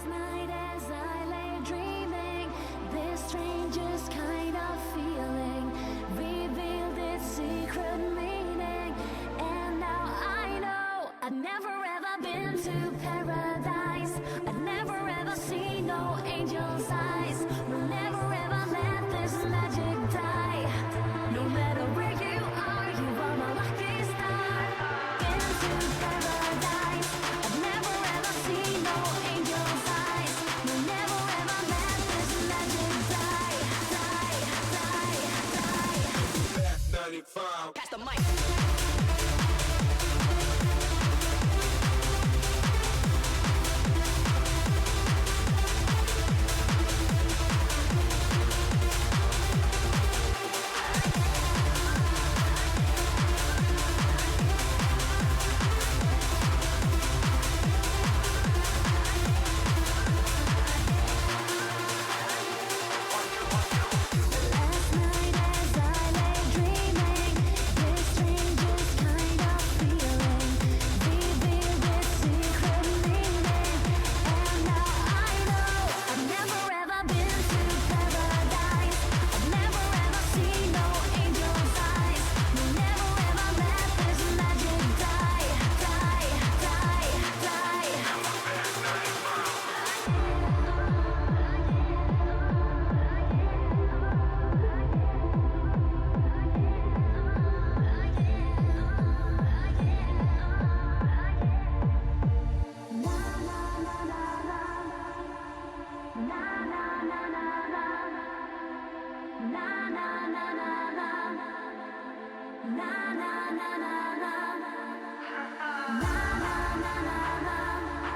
Last night as I lay dreaming, this strangest kind of feeling revealed its secret meaning. And now I know I've never ever been to paradise. I've never ever seen no angel's eyes. Will never ever let this magic die. No matter where you are my lucky star. Been to paradise. I've never ever seen no angel's eyes. Will never ever let this magic die. Back 95. Pass the mic. Last night as I lay dreaming, this strangest kind of feeling revealed its secret meaning. And now I know I've never ever been to paradise. I've never ever seen no angel's eyes. Will never ever let this magic die.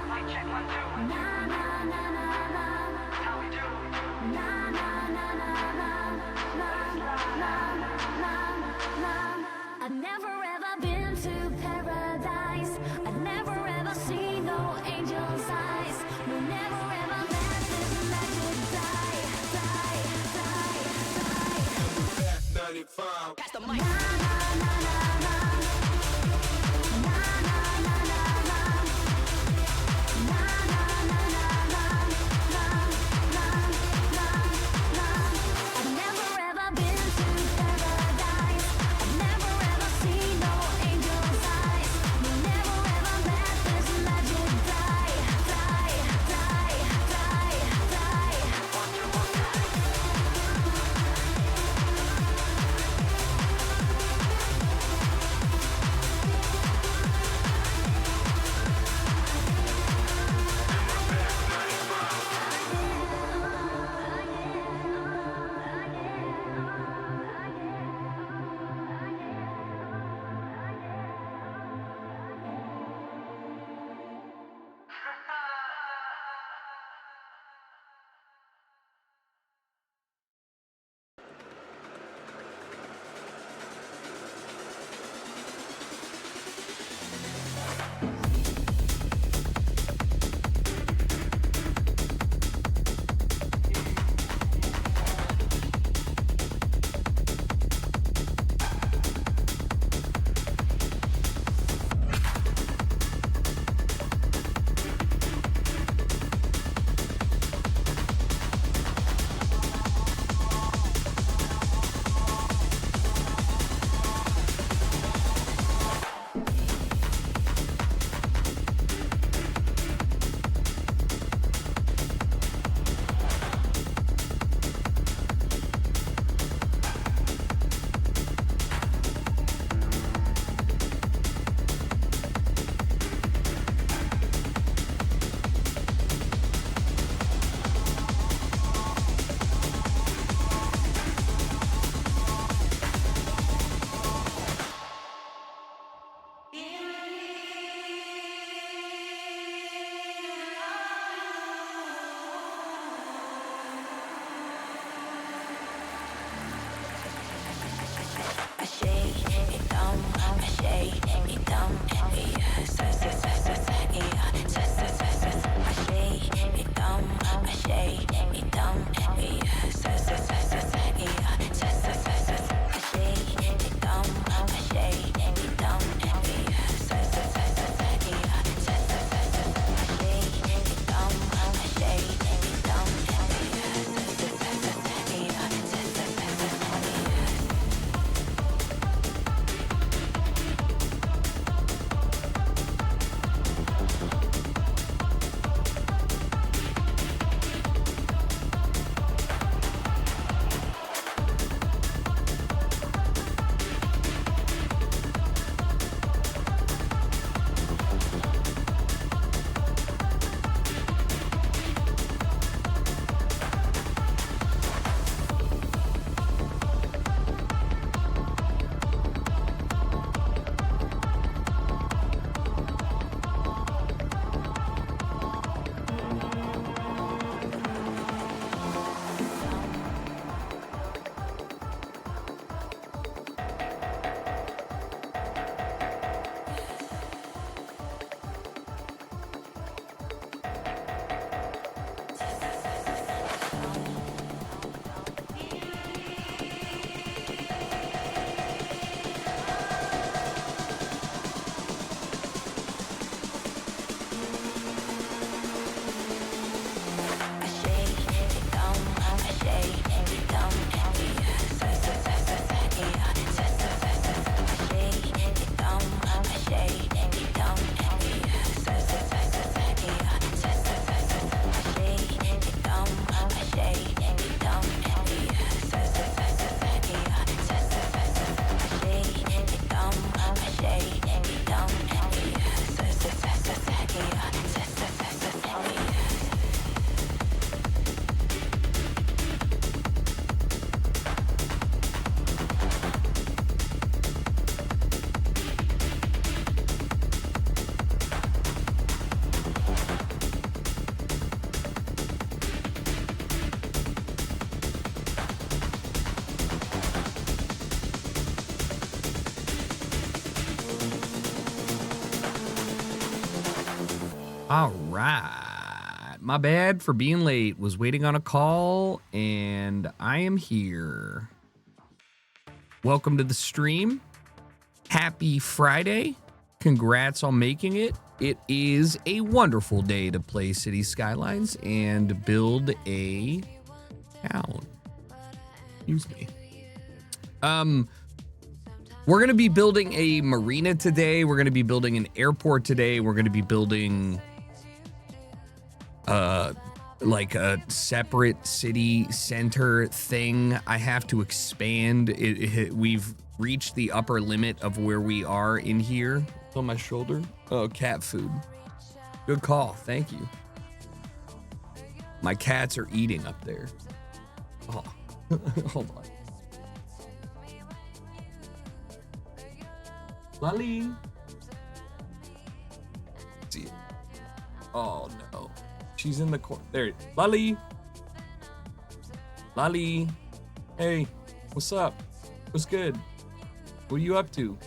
Mic check 1 2. How we do? I've never ever been to paradise. I've never ever seen no angel's eyes. Will never ever let this magic die. Back 95. Pass the mic. I've never ever been to paradise. I've never ever seen no angel's eyes. Will never ever let this magic die. All right. My bad for being late. Was waiting on a call, and I am here. Welcome to the stream. Happy Friday. Congrats on making it. It is a wonderful day to play City Skylines and build a town. Excuse me. We're going to be building a marina today. We're going to be building an airport today. We're going to be building like a separate city center thing. I have to expand it. We've reached the upper limit of where we are in here. It's on my shoulder. Oh, cat food. Good call. Thank you. My cats are eating up there. Oh, hold on. Lolly. See it. Oh no. She's in the corner. There. Lolly. Lolly. Hey, what's up? What's good? What are you up to?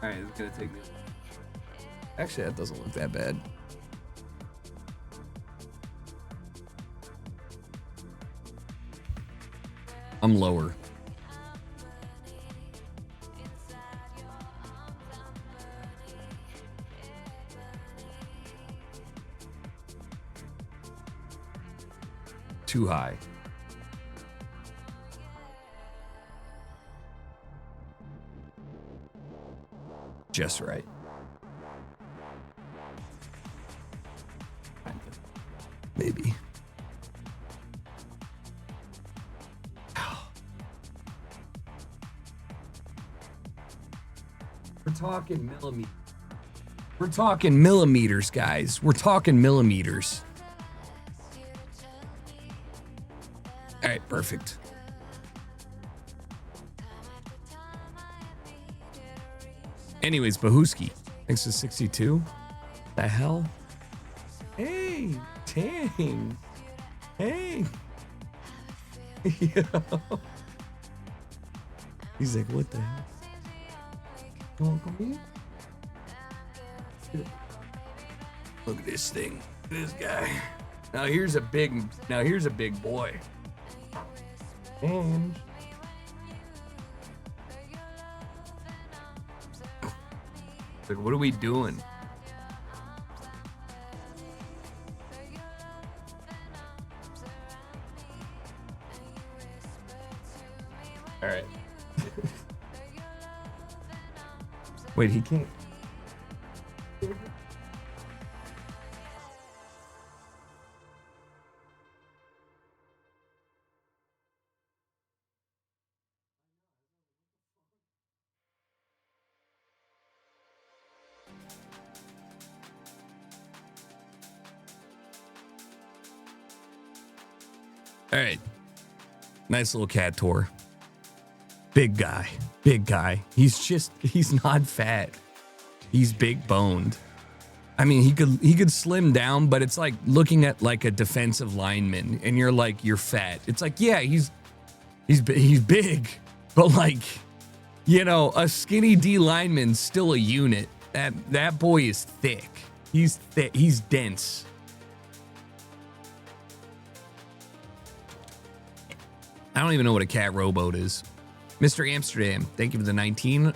Alright, it's gonna take me. Actually, that doesn't look that bad. I'm lower. Too high. Just right. Maybe. We're talking millimeters. We're talking millimeters, guys. We're talking millimeters. All right, perfect. Anyways, Bahuski, thanks to 62. The hell? Hey, dang. Hey. Yo. He's like, what the hell? Come here. Look at this thing. This guy. Now here's a big boy. And like, what are we doing? All right. Wait, he can't. All right. Nice little cat tour. Big guy. He's not fat. He's big boned. I mean, he could slim down, but it's like looking at like a defensive lineman and you're like, you're fat. It's like, yeah, he's big, but like, you know, a skinny D lineman's still a unit. That boy is thick. He's thick. He's dense. I don't even know what a cat rowboat is. Mr. Amsterdam, thank you for the 19.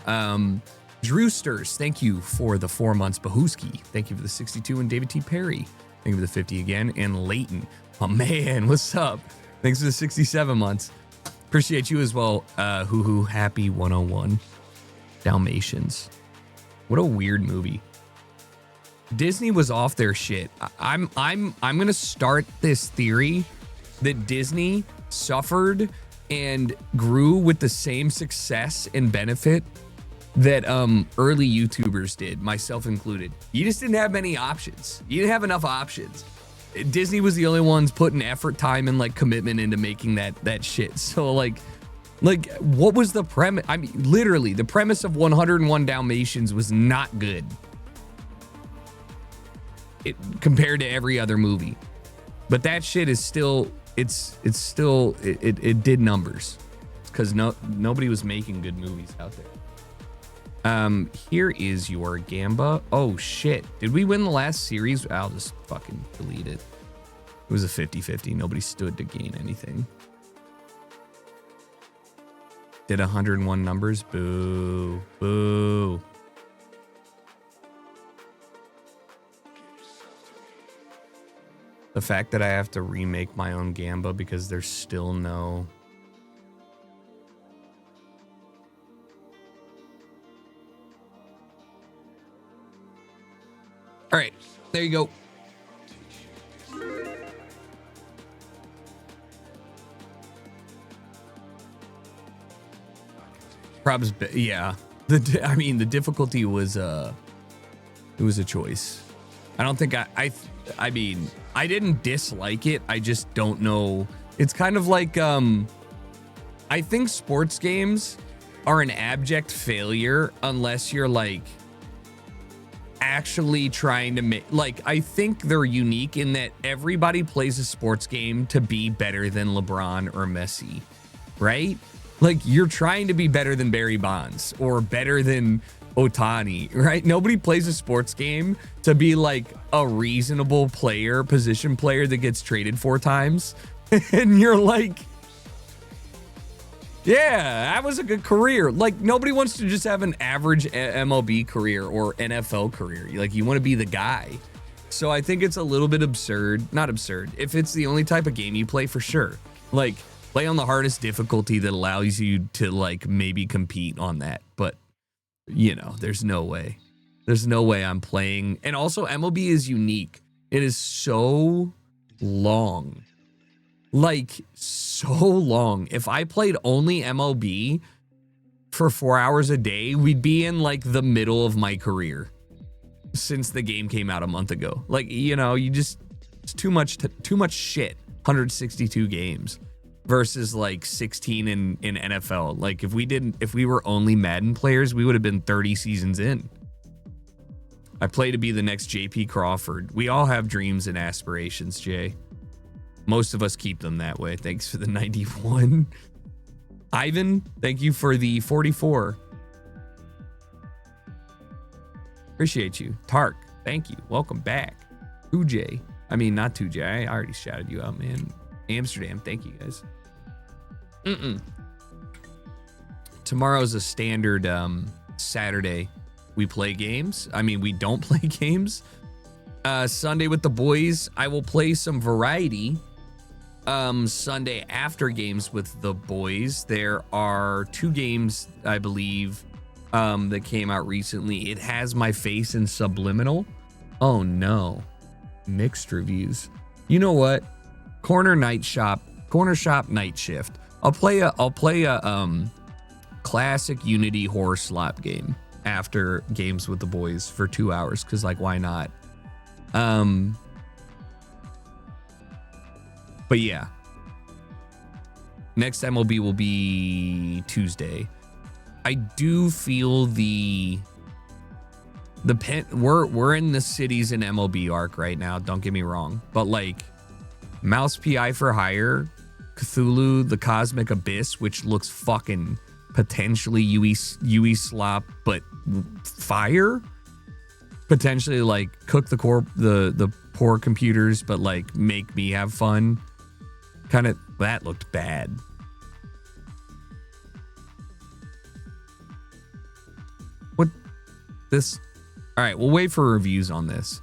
Drewsters, thank you for the 4 months. Bahuski, thank you for the 62. And David T. Perry, thank you for the 50 again. And Leighton, oh man, what's up? Thanks for the 67 months. Appreciate you as well. Hoo happy 101. Dalmatians. What a weird movie. Disney was off their shit. I'm gonna start this theory that Disney suffered and grew with the same success and benefit that early YouTubers did, myself included. You just didn't have many options. You didn't have enough options. Disney was the only ones putting effort, time, and like commitment into making that shit. So like what was the premise? I mean, literally, the premise of 101 Dalmatians was not good. Compared to every other movie. But that shit is still it's still it did numbers because nobody was making good movies out there. Here is your Gamba. Oh shit, did we win the last series? I'll just fucking delete it. It was a 50-50. Nobody stood to gain anything. Did 101 numbers. Boo. Boo. The fact that I have to remake my own Gamba because there's still no... All right, there you go. Probs, yeah. I mean, the difficulty was it was a choice. I don't think I mean, I didn't dislike it. I just don't know. It's kind of like I think sports games are an abject failure unless you're like actually trying to make, like, I think they're unique in that everybody plays a sports game to be better than LeBron or Messi, right? Like, you're trying to be better than Barry Bonds or better than Otani, right? Nobody plays a sports game to be like a reasonable player, position player that gets traded 4 times. And you're like, yeah, that was a good career. Like, nobody wants to just have an average MLB career or NFL career. Like, you want to be the guy. So I think it's a little bit absurd. Not absurd. If it's the only type of game you play, for sure. Like, play on the hardest difficulty that allows you to, like, maybe compete on that. But, you know, there's no way. There's no way I'm playing. And also, MLB is unique. It is so long. Like, so long. If I played only MLB for 4 hours a day, we'd be in, like, the middle of my career since the game came out a month ago. Like, you know, you just, it's too much shit. 162 games versus, like, 16 in NFL. Like, if we were only Madden players, we would have been 30 seasons in. I play to be the next JP Crawford. We all have dreams and aspirations, Jay. Most of us keep them that way. Thanks for the 91. Ivan, thank you for the 44. Appreciate you. Tark, thank you. Welcome back. 2J. I mean, not 2J. I already shouted you out, man. Amsterdam, thank you, guys. Tomorrow's a standard Saturday. We play games. I mean, we don't play games. Sunday with the boys, I will play some variety. Sunday after games with the boys, there are 2 games, I believe, that came out recently. It has my face in Subliminal. Oh no, mixed reviews. You know what? Corner shop night shift. I'll play a classic Unity horror slot game after games with the boys for 2 hours, because, like, why not? But yeah, next MLB will be Tuesday. I do feel we're in the cities in MLB arc right now. Don't get me wrong, but, like, Mouse PI for Hire, Cthulhu, the Cosmic Abyss, which looks fucking potentially UE slop, but fire. Potentially, like, cook the poor computers, but, like, make me have fun. Kind of, that looked bad. What this? All right, we'll wait for reviews on this.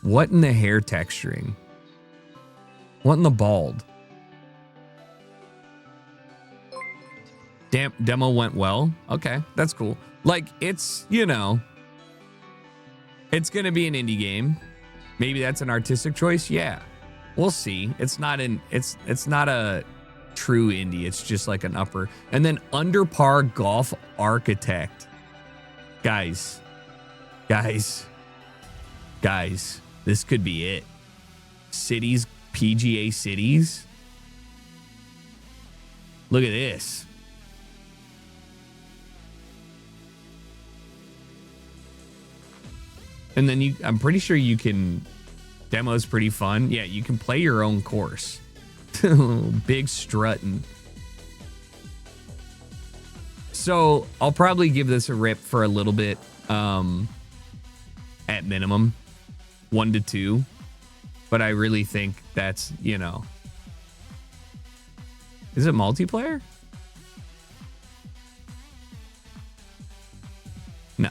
What in the hair texturing? What in the bald? Demo went well. Okay, that's cool. Like, it's, you know, it's gonna be an indie game. Maybe that's an artistic choice. Yeah, we'll see. It's not a true indie. It's just like an upper. And then Under Par Golf Architect. Guys, this could be it. Cities, PGA cities. Look at this. And then I'm pretty sure you can, demo's pretty fun. Yeah, you can play your own course. Big strutting. So I'll probably give this a rip for a little bit, at minimum, 1 to 2. But I really think that's, you know. Is it multiplayer? No,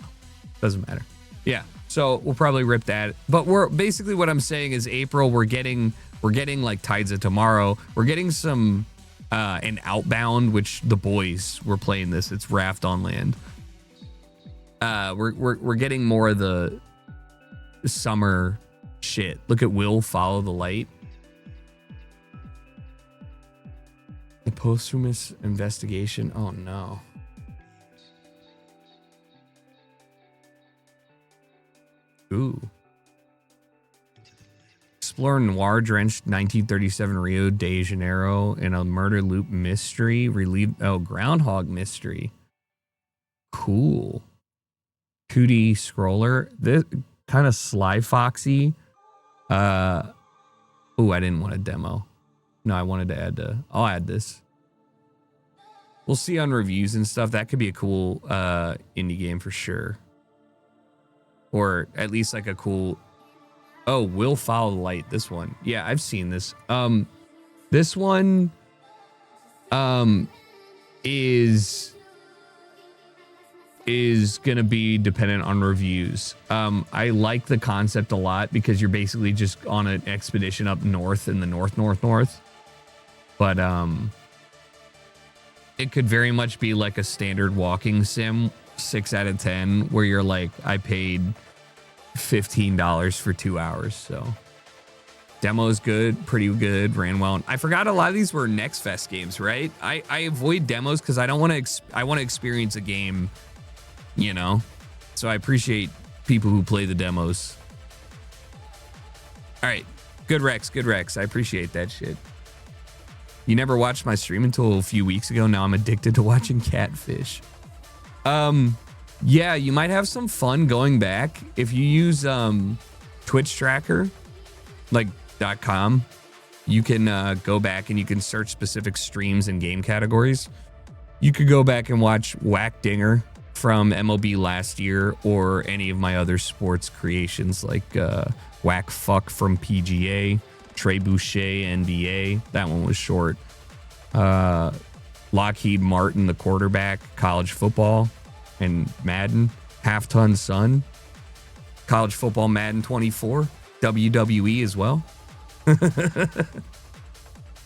doesn't matter. Yeah, so we'll probably rip that. But we're basically, what I'm saying is April, we're getting like Tides of Tomorrow. We're getting some an Outbound, which the boys were playing this. It's Raft on Land. We're getting more of the summer shit. Look at Will Follow the Light. A posthumous investigation. Oh no. Ooh. Explore noir-drenched 1937 Rio de Janeiro in a murder loop mystery. Groundhog mystery. Cool. 2D scroller. This kind of Sly Foxy. Ooh, I didn't want a demo. No, I wanted to add I'll add this. We'll see on reviews and stuff. That could be a cool indie game for sure. Or at least like a cool... Oh, Will Follow the Light. This one. Yeah, I've seen this. This one is gonna be dependent on reviews. I like the concept a lot because you're basically just on an expedition up north in the north. But it could very much be like a standard walking sim, 6 out of 10, where you're like, I paid $15 for 2 hours. So demo's good, pretty good, ran well. I forgot a lot of these were Next Fest games, right? I avoid demos because I don't want to. I want to experience a game, you know. So I appreciate people who play the demos. All right, good Rex. I appreciate that shit. You never watched my stream until a few weeks ago. Now I'm addicted to watching Catfish. Yeah, you might have some fun going back if you use Twitch tracker, like .com. You can go back and you can search specific streams and game categories. You could go back and watch Whack Dinger from MLB last year, or any of my other sports creations like Whack Fuck from PGA, Trey Boucher NBA. That one was short. Lockheed Martin, the quarterback, college football. And Madden, Half Ton Sun, college football Madden 24, WWE as well.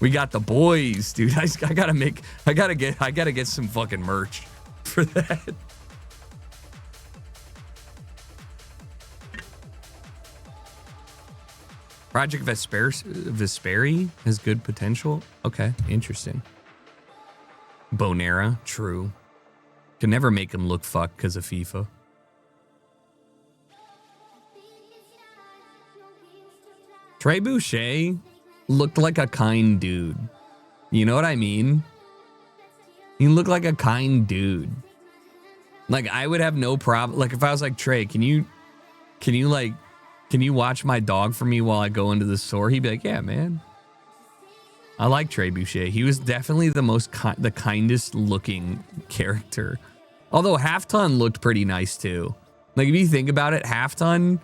We got the boys, dude. I gotta get some fucking merch for that. Project Vesperi has good potential. Okay, interesting. Bonera, true. Can never make him look fucked because of FIFA. Trey Boucher looked like a kind dude. You know what I mean? He looked like a kind dude. Like, I would have no problem. Like, if I was like, Trey, can you watch my dog for me while I go into the store? He'd be like, yeah, man. I like Trey Boucher. He was definitely the kindest looking character. Although Half Ton looked pretty nice too. Like, if you think about it, Half Ton,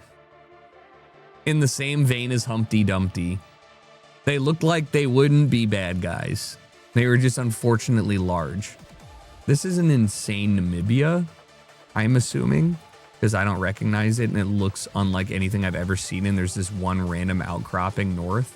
in the same vein as Humpty Dumpty, they looked like they wouldn't be bad guys. They were just unfortunately large. This is an insane Namibia, I'm assuming, because I don't recognize it and it looks unlike anything I've ever seen. And there's this one random outcropping north.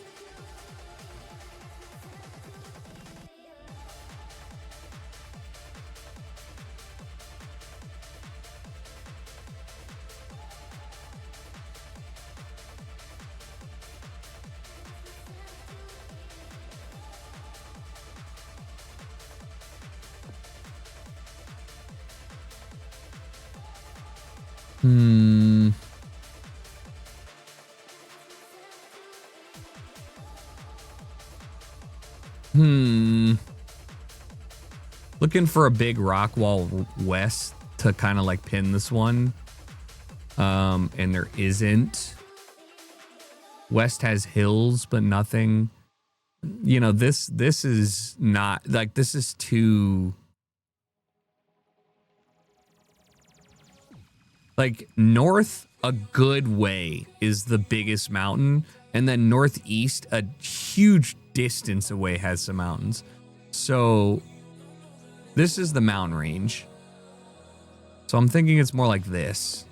Looking for a big rock wall west to kind of like pin this one. And there isn't. West has hills, but nothing. you know, this is not like, this is too like north a good way is the biggest mountain, and then northeast a huge distance away has some mountains. So this is the mountain range. So I'm thinking it's more like this.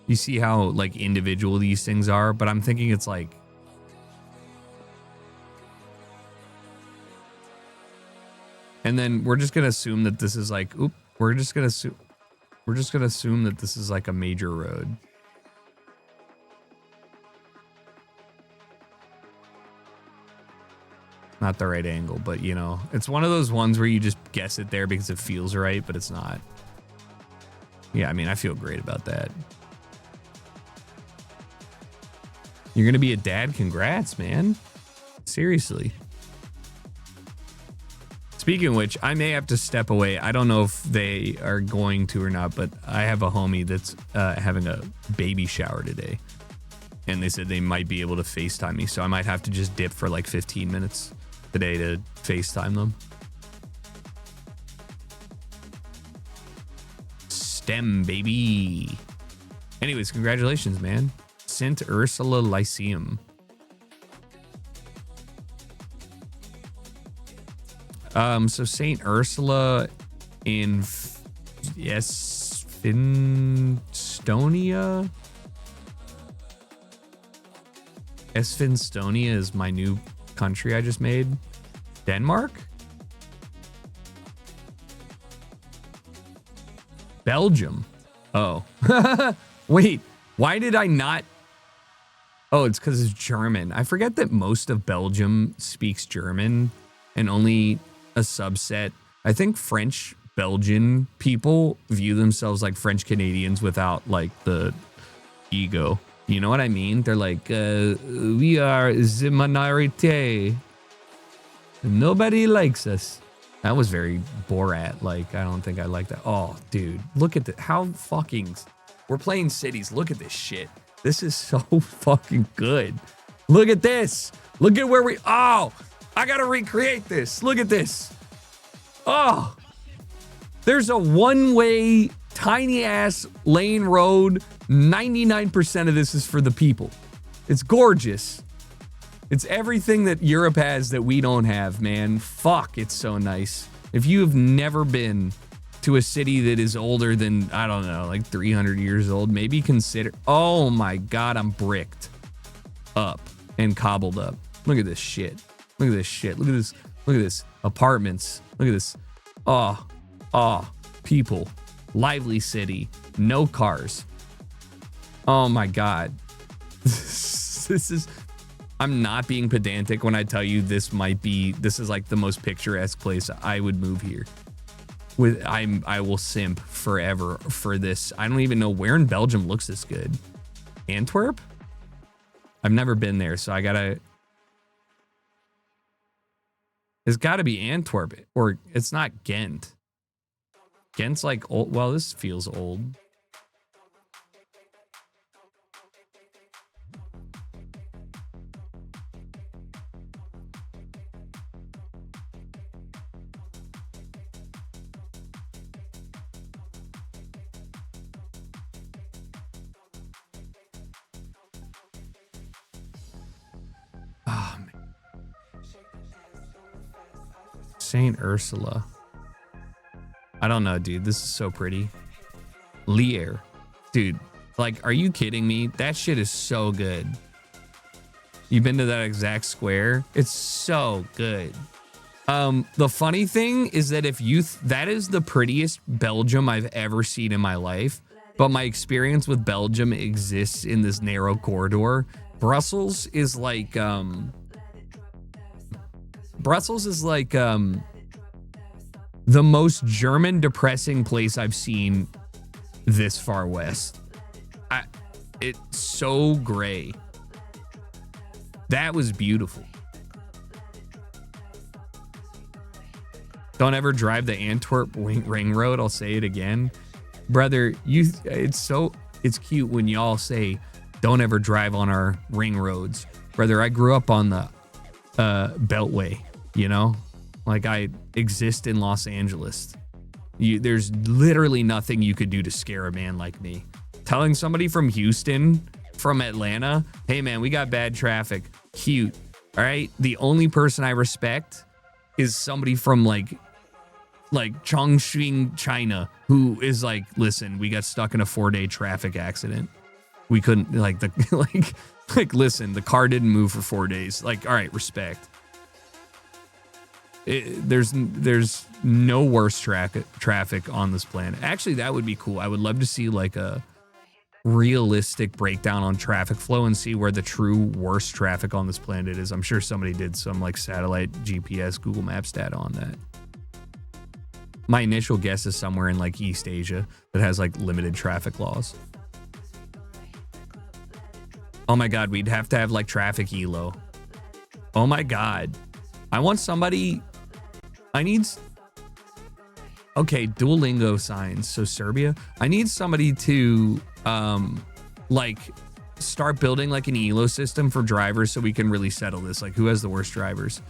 You see how like individual these things are, but I'm thinking it's like, and then we're just gonna assume that this is like, we're just gonna assume that this is like a major road. Not the right angle, but you know, it's one of those ones where you just guess it there because it feels right, but it's not. Yeah, I mean, I feel great about that. You're gonna be a dad? Congrats, man. Seriously. Speaking of which, I may have to step away. I don't know if they are going to or not, but I have a homie that's having a baby shower today. And they said they might be able to FaceTime me, so I might have to just dip for like 15 minutes today to FaceTime them. STEM, baby. Anyways, congratulations, man. St. Ursula Lyceum. So St. Ursula in Esfinstonia? Esfinstonia is my new country I just made. Denmark? Belgium. Oh. Wait, why did I not? Oh, it's because it's German. I forget that most of Belgium speaks German and only a subset. I think French Belgian people view themselves like French Canadians without like the ego. You know what I mean? They're like, we are the minority. Nobody likes us. That was very Borat. Like, I don't think I like that. Oh, dude, look at that. How fucking, we're playing cities. Look at this shit. This is so fucking good. Look at this. Look at where we, oh, I gotta recreate this. Look at this. Oh, there's a one-way tiny ass lane road. 99% of this is for the people. It's gorgeous. It's everything that Europe has that we don't have, man. Fuck, it's so nice. If you have never been to a city that is older than, I don't know, like 300 years old, maybe consider, oh my God, I'm bricked up and cobbled up. Look at this shit. Look at this shit. Look at this. Look at this. Apartments. Look at this. Oh, people. Lively city. No cars. Oh my God. This is, I'm not being pedantic when I tell you this is like the most picturesque place. I would move here. I will simp forever for this. I don't even know where in Belgium looks this good. Antwerp? I've never been there, so I gotta, it's gotta be Antwerp, or it's not Ghent. Ghent's like old. Well, this feels old. Oh, man. St. Ursula. I don't know, dude. This is so pretty. Lier. Dude, like, are you kidding me? That shit is so good. You've been to that exact square? It's so good. The funny thing is that if you, that is the prettiest Belgium I've ever seen in my life. But my experience with Belgium exists in this narrow corridor. Brussels is like, the most German depressing place I've seen this far west. It's so gray. That was beautiful. Don't ever drive the Antwerp ring road. I'll say it again. Brother, it's cute when y'all say, don't ever drive on our ring roads. Brother, I grew up on the beltway, you know? Like I exist in Los Angeles. There's literally nothing you could do to scare a man like me. Telling somebody from Houston, from Atlanta, hey man, we got bad traffic. Cute. All right. The only person I respect is somebody from like Chongqing, China, who is like, listen, we got stuck in a 4-day traffic accident. We couldn't listen, the car didn't move for 4 days. Like, all right, respect. There's no worse traffic on this planet. Actually, that would be cool. I would love to see like a realistic breakdown on traffic flow and see where the true worst traffic on this planet is. I'm sure somebody did some like satellite GPS Google Maps data on that. My initial guess is somewhere in like East Asia that has like limited traffic laws. Oh my God, we'd have to have like traffic ELO. Oh my God. I want somebody, okay, Duolingo signs. So Serbia, I need somebody to like start building like an ELO system for drivers so we can really settle this. Like who has the worst drivers?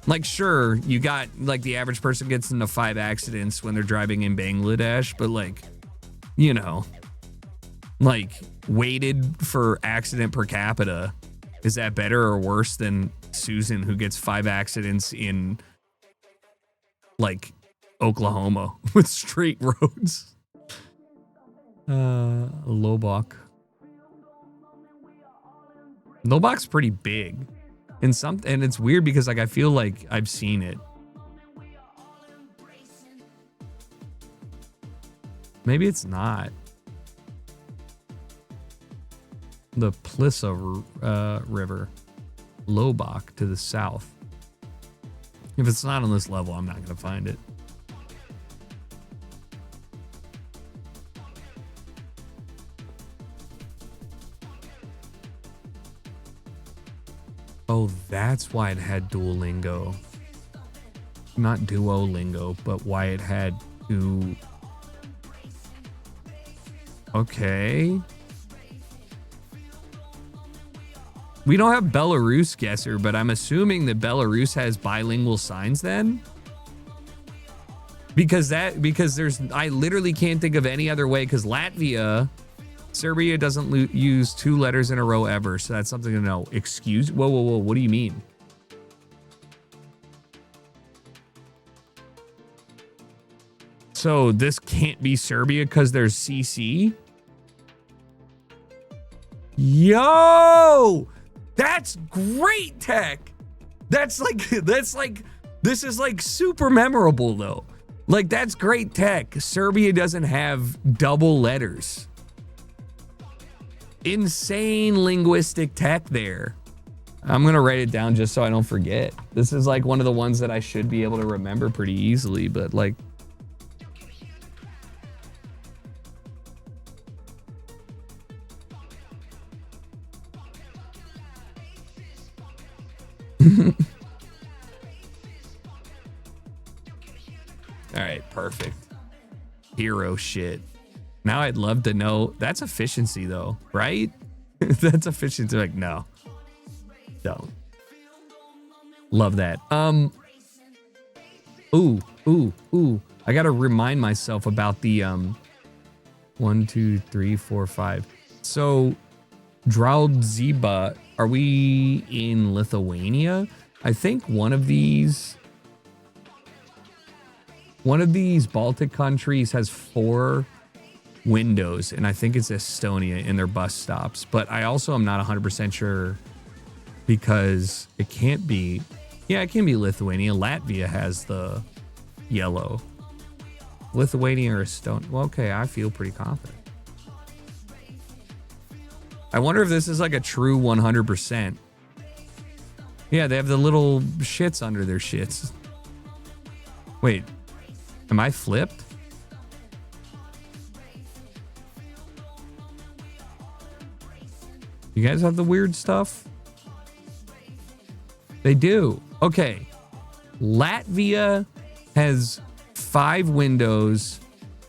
Like, sure, you got like the average person gets into 5 accidents when they're driving in Bangladesh, but like, you know, like weighted for accident per capita, is that better or worse than Susan who gets 5 accidents in like Oklahoma with straight roads? Lobach. Lobach's pretty big. And it's weird because like I feel like I've seen it. Maybe it's not. The Plissa River. Lobach to the south. If it's not on this level, I'm not going to find it. Oh, that's why it had Duolingo. Not Duolingo, but why it had two. Okay. We don't have Belarus guesser, but I'm assuming that Belarus has bilingual signs then. Because I literally can't think of any other way, because Serbia doesn't use 2 letters in a row ever, so that's something to know. Excuse? Whoa, what do you mean? So this can't be Serbia because there's CC? Yo! That's great tech! This is like super memorable though. Like that's great tech. Serbia doesn't have double letters. Insane linguistic tech there. I'm gonna write it down just so I don't forget. This is like one of the ones that I should be able to remember pretty easily, but like. All right, perfect. Hero shit. Now I'd love to know. That's efficiency though, right? That's efficiency. Like, no. Don't. Love that. Ooh. I gotta remind myself about the 1, 2, 3, 4, 5. So Draudziba, are we in Lithuania? I think one of these Baltic countries has 4 windows, and I think it's Estonia in their bus stops. But I also am not 100% sure because it can't be. Yeah, it can be Lithuania. Latvia has the yellow. Lithuania or Estonia. Well, okay, I feel pretty confident. I wonder if this is like a true 100%. Yeah, they have the little shits under their shits. Wait, am I flipped? You guys have the weird stuff? They do. Okay. Latvia has 5 windows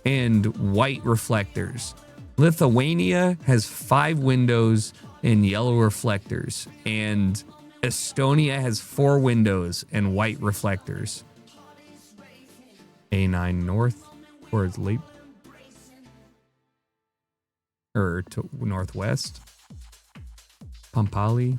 and white reflectors. Lithuania has 5 windows and yellow reflectors. And Estonia has 4 windows and white reflectors. A9 north towards late or to northwest. Pampali.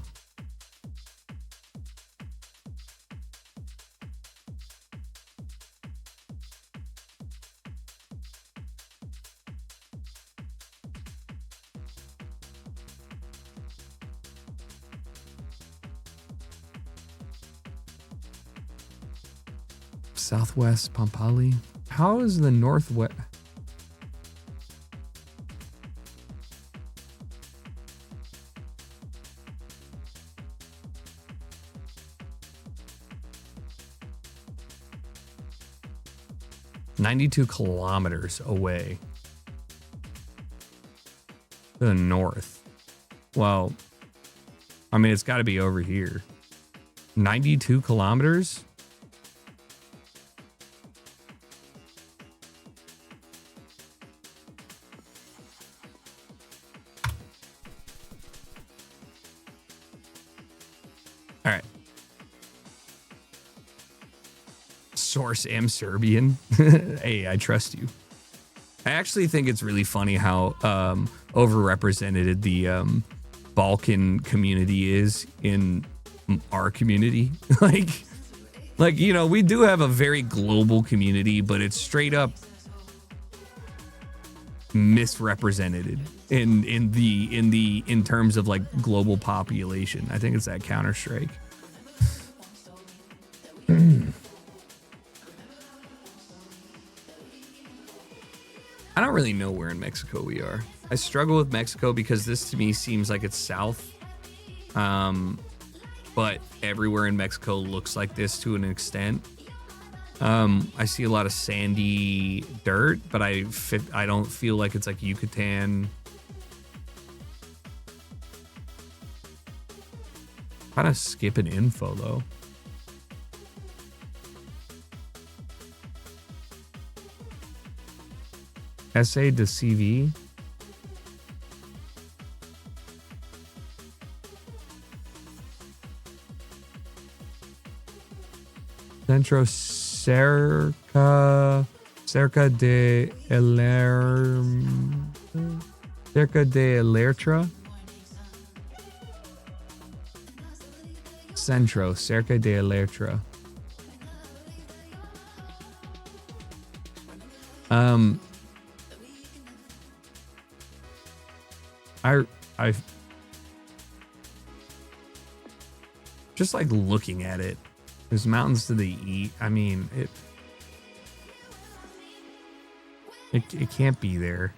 Southwest Pampali. How is the northwest? $92 kilometers away to the north. Well, I mean, it's got to be over here. 92 kilometers? All right. Source am Serbian. Hey, I trust you. I actually think it's really funny how overrepresented the Balkan community is in our community. like you know, we do have a very global community, but it's straight up misrepresented in terms of like global population. I think it's that Counter-Strike. I don't really know where in Mexico we are. I struggle with Mexico because this to me seems like it's south. But everywhere in Mexico looks like this to an extent. I see a lot of sandy dirt, but I don't feel like it's like Yucatan. Kind of skipping info though. Essay to CV. Centro cerca de Elertra. Centro cerca de Elertra. I just like looking at it. There's mountains to the east. I mean, it can't be there.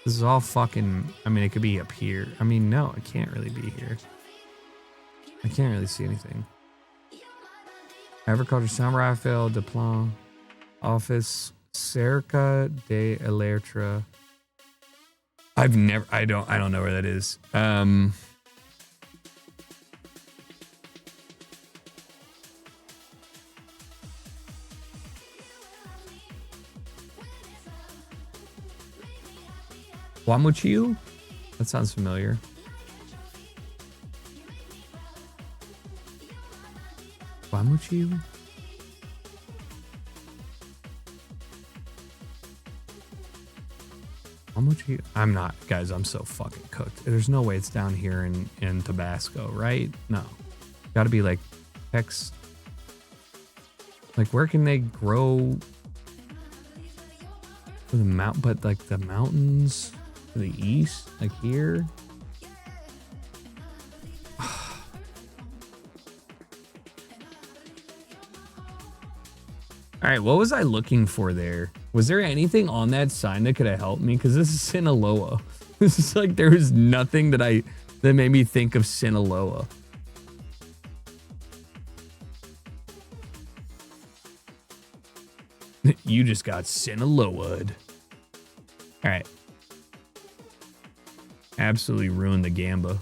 This is all fucking. I mean, it could be up here. I mean, no, it can't really be here. I can't really see anything. Agriculture, San Rafael de Plan, office, Cerca de Elertra. I don't know where that is. Guamuchil? That sounds familiar. Guamuchil? I'm not, guys. I'm so fucking cooked. There's no way it's down here in Tabasco, right? No, got to be like Tex. Like, where can they grow the but like the mountains to the east, like here. All right, what was I looking for there? Was there anything on that sign that could have helped me? Because this is Sinaloa. This is like, there was nothing that made me think of Sinaloa. You just got Sinaloa'd. All right. Absolutely ruined the gamba.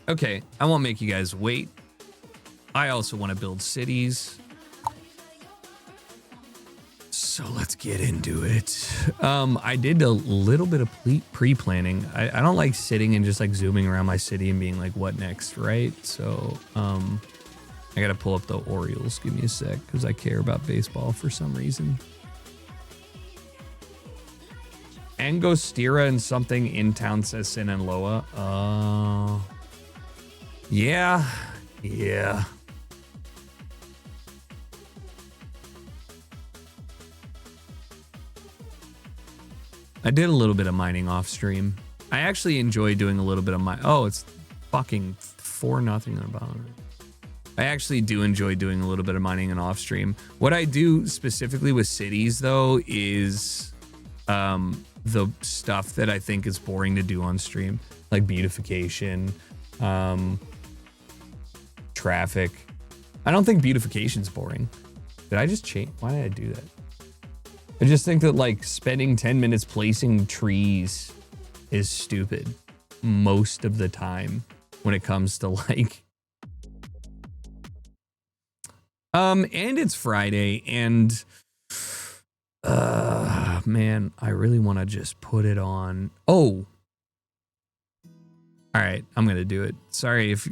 Okay, I won't make you guys wait. I also want to build cities. So let's get into it. I did a little bit of pre-planning. I don't like sitting and just like zooming around my city and being like, what next, right? So I gotta pull up the Orioles. Give me a sec, because I care about baseball for some reason. Angostura and something in town says Sinaloa. Yeah. I did a little bit of mining off stream. I actually enjoy doing a little bit of oh, it's fucking 4-0 on the bottom. I actually do enjoy doing a little bit of mining and off stream. What I do specifically with cities though is the stuff that I think is boring to do on stream, like beautification, traffic. I don't think beautification's boring. Did I just change? Why did I do that? I just think that like spending 10 minutes placing trees is stupid most of the time when it comes to like and it's Friday and man, I really want to just put it on. Oh. All right, I'm going to do it. Sorry if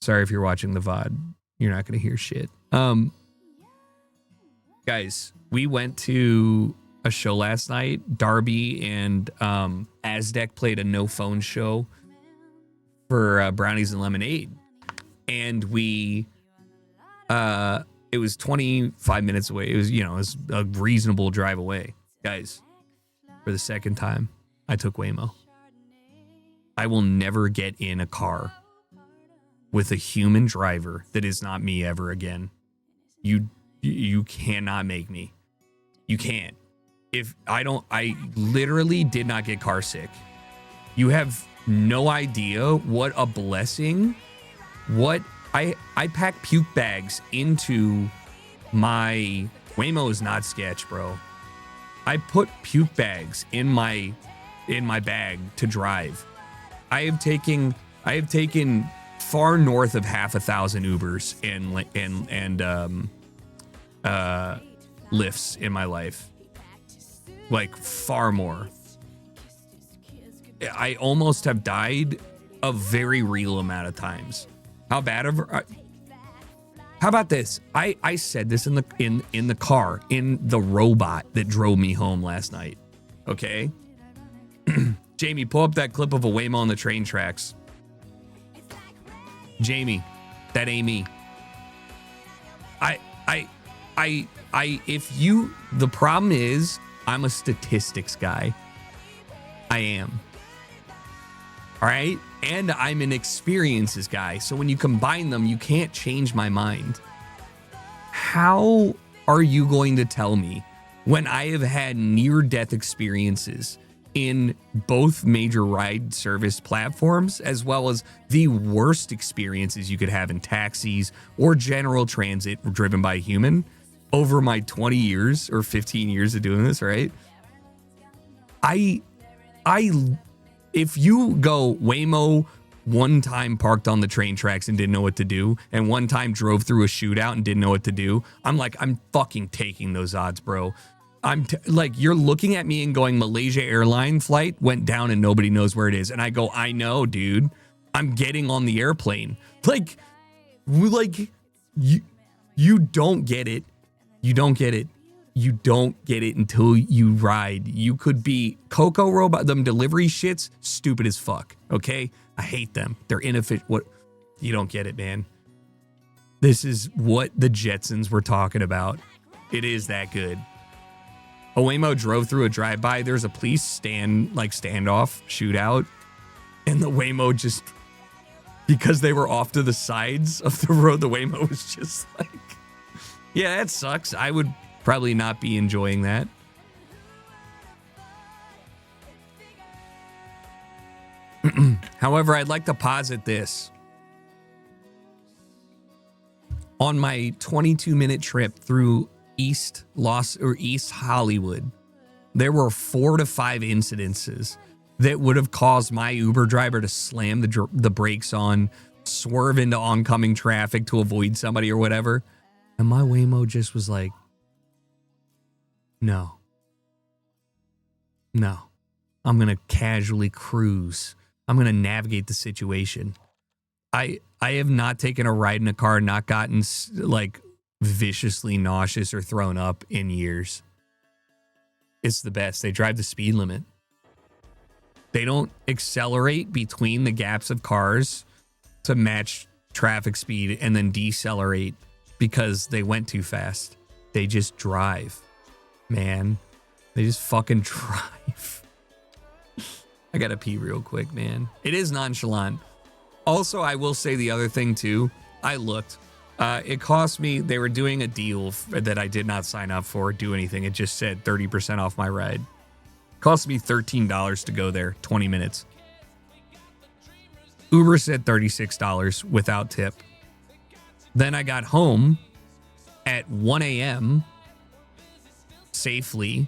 you're watching the VOD. You're not going to hear shit. Guys, we went to a show last night. Darby and Aztec played a no phone show for Brownies and Lemonade. And we it was 25 minutes away. It was, it was a reasonable drive away. Guys, for the second time, I took Waymo. I will never get in a car with a human driver that is not me ever again. You cannot make me. You can't. I literally did not get car sick. You have no idea what a blessing. I pack puke bags into my Waymo is not sketch, bro. I put puke bags in my bag to drive. I have taken far north of 500 Ubers and lifts in my life. Like far more. I almost have died a very real amount of times. How bad of how about this? I said this in the car in the robot that drove me home last night. Okay? Jamie, pull up that clip of a Waymo on the train tracks. Jamie, that ain't me. The problem is I'm a statistics guy. I am. All right? And I'm an experiences guy. So when you combine them, you can't change my mind. How are you going to tell me when I have had near-death experiences in both major ride service platforms, as well as the worst experiences you could have in taxis or general transit driven by a human over my 20 years or 15 years of doing this, right? If you go Waymo one time parked on the train tracks and didn't know what to do, and one time drove through a shootout and didn't know what to do, I'm fucking taking those odds, bro. You're looking at me and going, Malaysia airline flight went down and nobody knows where it is. And I go, I know, dude. I'm getting on the airplane. You don't get it. You don't get it. You don't get it until you ride. You could be Coco robot. Them delivery shits, stupid as fuck. Okay? I hate them. They're inefficient. What? You don't get it, man. This is what the Jetsons were talking about. It is that good. A Waymo drove through a drive-by. There's a police standoff shootout. And the Waymo just, because they were off to the sides of the road, the Waymo was just like, yeah, that sucks. I would probably not be enjoying that. However, I'd like to posit this. On my 22-minute trip through East Hollywood, there were 4 to 5 incidences that would have caused my Uber driver to slam the brakes on, swerve into oncoming traffic to avoid somebody or whatever. And my Waymo just was like, No. No. I'm going to casually cruise. I'm going to navigate the situation. I have not taken a ride in a car, not gotten like viciously nauseous or thrown up in years. It's the best. They drive the speed limit. They don't accelerate between the gaps of cars to match traffic speed and then decelerate because they went too fast. They just drive, man. They just fucking drive. I gotta pee real quick, man. It is nonchalant. Also, I will say the other thing too. I looked. It cost me, they were doing a deal that I did not sign up for or do anything. It just said 30% off my ride. Cost me $13 to go there, 20 minutes. Uber said $36 without tip. Then I got home at 1 a.m. safely,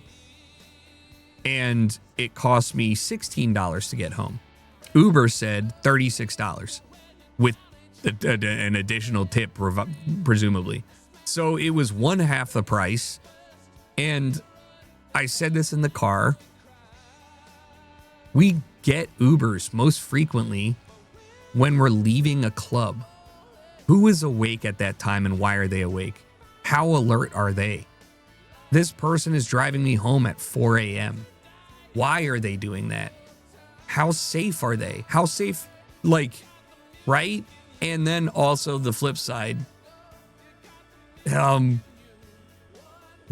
and it cost me $16 to get home. Uber said $36 with an additional tip, presumably. So it was 1/2 the price. And I said this in the car. We get Ubers most frequently when we're leaving a club. Who is awake at that time and why are they awake? How alert are they? This person is driving me home at 4 a.m. Why are they doing that? How safe are they? How safe, like, right? And then also the flip side,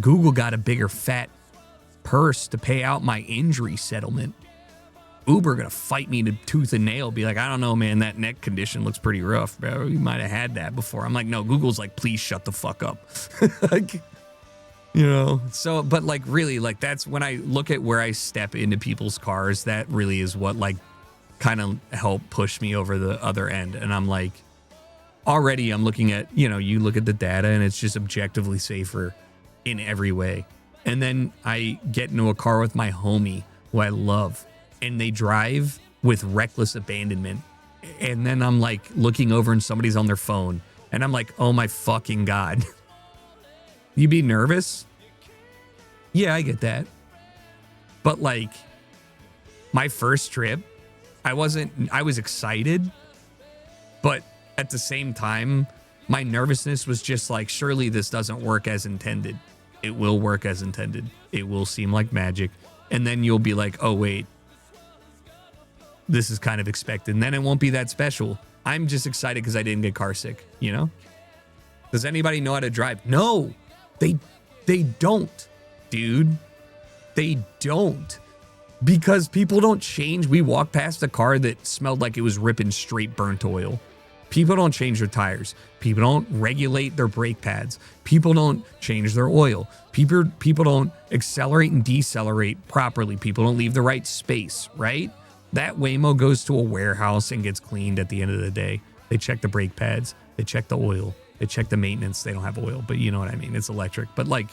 Google got a bigger fat purse to pay out my injury settlement. Uber gonna fight me to tooth and nail, be like, I don't know, man, that neck condition looks pretty rough, bro. You might have had that before. I'm like, no, Google's like, please shut the fuck up. Like, you know, so, but like, really, like, that's when I look at where I step into people's cars, that really is what, like, kind of helped push me over the other end. And I'm like, already I'm looking at, you know, you look at the data and it's just objectively safer in every way. And then I get into a car with my homie who I love, and they drive with reckless abandonment. And then I'm like looking over and somebody's on their phone and I'm like, oh my fucking God. You be nervous? Yeah, I get that. But like my first trip, I was excited, but at the same time, my nervousness was just like, surely this doesn't work as intended. It will work as intended. It will seem like magic. And then you'll be like, oh wait, this is kind of expected. And then it won't be that special. I'm just excited because I didn't get car sick, you know? Does anybody know how to drive? No, they don't, dude. They don't. Because people don't change. We walked past a car that smelled like it was ripping straight burnt oil. People don't change their tires. People don't regulate their brake pads. People don't change their oil. People don't accelerate and decelerate properly. People don't leave the right space, right? That Waymo goes to a warehouse and gets cleaned at the end of the day. They check the brake pads. They check the oil. They check the maintenance. They don't have oil, but you know what I mean. It's electric. But like,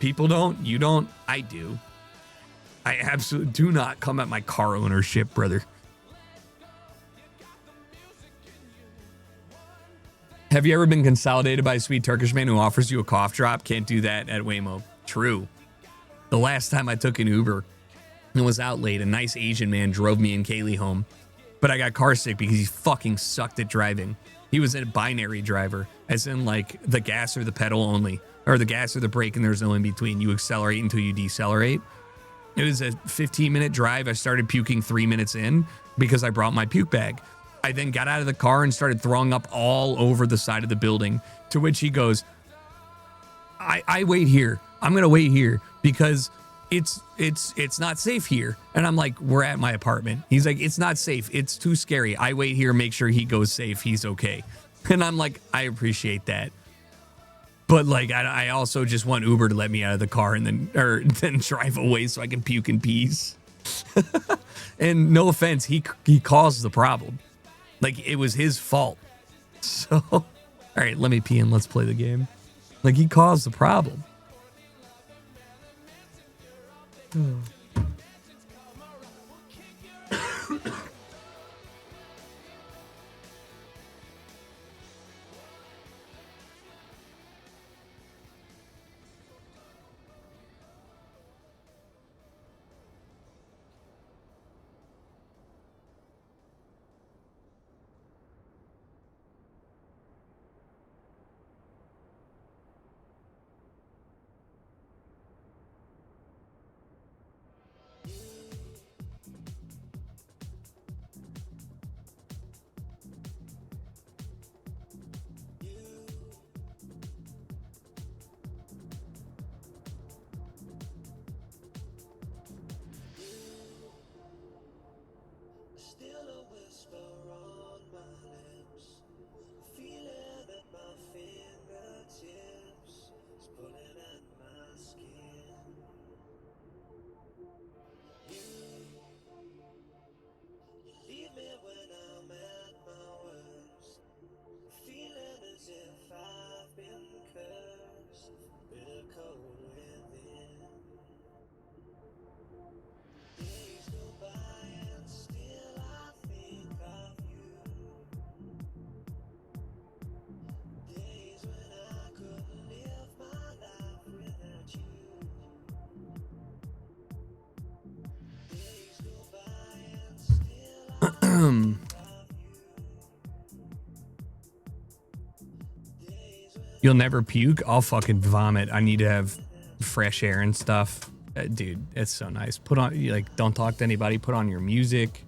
people don't, you don't, I do. I absolutely do not come at my car ownership, brother. Have you ever been consolidated by a sweet Turkish man who offers you a cough drop? Can't do that at Waymo. True. The last time I took an Uber and was out late, a nice Asian man drove me and Kaylee home, but I got car sick because he fucking sucked at driving. He was a binary driver, as in like the gas or the pedal only, or the gas or the brake, and there's no in between. You accelerate until you decelerate. It was a 15-minute drive. I started puking 3 minutes in because I brought my puke bag. I then got out of the car and started throwing up all over the side of the building, to which he goes, I wait here. I'm going to wait here because it's not safe here. And I'm like, we're at my apartment. He's like, it's not safe. It's too scary. I wait here, make sure he goes safe. He's okay. And I'm like, I appreciate that. But like, I also just want Uber to let me out of the car and then drive away so I can puke in peace. And no offense, he caused the problem. Like, it was his fault. So, all right, let me pee and let's play the game. Like, he caused the problem. You'll never puke? I'll fucking vomit. I need to have fresh air and stuff. Dude, it's so nice. Put on, like, don't talk to anybody. Put on your music.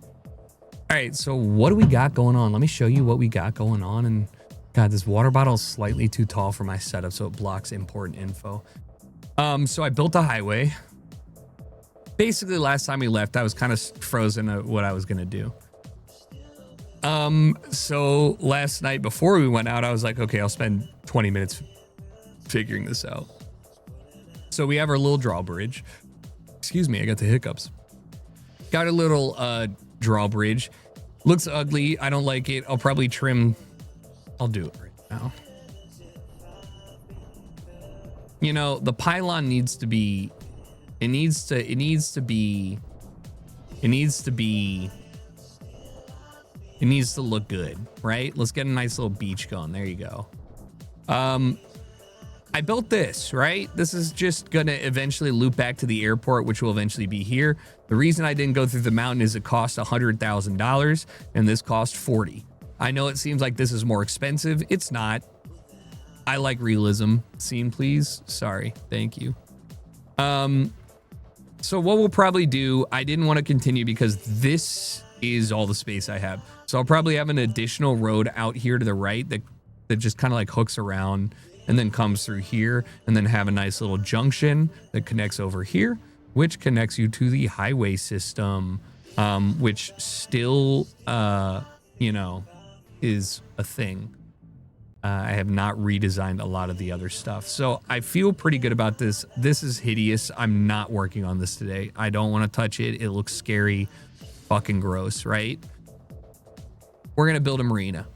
All right, so what do we got going on? Let me show you what we got going on. And God, this water bottle is slightly too tall for my setup, so it blocks important info. So I built a highway. Basically, last time we left, I was kind of frozen at what I was gonna do. So last night before we went out, I was like, okay, I'll spend 20 minutes figuring this out. So we have our little drawbridge. Excuse me, I got the hiccups. Got a little drawbridge. Looks ugly. I don't like it. I'll probably trim. I'll do it right now. You know, the pylon needs to be, it needs to look good, right? Let's get a nice little beach going. There you go. I built this, right? This is just gonna eventually loop back to the airport, which will eventually be here. The reason I didn't go through the mountain is it cost $100,000 and this cost 40. I know it seems like this is more expensive. It's not. I like realism. Scene, please. Sorry. Thank you. So what we'll probably do, I didn't want to continue because this is all the space I have. So I'll probably have an additional road out here to the right that just kind of like hooks around and then comes through here, and then have a nice little junction that connects over here, which connects you to the highway system, which still, you know, is a thing. I have not redesigned a lot of the other stuff. So I feel pretty good about this. This is hideous. I'm not working on this today. I don't want to touch it. It looks scary, fucking gross, right? We're going to build a marina.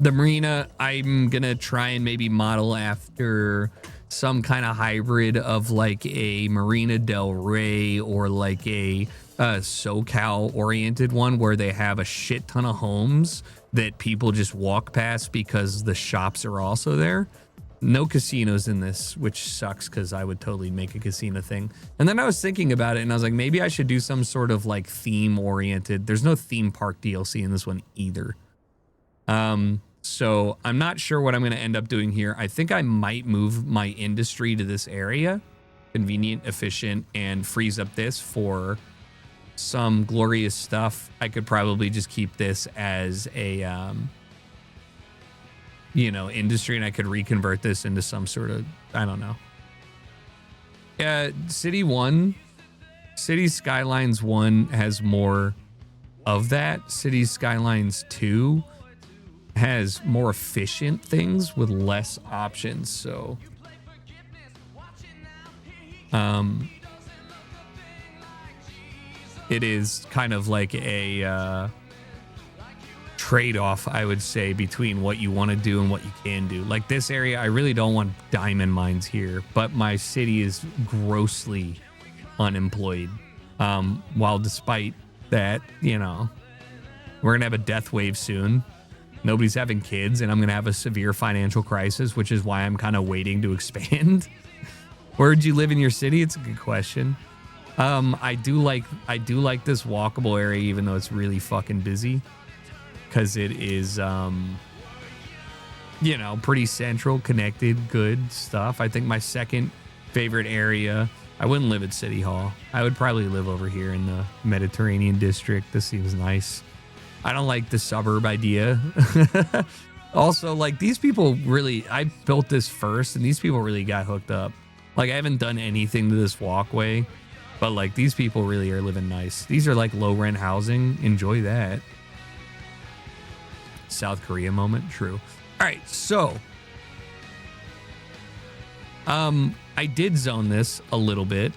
The marina, I'm going to try and maybe model after some kind of hybrid of like a Marina Del Rey or like a SoCal oriented one where they have a shit ton of homes that people just walk past because the shops are also there. No casinos in this, which sucks because I would totally make a casino thing. And then I was thinking about it and I was like, maybe I should do some sort of like theme oriented. There's no theme park DLC in this one either. So I'm not sure what I'm going to end up doing here. I think I might move my industry to this area. Convenient, efficient, and freeze up this for some glorious stuff. I could probably just keep this as a, you know, industry, and I could reconvert this into some sort of, I don't know. City Skylines 1 has more of that. City Skylines 2 has more efficient things with less options. So, it is kind of like a trade-off, I would say, between what you want to do and what you can do. Like this area, I really don't want diamond mines here, but my city is grossly unemployed. While despite that, you know, we're gonna have a death wave soon. Nobody's having kids, and I'm gonna have a severe financial crisis, which is why I'm kind of waiting to expand. Where'd you live in your city? It's a good question. I do like this walkable area, even though it's really fucking busy, because it is, you know, pretty central, connected, good stuff. I think my second favorite area, I wouldn't live at City Hall. I would probably live over here in the Mediterranean district. This seems nice. I don't like the suburb idea. Also, like, these people really, I built this first, and these people really got hooked up. Like, I haven't done anything to this walkway, but like, these people really are living nice. These are like low rent housing. Enjoy that. South Korea moment. True. All right. So, I did zone this a little bit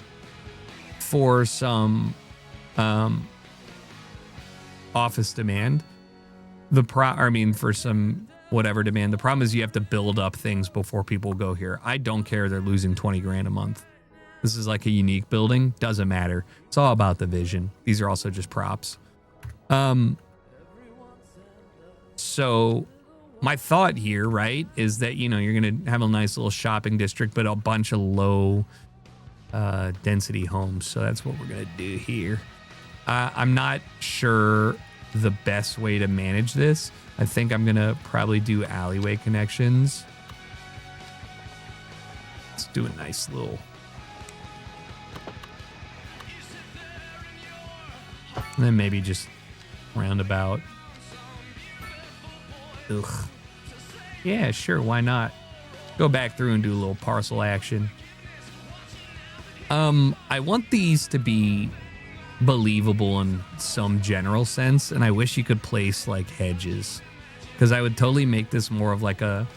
for some, office demand. For some whatever demand. The problem is you have to build up things before people go here. I don't care. They're losing 20 grand a month. This is like a unique building. Doesn't matter. It's all about the vision. These are also just props. So my thought here, right, is that, you know, you're going to have a nice little shopping district, but a bunch of low density homes. So that's what we're going to do here. I'm not sure the best way to manage this. I think I'm going to probably do alleyway connections. Let's do a nice little... And then maybe just roundabout. Ugh. Yeah, sure, why not? Go back through and do a little parcel action. I want these to be believable in some general sense, and I wish you could place like hedges, because I would totally make this more of like a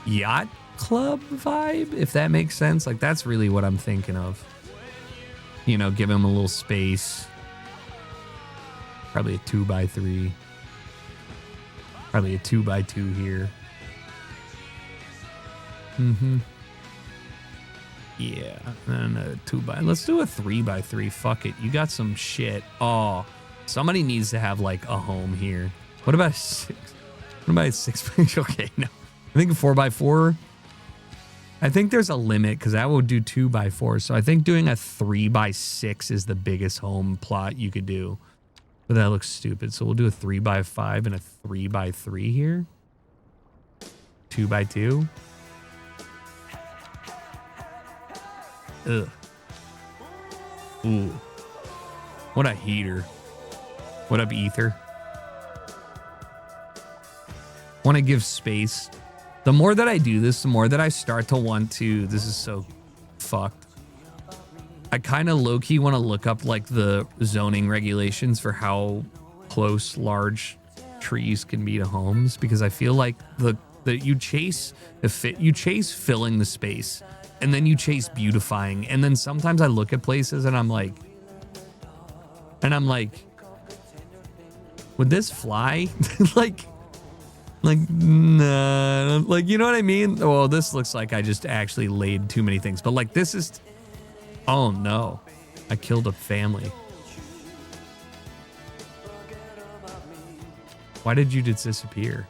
yacht club vibe, if that makes sense. Like, that's really what I'm thinking of. You know, give them a little space. Probably a 2x3. Probably a 2x2 here. Yeah, and a 2x. Let's do a 3x3. Fuck it. You got some shit. Oh, somebody needs to have like a home here. What about a 6? What about a 6? Okay, no. I think a 4x4. I think there's a limit because I will do 2x4. So I think doing a 3x6 is the biggest home plot you could do. But that looks stupid. So we'll do a 3x5 and a 3x3 here. 2x2. Ugh. Ooh. What a heater. What up, Ether? Want to give space. The more that I do this, the more that I start to want to... This is so fucked. I kind of low-key want to look up like the zoning regulations for how close large trees can be to homes, because I feel like you chase filling the space, and then you chase beautifying, and then sometimes I look at places and I'm like, would this fly? like nah, like, you know what I mean? Well, this looks like I just actually laid too many things, but like this is. Oh no, I killed a family. Why did you just disappear?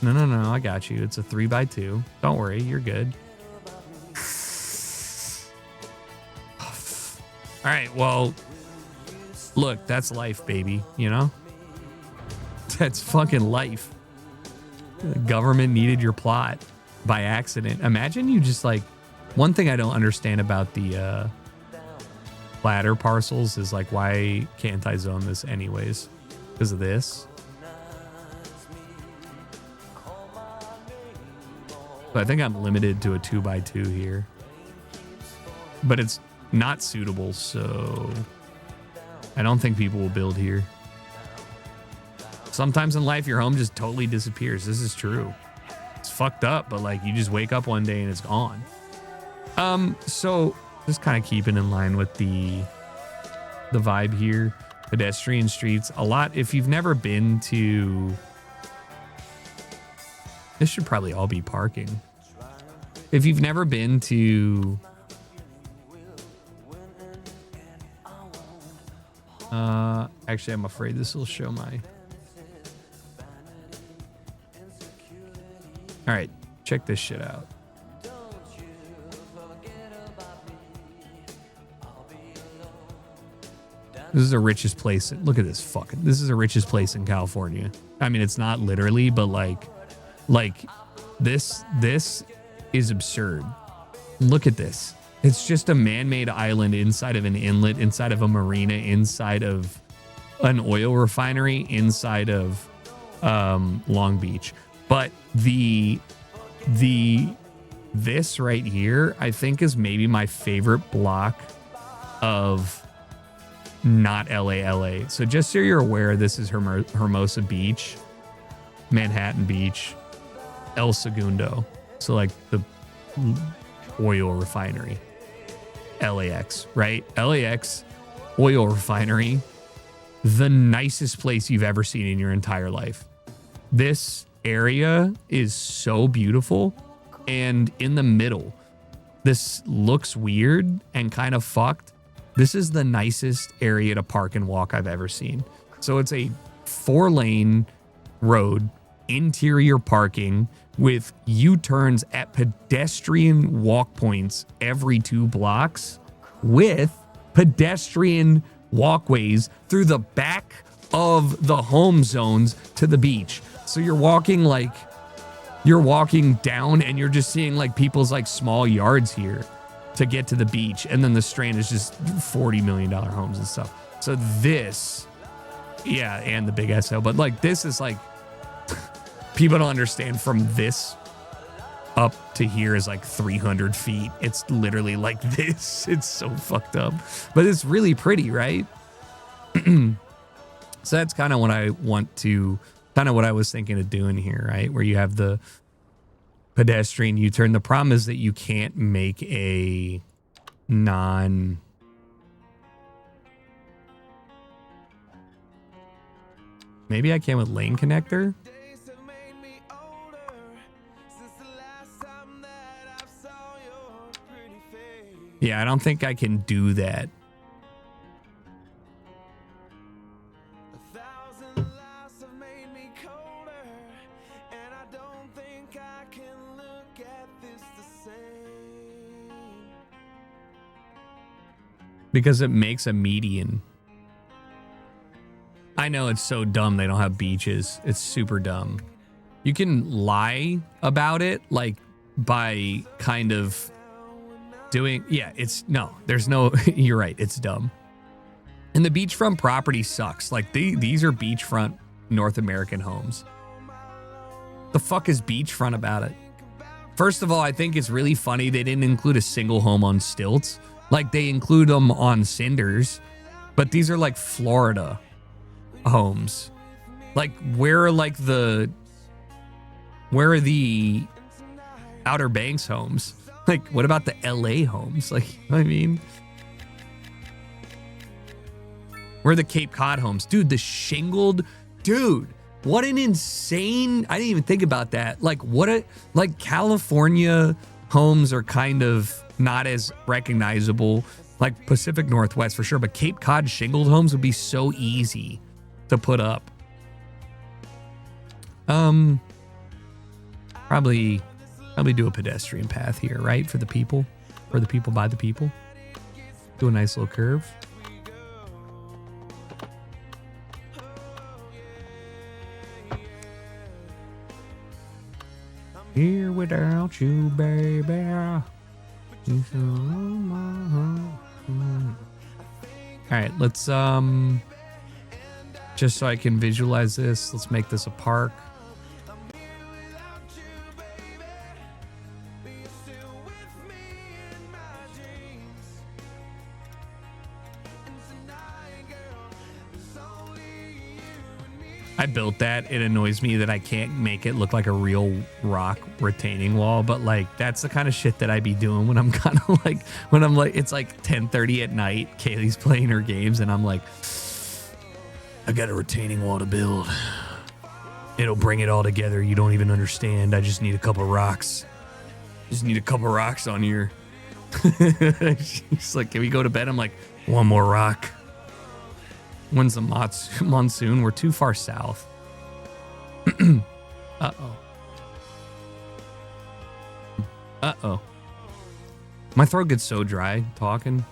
No, I got you. It's a 3x2. Don't worry, you're good. All right, well, look, that's life, baby, you know? That's fucking life. The government needed your plot by accident. Imagine you just like... One thing I don't understand about the ladder parcels is like, why can't I zone this anyways? Because of this. So I think I'm limited to a 2x2 here. But it's not suitable, so I don't think people will build here. Sometimes in life, your home just totally disappears. This is true. It's fucked up, but like you just wake up one day and it's gone. So just kind of keeping in line with the vibe here. Pedestrian streets. A lot. If you've never been to... This should probably all be parking. If you've never been to... Actually, I'm afraid this will show my... All right, check this shit out. This is the richest place. Look at this fucking... This is the richest place in California. I mean, it's not literally, but like this is absurd. Look at this. It's just a man-made island inside of an inlet, inside of a marina, inside of an oil refinery, inside of Long Beach. But this right here, I think, is maybe my favorite block of not LA. So just so you're aware, this is Hermosa Beach, Manhattan Beach, El Segundo. So like the oil refinery, LAX, right? LAX oil refinery, the nicest place you've ever seen in your entire life. This area is so beautiful, and in the middle, this looks weird and kind of fucked. This is the nicest area to park and walk I've ever seen. So it's a 4-lane road, interior parking with U-turns at pedestrian walk points every 2 blocks with pedestrian walkways through the back of the home zones to the beach. So you're walking down and you're just seeing like people's like small yards here to get to the beach. And then the Strand is just $40 million homes and stuff. So this, yeah, and the big SO, but like this is like, people don't understand from this up to here is like 300 feet. It's literally like this. It's so fucked up, but it's really pretty, right? So that's kind of what I was thinking of doing here, right? Where you have the pedestrian U-turn. The problem is that you can't make a maybe I can with lane connector. Yeah, I don't think I can do that. Because it makes a median. I know it's so dumb they don't have beaches. It's super dumb. You can lie about it, like by kind of doing, yeah, it's no, there's no, you're right, it's dumb. And the beachfront property sucks. Like these are beachfront North American homes. The fuck is beachfront about it? First of all, I think it's really funny they didn't include a single home on stilts. Like they include them on cinders, but these are like Florida homes. Like where are the Outer Banks homes? Like what about the LA homes? Like, I mean, where are the Cape Cod homes? Dude, the shingled, dude, what an insane, I didn't even think about that. Like like California homes are kind of not as recognizable, like Pacific Northwest for sure, but Cape Cod shingled homes would be so easy to put up. Probably do a pedestrian path here, right? For the people by the people. Do a nice little curve. Here without you, baby. All right, let's just so I can visualize this, let's make this a park. I built that. It annoys me that I can't make it look like a real rock retaining wall, but like that's the kind of shit that I be doing when I'm kind of like, it's like 10:30 at night, Kaylee's playing her games and I'm like, I got a retaining wall to build. It'll bring it all together. You don't even understand. I just need a couple rocks. Just need a couple rocks on here. She's like, can we go to bed? I'm like, one more rock. When's the monsoon? We're too far south. Uh-oh. Uh-oh. My throat gets so dry talking.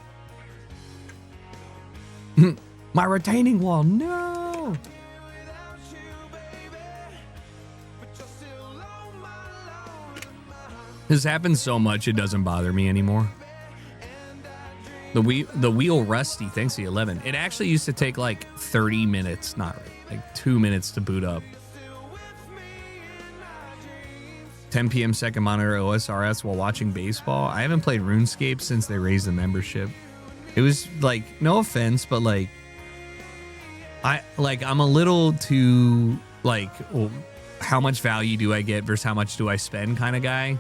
My retaining wall, no! This happens so much it doesn't bother me anymore. The wheel rusty, thanks to the 11. It actually used to take like 30 minutes, not like 2 minutes to boot up. 10 p.m. second monitor OSRS while watching baseball. I haven't played RuneScape since they raised the membership. It was like, no offense, but like, I'm a little too like, well, how much value do I get versus how much do I spend kind of guy.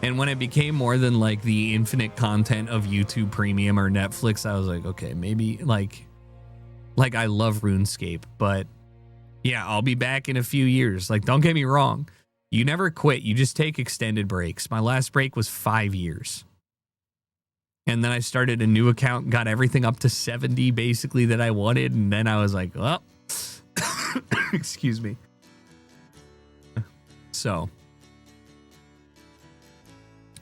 And when it became more than like the infinite content of YouTube Premium or Netflix, I was like, okay, maybe like I love RuneScape, but yeah, I'll be back in a few years. Like, don't get me wrong. You never quit. You just take extended breaks. My last break was 5 years. And then I started a new account, got everything up to 70 basically that I wanted. And then I was like, well, excuse me. So.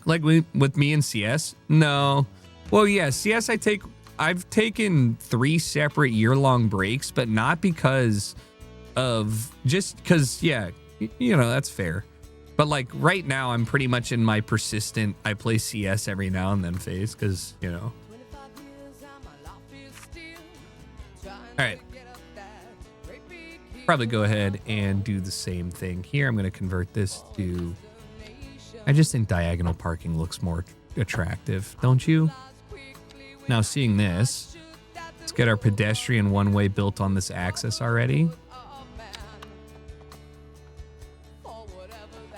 Like with me and CS? No. Well, yeah, CS I take I've taken 3 separate year-long breaks, but not because of just because, yeah, you know, that's fair. But like right now, I'm pretty much in my persistent, I play CS every now and then phase because, you know. All right. Probably go ahead and do the same thing here. I'm going to convert this to, I just think diagonal parking looks more attractive, don't you? Now seeing this, let's get our pedestrian one-way built on this axis already.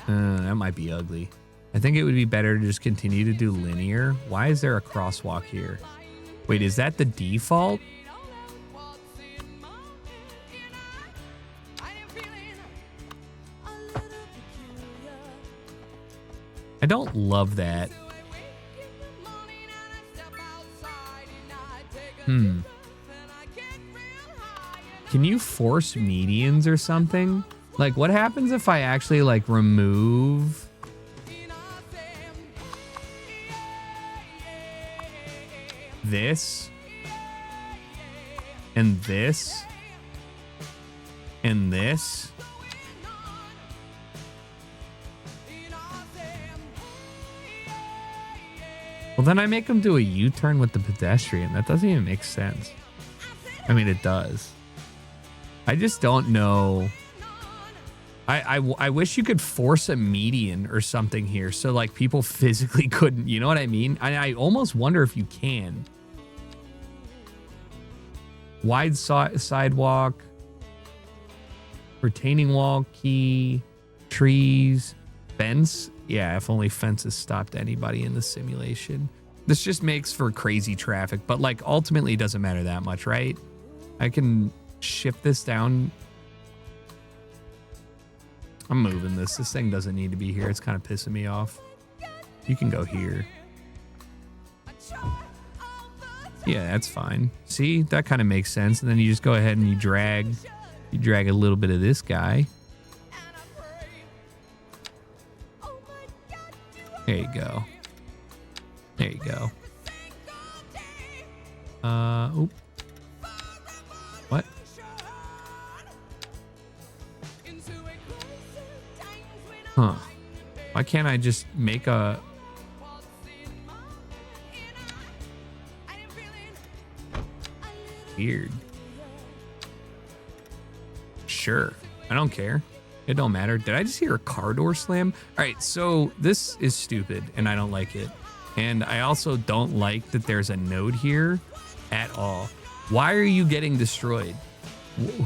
That might be ugly. I think it would be better to just continue to do linear. Why is there a crosswalk here? Wait, is that the default? I don't love that. Can you force medians or something? Like, what happens if I actually, like, remove... this? And this? And this? Well, then I make them do a U-turn with the pedestrian. That doesn't even make sense. I mean, it does. I just don't know... I wish you could force a median or something here so like people physically couldn't, you know what I mean? I almost wonder if you can. Wide sidewalk, retaining wall, key, trees, fence. Yeah, if only fences stopped anybody in the simulation. This just makes for crazy traffic, but like ultimately it doesn't matter that much, right? I can shift this down. I'm moving this. This thing doesn't need to be here. It's kind of pissing me off. You can go here. Yeah, that's fine. See, that kind of makes sense. And then you just go ahead and you drag a little bit of this guy. There you go. There you go. Oop. What? Huh. Why can't I just make a... Weird. Sure. I don't care. It don't matter. Did I just hear a car door slam? All right, so this is stupid and I don't like it. And I also don't like that there's a node here at all. Why are you getting destroyed?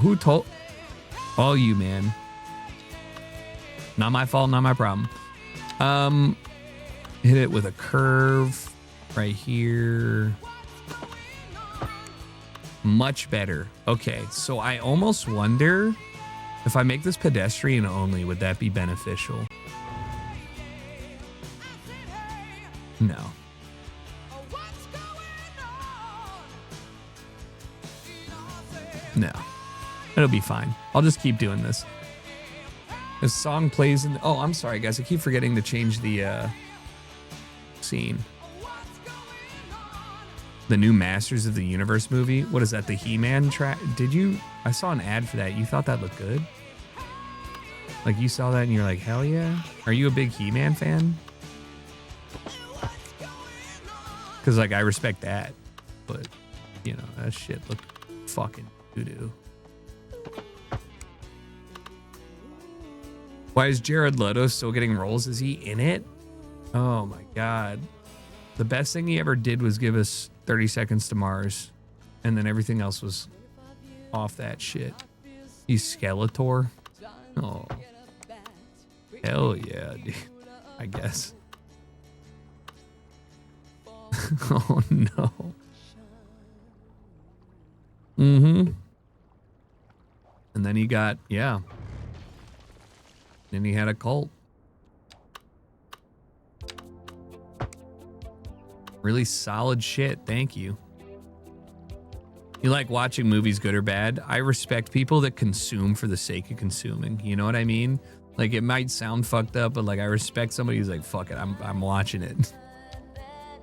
Who told? All you, man. Not my fault, not my problem. Hit it with a curve right here. Much better. Okay, so I almost wonder if I make this pedestrian only, would that be beneficial? No. No. It'll be fine. I'll just keep doing this. This song plays in... Oh, I'm sorry, guys. I keep forgetting to change the scene. The new Masters of the Universe movie. What is that? The He-Man track? Did you... I saw an ad for that. You thought that looked good? Like, you saw that and you're like, hell yeah? Are you a big He-Man fan? Because, like, I respect that. But, you know, that shit looked fucking doo-doo. Why is Jared Leto still getting roles? Is he in it? Oh, my God. The best thing he ever did was give us 30 Seconds to Mars. And then everything else was off that shit. He's Skeletor. Oh. Hell yeah, dude. I guess. Oh, no. Mm-hmm. And then he got, yeah. Then he had a cult. Really solid shit. Thank you. You like watching movies, good or bad? I respect people that consume for the sake of consuming. You know what I mean? Like, it might sound fucked up, but like, I respect somebody who's like, fuck it, I'm watching it.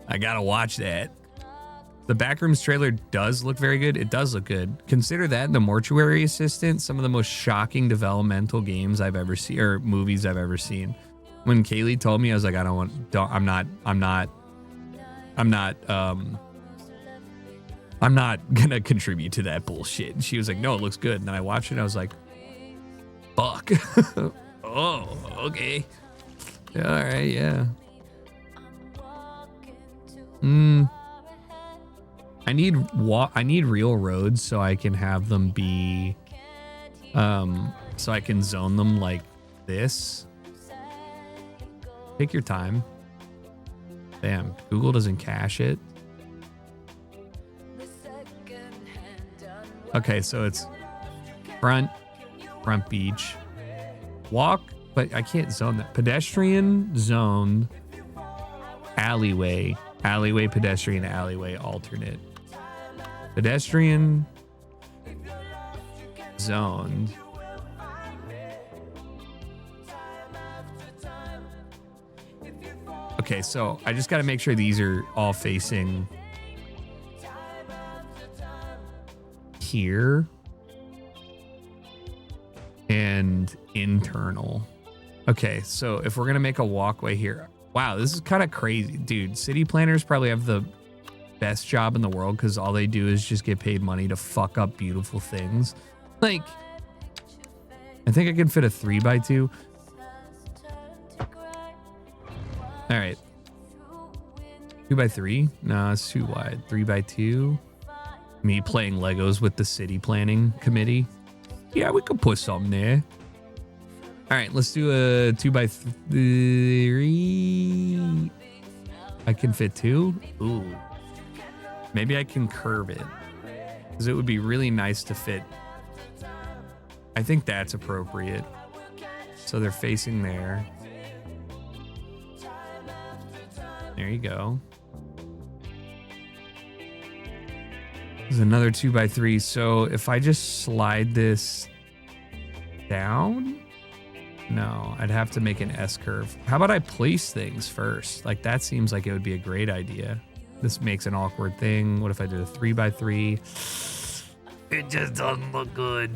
I gotta watch that. The Backrooms trailer does look very good. It does look good. Consider that and The Mortuary Assistant, some of the most shocking developmental games I've ever seen, or movies I've ever seen. When Kaylee told me, I was like, I'm not gonna contribute to that bullshit. And she was like, no, it looks good. And then I watched it and I was like, fuck. Oh, okay. All right, yeah. I need real roads so I can have them be so I can zone them like this. Take your time. Damn, Google doesn't cache it. Okay, so it's front beach, walk, but I can't zone that. Pedestrian zoned, alleyway, pedestrian, alleyway, alternate. Pedestrian zoned. Okay, so I just got to make sure these are all facing here and internal. Okay, so if we're going to make a walkway here. Wow, this is kind of crazy. Dude, city planners probably have the best job in the world because all they do is just get paid money to fuck up beautiful things. Like, I think I can fit a 3x2. All right. 2x3? No, it's too wide. 3x2. Me playing Legos with the city planning committee. Yeah, we could put something there. All right, let's do a 2x3. I can fit 2. Ooh. Maybe I can curve it. Because it would be really nice to fit. I think that's appropriate. So they're facing there. There you go. There's another 2x3. So if I just slide this down, no, I'd have to make an S curve. How about I place things first? Like that seems like it would be a great idea. This makes an awkward thing. What if I did a 3x3? It just doesn't look good.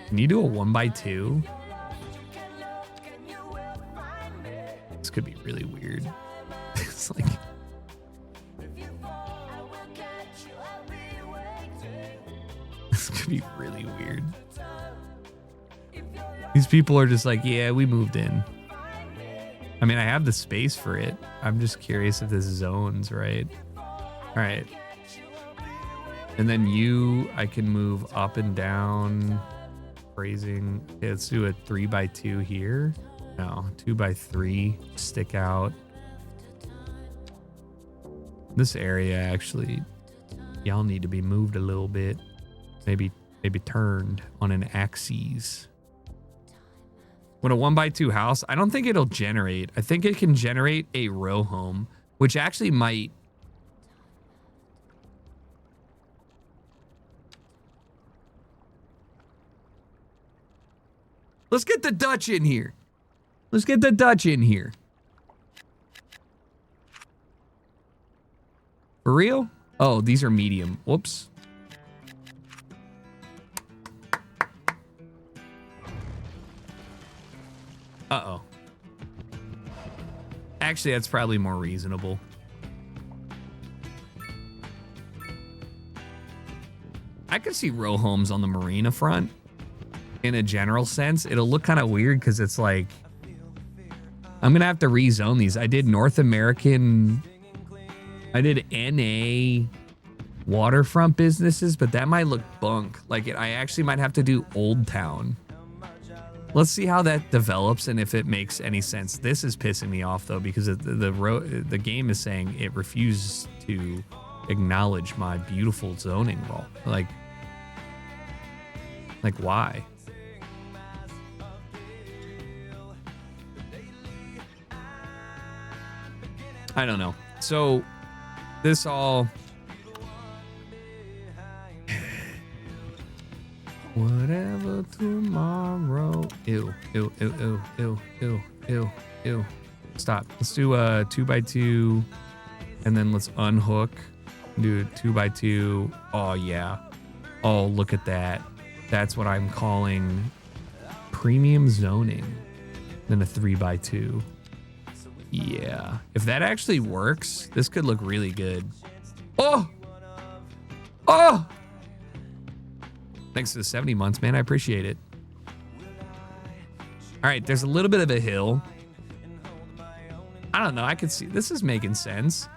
Can you do a 1x2? This could be really weird. It's like, this could be really weird. These people are just like, yeah, we moved in. I mean, I have the space for it. I'm just curious if this zones right. All right. And then I can move up and down. Phrasing. Okay, let's do a 3x2 here. No, 2x3. Stick out. This area actually, y'all need to be moved a little bit. Maybe turned on an axis. When a 1x2 house, I don't think it'll generate. I think it can generate a row home, which actually might. Let's get the Dutch in here. Let's get the Dutch in here. For real? Oh, these are medium. Whoops. Uh-oh. Actually, that's probably more reasonable. I could see row homes on the marina front. In a general sense, it'll look kind of weird because it's like, I'm gonna have to rezone these. I did North American, I did NA waterfront businesses, but that might look bunk. Like I actually might have to do Old Town. Let's see how that develops and if it makes any sense. This is pissing me off though because the game is saying it refuses to acknowledge my beautiful zoning role. Like why? I don't know. So this all whatever tomorrow. Ew. Stop. Let's do a 2x2 And then let's unhook, do a 2x2. Oh yeah. Oh, look at that. That's what I'm calling premium zoning. Then a 3x2. Yeah. If that actually works, this could look really good. Oh! Oh! Thanks for the 70 months, man. I appreciate it. All right, there's a little bit of a hill. I don't know. I could see this is making sense.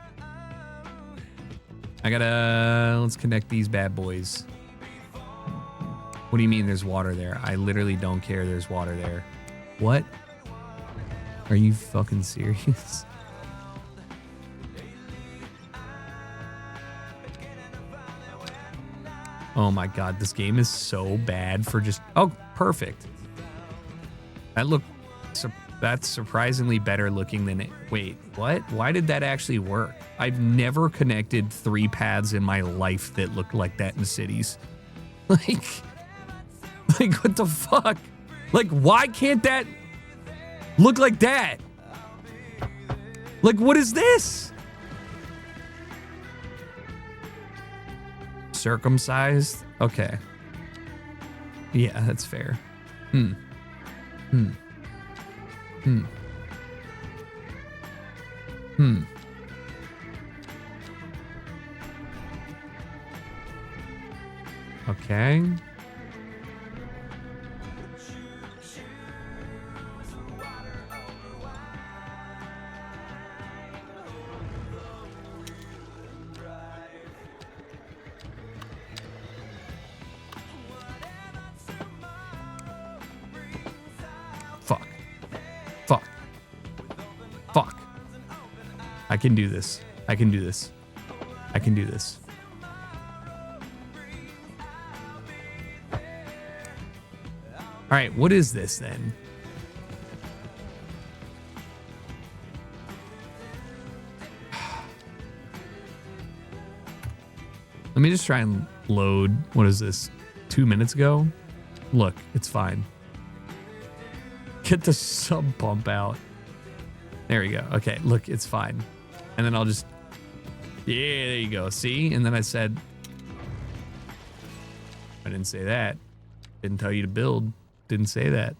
Let's connect these bad boys. What do you mean there's water there? I literally don't care there's water there. What? Are you fucking serious? Oh my God, this game is so bad for just, oh, perfect. That's surprisingly better looking than it. Wait, what? Why did that actually work? I've never connected 3 paths in my life that looked like that in cities. Like what the fuck? Like, why can't that look like that? Like, what is this? Circumcised? Okay. Yeah, that's fair. Okay. Fuck. Fuck. Fuck. I can do this. I can do this. I can do this. All right, what is this then? Let me just try and load. What is this? 2 minutes ago? Look, it's fine. Get the sub pump out. There we go. Okay, look, it's fine. And then I'll just, yeah, there you go. See? And then I said, I didn't say that. Didn't tell you to build. Didn't say that.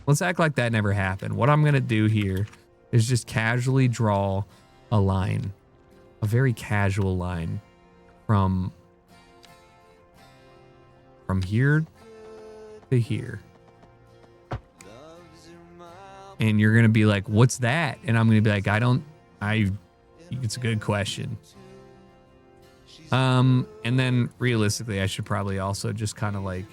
Let's act like that never happened. What I'm going to do here is just casually draw a line, a very casual line from here to here. And you're going to be like, what's that? And I'm going to be like, it's a good question. And then realistically, I should probably also just kind of like,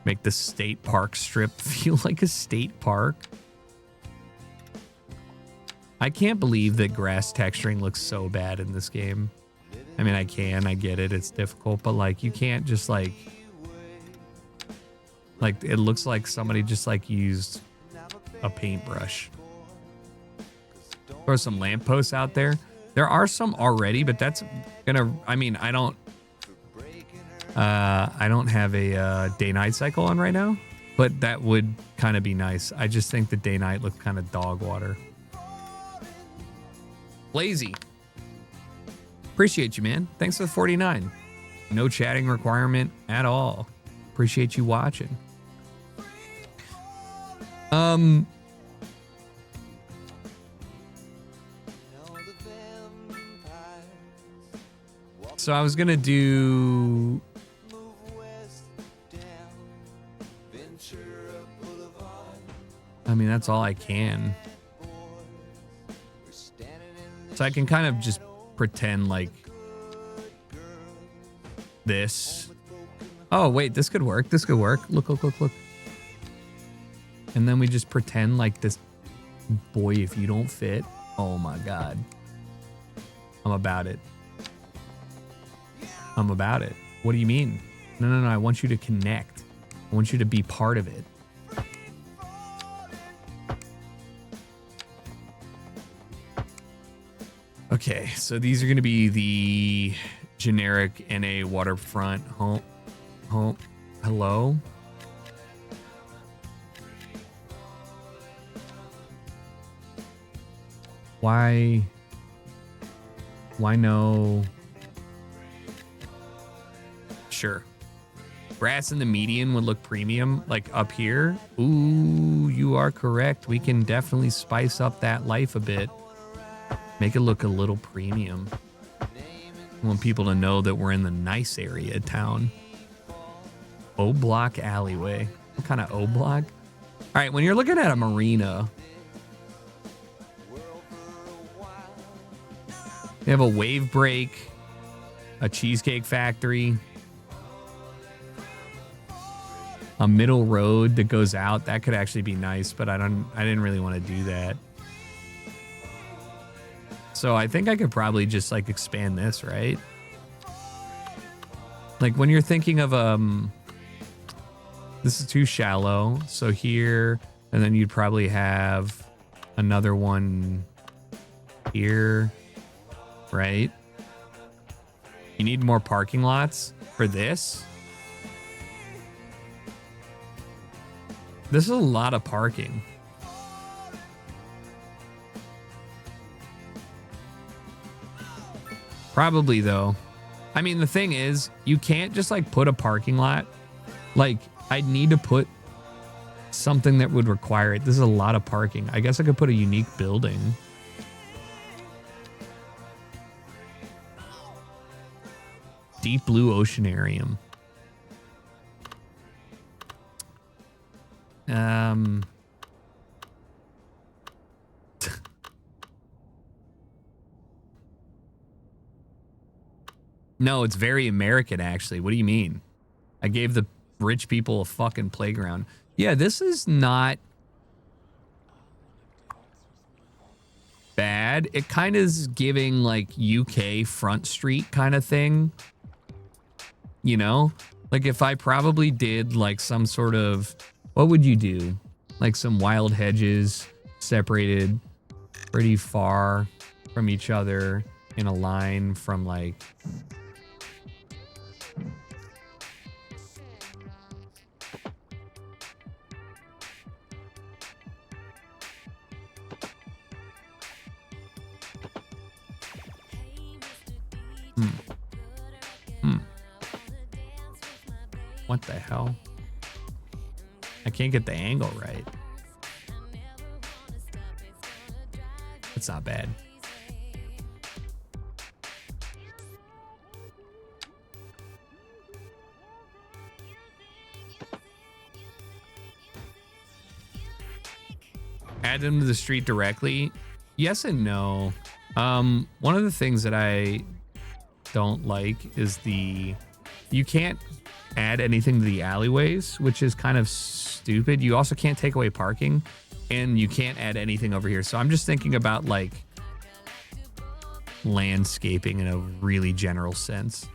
make the state park strip feel like a state park. I can't believe that grass texturing looks so bad in this game. I mean, I get it. It's difficult, but like, you can't just like it looks like somebody just like used a paintbrush. Throw some lampposts out there. There are some already, but that's gonna, I mean, I don't have a day-night cycle on right now, but that would kind of be nice. I just think the day-night look kind of dog water. Lazy. Appreciate you, man. Thanks for the 49. No chatting requirement at all. Appreciate you watching. So I was gonna do I mean, that's all I can. So I can kind of just pretend like this. Oh, wait, this could work. This could work. Look, look, look, look. And then we just pretend like this. Boy, if you don't fit. Oh my God. I'm about it. I'm about it. What do you mean? No, no, no. I want you to connect. I want you to be part of it. Okay, so these are going to be the generic NA waterfront home. Hello? Why no? Sure. Grass in the median would look premium, like up here. Ooh, you are correct. We can definitely spice up that life a bit. Make it look a little premium. I want people to know that we're in the nice area of town. O block alleyway. What kind of O block? All right, when you're looking at a marina, you have a wave break, a cheesecake factory, a middle road that goes out. That could actually be nice, but I didn't really want to do that. So I think I could probably just like expand this, right? Like when you're thinking of this is too shallow. So here, and then you'd probably have another one here, right? You need more parking lots for this. This is a lot of parking. Probably though. I mean, the thing is, you can't just like put a parking lot. Like, I'd need to put something that would require it. This is a lot of parking. I guess I could put a unique building. Deep blue oceanarium. No, it's very American, actually. What do you mean? I gave the rich people a fucking playground. Yeah, this is not bad. It kind of is giving like UK Front Street kind of thing. You know? Like if I probably did like some sort of, what would you do? Like some wild hedges separated pretty far from each other in a line from like... What the hell? I can't get the angle right. It's not bad. Add them to the street directly? Yes and no. One of the things that I don't like is you can't add anything to the alleyways, which is kind of stupid. You also can't take away parking, and you can't add anything over here. So I'm just thinking about like landscaping in a really general sense.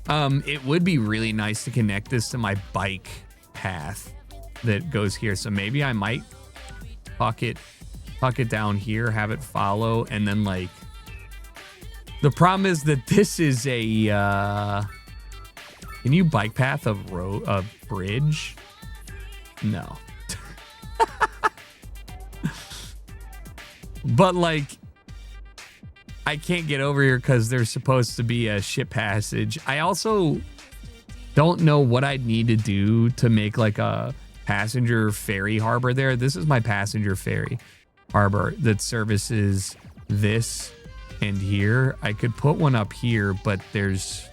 It would be really nice to connect this to my bike path that goes here. So maybe I might tuck it down here, have it follow, and then like the problem is that this is a can you bike path a bridge? No. But like I can't get over here because there's supposed to be a ship passage. I also don't know what I'd need to do to make like a passenger ferry harbor there. This is my passenger ferry harbor that services this and here. I could put one up here, but there's...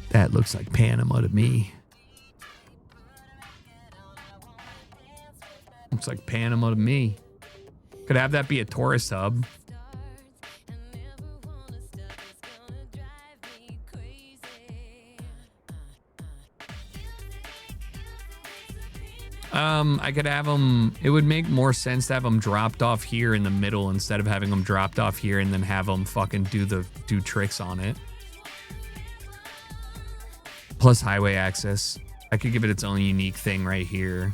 That looks like Panama to me. Looks like Panama to me. Could have that be a tourist hub. I could have them, it would make more sense to have them dropped off here in the middle instead of having them dropped off here and then have them fucking do tricks on it. Plus highway access. I could give it its own unique thing right here.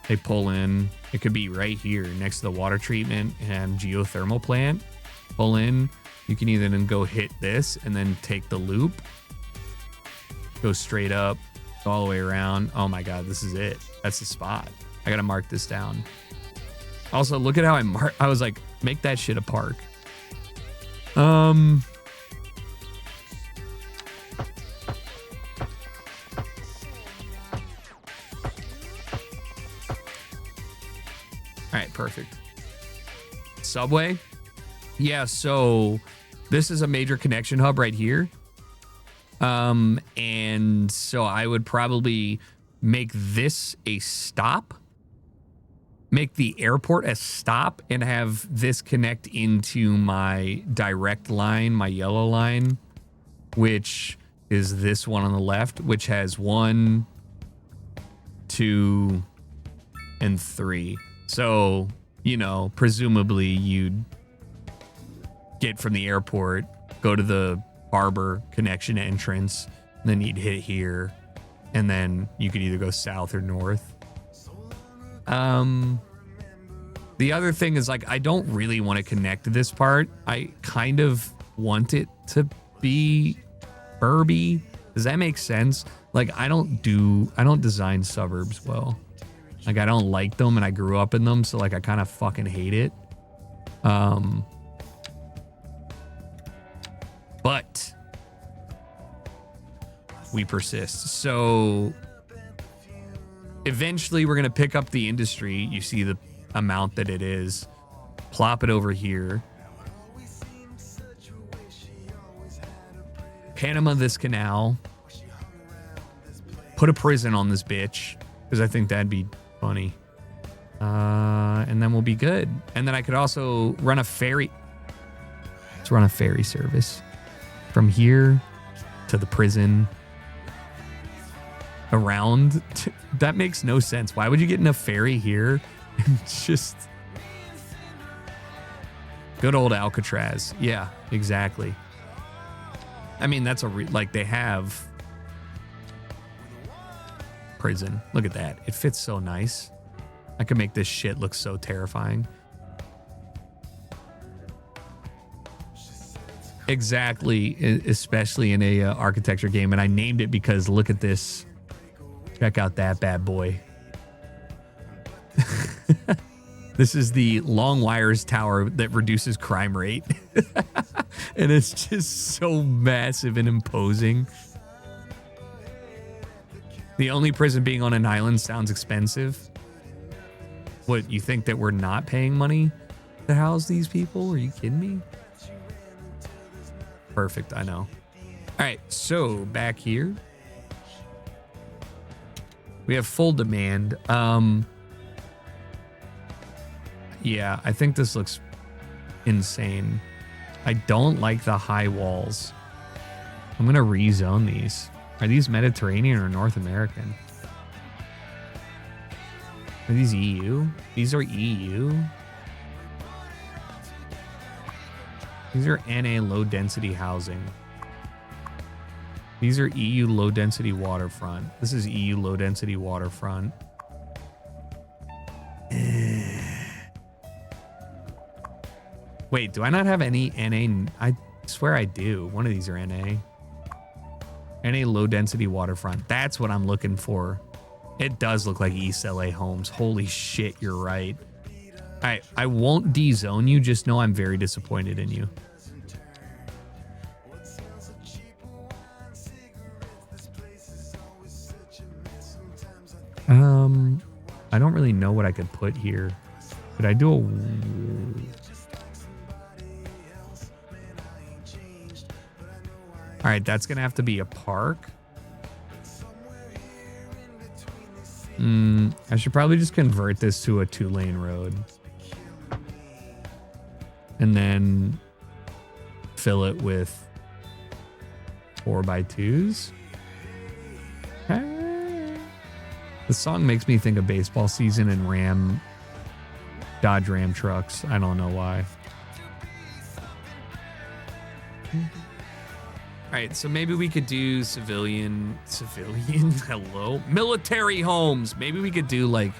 They pull in. It could be right here next to the water treatment and geothermal plant. Pull in, You can either then go hit this and then take the loop, go straight up, all the way around. Oh my God, this is it. That's the spot. I gotta mark this down. Also, look at how I was like, make that shit a park. All right, perfect. Subway. Yeah, so this is a major connection hub right here. And so I would probably make this a stop, make the airport a stop, and have this connect into my direct line, my yellow line, which is this one on the left, which has 1, 2, and 3. So, you know, presumably you'd get from the airport, go to the harbor connection entrance, and then you'd hit here, and then you could either go south or north. The other thing is, like, I don't really want to connect to this part. I kind of want it to be urby. Does that make sense? Like, I don't design suburbs well. Like, I don't like them, and I grew up in them, so like I kind of fucking hate it. But we persist. So eventually we're going to pick up the industry. You see the amount that it is. Plop it over here. Panama this canal. Put a prison on this bitch, because I think that'd be funny. And then we'll be good. And then I could also run a ferry. Let's run a ferry service from here to the prison. Around. That makes no sense. Why would you get in a ferry here? Just good old Alcatraz. Yeah, exactly. I mean, that's like they have prison. Look at that. It fits so nice. I could make this shit look so terrifying. Exactly, especially in a architecture game. And I named it because look at this. Check out that bad boy. This is the long wires tower that reduces crime rate. And it's just so massive and imposing. The only prison being on an island sounds expensive. What, you think that we're not paying money to house these people? Are you kidding me? Perfect, I know. All right, so back here. We have full demand. Yeah, I think this looks insane. I don't like the high walls. I'm going to rezone these. Are these Mediterranean or North American? Are these EU? These are EU. These are NA low density housing. These are EU low density waterfront. This is EU low density waterfront. Wait, do I not have any NA? I swear I do. One of these are NA. NA low density waterfront. That's what I'm looking for. It does look like East LA homes. Holy shit, you're right. I won't de-zone you. Just know I'm very disappointed in you. I don't really know what I could put here. Could I do a... All right, that's going to have to be a park. I should probably just convert this to a 2-lane road. And then fill it with 4x2s. The song makes me think of baseball season and Dodge Ram trucks. I don't know why. All right, so maybe we could do civilian, hello? Military homes. Maybe we could do like,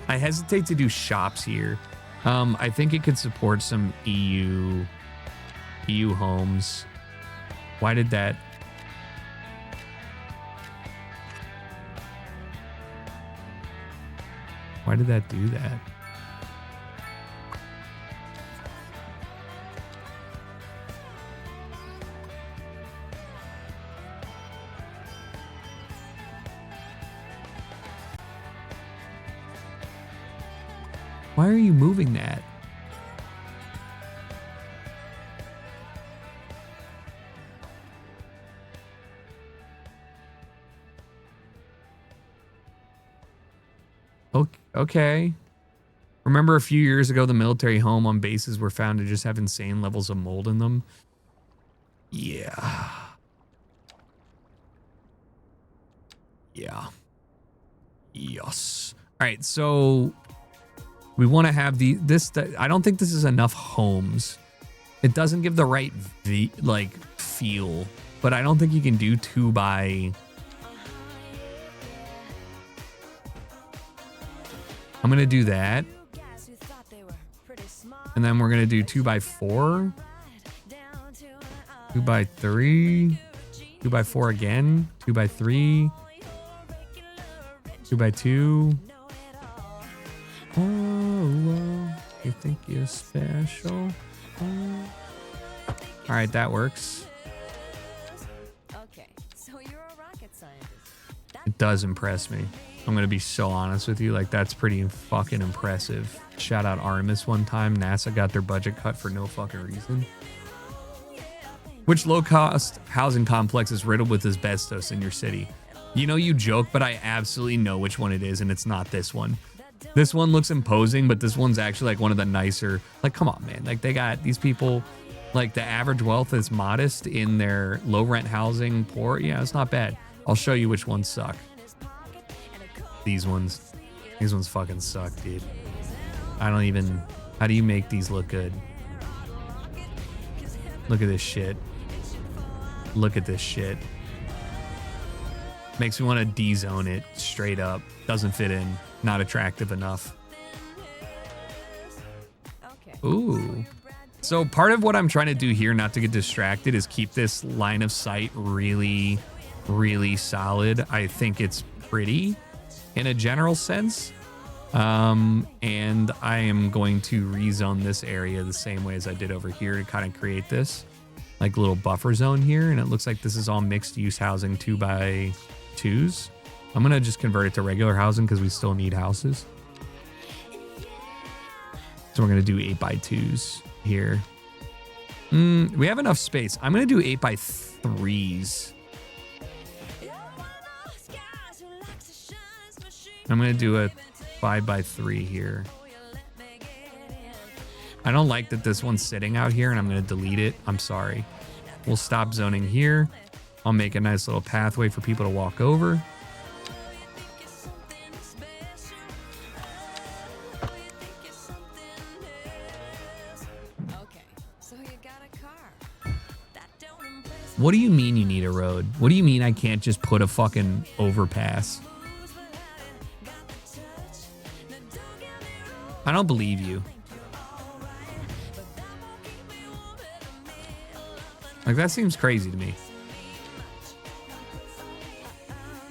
I hesitate to do shops here. I think it could support some EU EU homes. Why did that? Why did that do that? Why are you moving that? Okay. Remember a few years ago, the military home on bases were found to just have insane levels of mold in them? Yeah. Yeah. Yes. All right, so we want to have this. I don't think this is enough homes. It doesn't give the right feel, but I don't think you can do 2 by. I'm gonna do that, and then we're gonna do 2 by 4, 2 by 3, 2 by 4 again, 2 by 3, 2 by 2. Oh, you think you're special? Oh. All right, that works. Okay, so you're a rocket scientist. It does impress me. I'm gonna be so honest with you, like that's pretty fucking impressive. Shout out Artemis one time. NASA got their budget cut for no fucking reason. Which low-cost housing complex is riddled with asbestos in your city? You know, you joke, but I absolutely know which one it is, and it's not this one. This one looks imposing, but this one's actually like one of the nicer. Like, come on, man. Like, they got these people, like the average wealth is modest in their low rent housing, poor. Yeah, it's not bad. I'll show you which ones suck. These ones fucking suck, dude. I don't even, how do you make these look good? Look at this shit. Look at this shit. Makes me want to D-zone it straight up. Doesn't fit in. Not attractive enough. Ooh. So part of what I'm trying to do here, not to get distracted, is keep this line of sight really, really solid. I think it's pretty in a general sense. And I am going to rezone this area the same way as I did over here to kind of create this like little buffer zone here. And it looks like this is all mixed use housing 2 by 2s. I'm going to just convert it to regular housing because we still need houses. So we're going to do 8 by 2s here. We have enough space. I'm going to do 8 by 3s. I'm going to do a 5 by 3 here. I don't like that this one's sitting out here, and I'm going to delete it. I'm sorry. We'll stop zoning here. I'll make a nice little pathway for people to walk over. What do you mean you need a road? What do you mean I can't just put a fucking overpass? I don't believe you. Like, that seems crazy to me.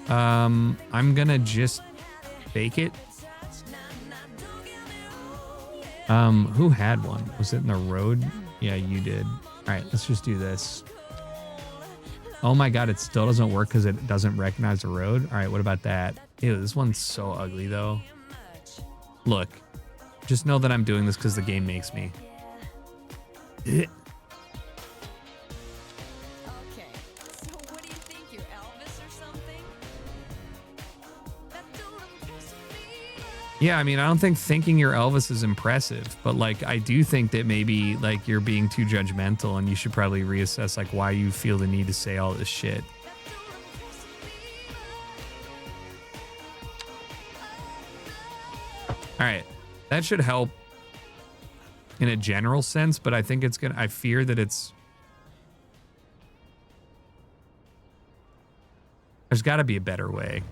I'm gonna just fake it. Who had one? Was it in the road? Yeah, you did. All right, let's just do this. Oh my God, it still doesn't work because it doesn't recognize the road. All right, what about that? Ew, this one's so ugly though. Look, just know that I'm doing this because the game makes me. Okay, so what do you think, you're Elvis or something? That don't impress me. Yeah, I mean, I don't think thinking you're Elvis is impressive, but like, I do think that maybe like you're being too judgmental and you should probably reassess like why you feel the need to say all this shit. All right, that should help in a general sense, but I think it's gonna, I fear that it's, there's gotta be a better way.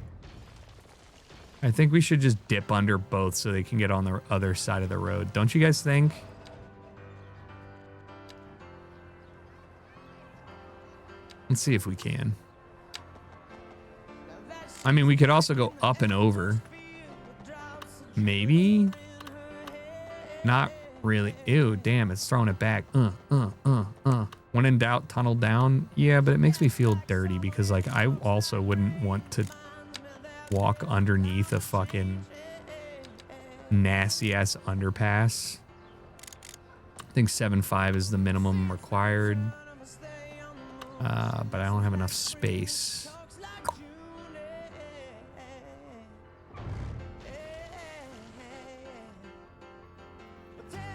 I think we should just dip under both so they can get on the other side of the road. Don't you guys think? Let's see if we can. I mean, we could also go up and over. Maybe. Not really. Ew, damn, it's throwing it back. When in doubt, tunnel down. Yeah, but it makes me feel dirty because, like, I also wouldn't want to walk underneath a fucking nasty ass underpass. I think 7.5 is the minimum required. But I don't have enough space.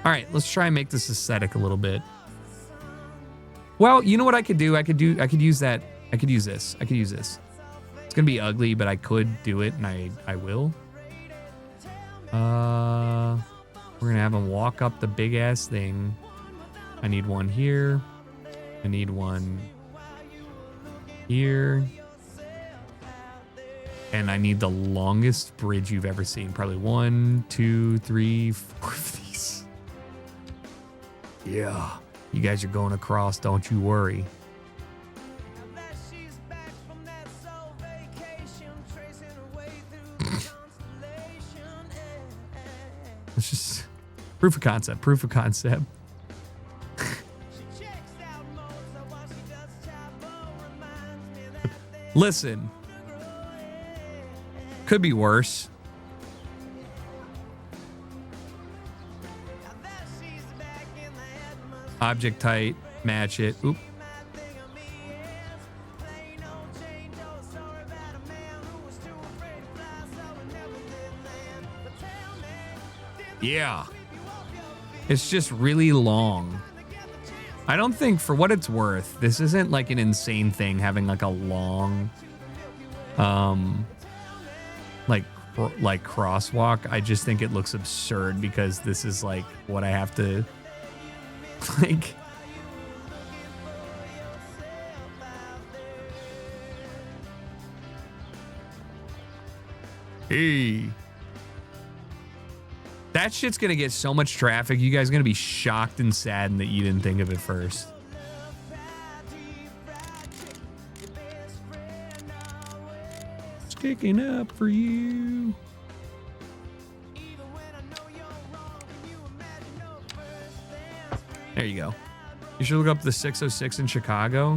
All right, let's try and make this aesthetic a little bit. Well, you know what I could do? I could use that. I could use this. It's gonna be ugly, but I could do it, and I will. We're gonna have him walk up the big ass thing. I need one here. I need one here. And I need the longest bridge you've ever seen. Probably 1, 2, 3, 4 of these. Yeah. You guys are going across, don't you worry. It's just proof of concept. Listen. Could be worse. Object type, match it. Oop. Yeah. It's just really long. I don't think, for what it's worth, this isn't like an insane thing having like a long like crosswalk. I just think it looks absurd because this is like what I have to like. Hey. That shit's gonna get so much traffic. You guys are gonna be shocked and saddened that you didn't think of it first. Sticking up for you. There you go. You should look up the 606 in Chicago.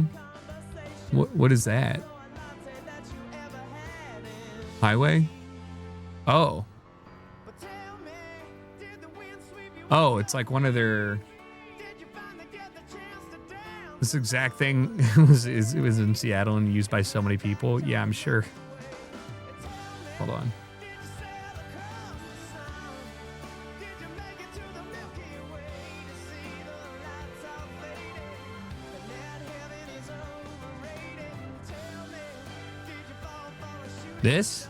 What is that? Highway? Oh. Oh, it's like one of their. This exact thing was in Seattle and used by so many people. Yeah, I'm sure. Hold on. This?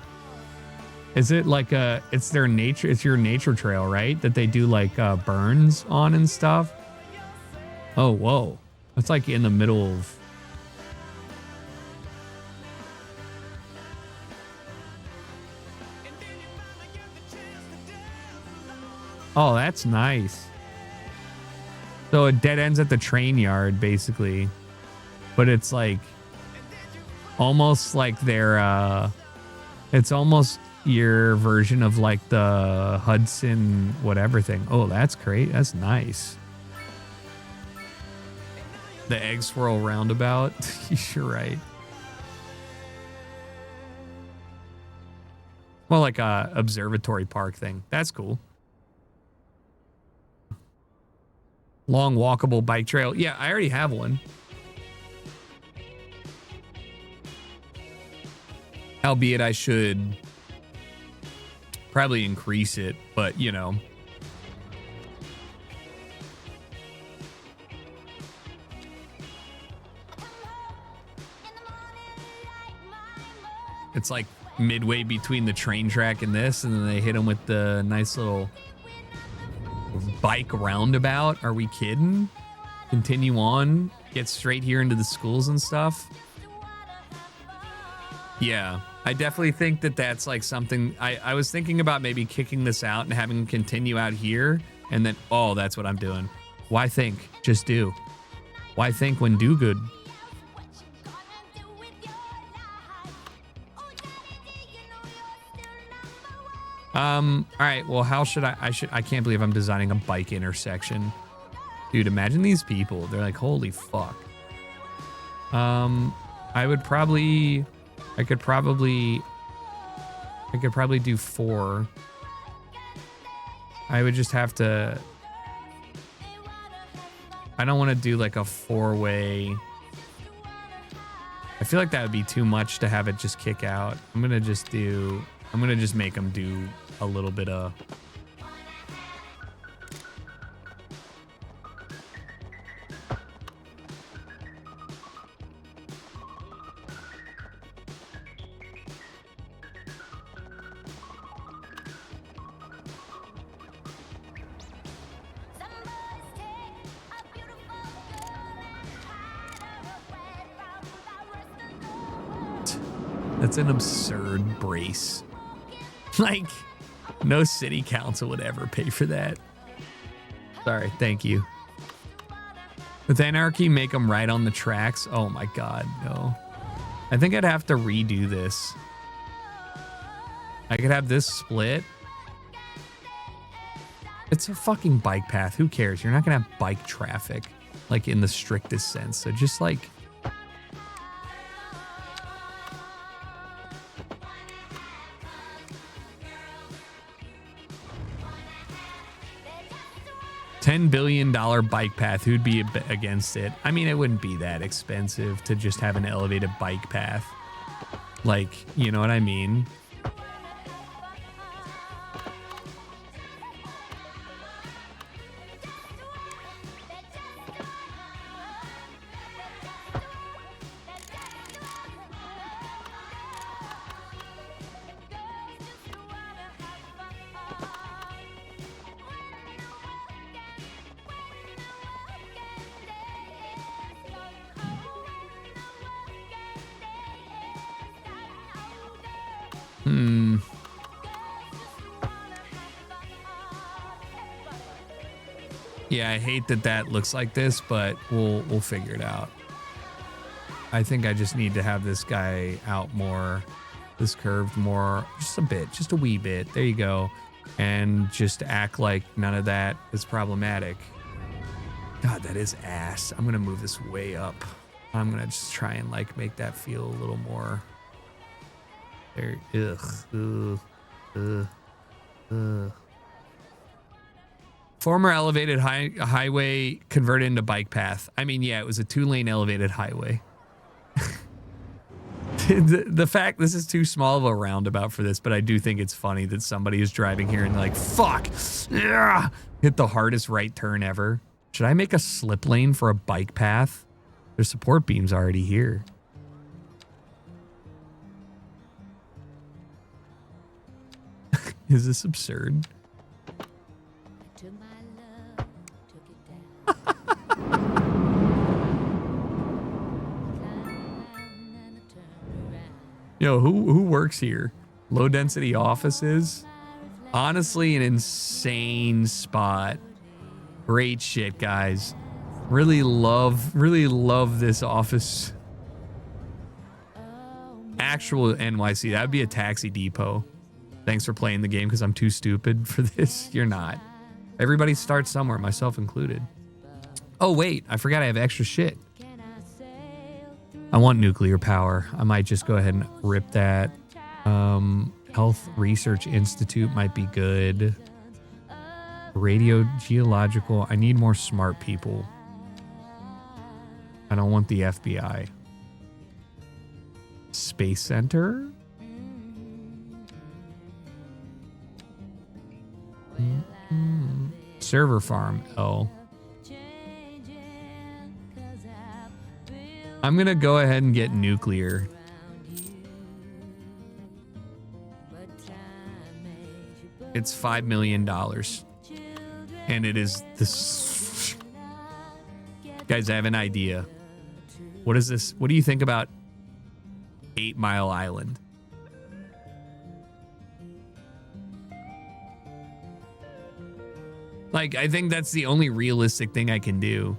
Is it like it's their nature, it's your nature trail, right? That they do like burns on and stuff. Oh, whoa. That's like in the middle of. Oh, that's nice. So it dead ends at the train yard, basically. But it's like almost like their it's almost your version of like the Hudson whatever thing. Oh, that's great. That's nice. The egg swirl roundabout. You're right. Well, like a observatory park thing. That's cool. Long walkable bike trail. Yeah, I already have one. Albeit I should probably increase it, but you know. It's like midway between the train track and this, and then they hit them with the nice little bike roundabout. Are we kidding? Continue on, get straight here into the schools and stuff. Yeah, I definitely think that that's like something. I was thinking about maybe kicking this out and having them continue out here, and then, oh, that's what I'm doing. Why think? Just do. Why think when do good? All right, well, how should I can't believe I'm designing a bike intersection. Dude, imagine these people. They're like, holy fuck. I could probably do 4. I would just have to, I don't want to do like a 4-way. I feel like that would be too much to have it just kick out. I'm going to just make them do a little bit of, that's an absurd brace. Like, no city council would ever pay for that. Sorry, thank you. With anarchy, make them right on the tracks. Oh my god, no. I think I'd have to redo this. I could have this split. It's a fucking bike path. Who cares? You're not gonna have bike traffic, like in the strictest sense. So just like, $10 billion bike path. Who'd be against it? I mean, it wouldn't be that expensive to just have an elevated bike path. Like, you know what I mean? Yeah, I hate that that looks like this, but we'll figure it out. I think I just need to have this guy out more, this curved more, just a bit, just a wee bit. There you go. And just act like none of that is problematic. God, that is ass. I'm gonna move this way up. I'm gonna just try and like make that feel a little more there. Ugh. Former elevated highway converted into bike path. I mean, yeah, it was a 2-lane elevated highway. the fact this is too small of a roundabout for this, but I do think it's funny that somebody is driving here and like, fuck, yeah, hit the hardest right turn ever. Should I make a slip lane for a bike path? There's support beams already here. Is this absurd? Yo, who works here? Low density offices? Honestly, an insane spot. Great shit, guys. Really love this office. Actual NYC, that'd be a taxi depot. Thanks for playing the game because I'm too stupid for this. You're not. Everybody starts somewhere, myself included. Oh, wait, I forgot I have extra shit. I want nuclear power. I might just go ahead and rip that. Health Research Institute might be good. Radio geological. I need more smart people. I don't want the FBI. Space Center? Server farm. Oh. I'm gonna go ahead and get nuclear. It's $5 million. And it is this. Guys, I have an idea. What is this? What do you think about 8 Mile Island? Like, I think that's the only realistic thing I can do.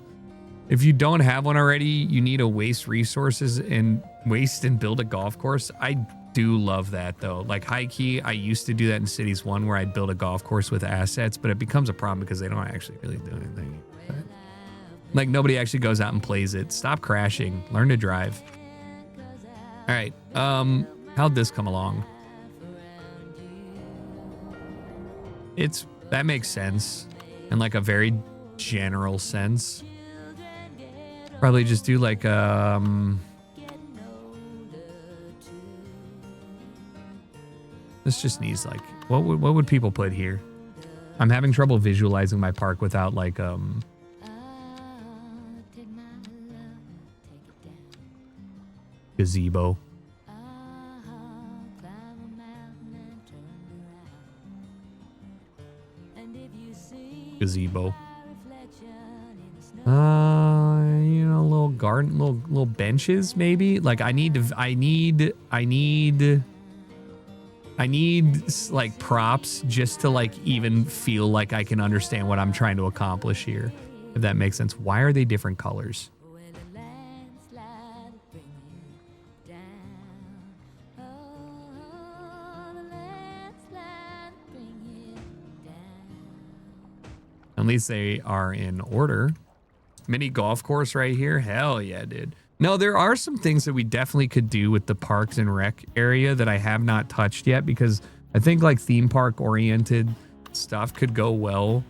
If you don't have one already, you need to waste resources and build a golf course. I do love that though. Like high key, I used to do that in Cities 1 where I'd build a golf course with assets, but it becomes a problem because they don't actually really do anything. Like nobody actually goes out and plays it. Stop crashing. Learn to drive. All right. How'd this come along? That makes sense in like a very general sense. Probably just do like this just needs like what would people put here? I'm having trouble visualizing my park without like gazebo. Gazebo. You know, little garden, little benches maybe. Like I need like props just to like even feel like I can understand what I'm trying to accomplish here. If that makes sense. Why are they different colors? At least they are in order. Mini golf course right here. Hell yeah, dude. No, there are some things that we definitely could do with the parks and rec area that I have not touched yet, because I think like theme park oriented stuff could go well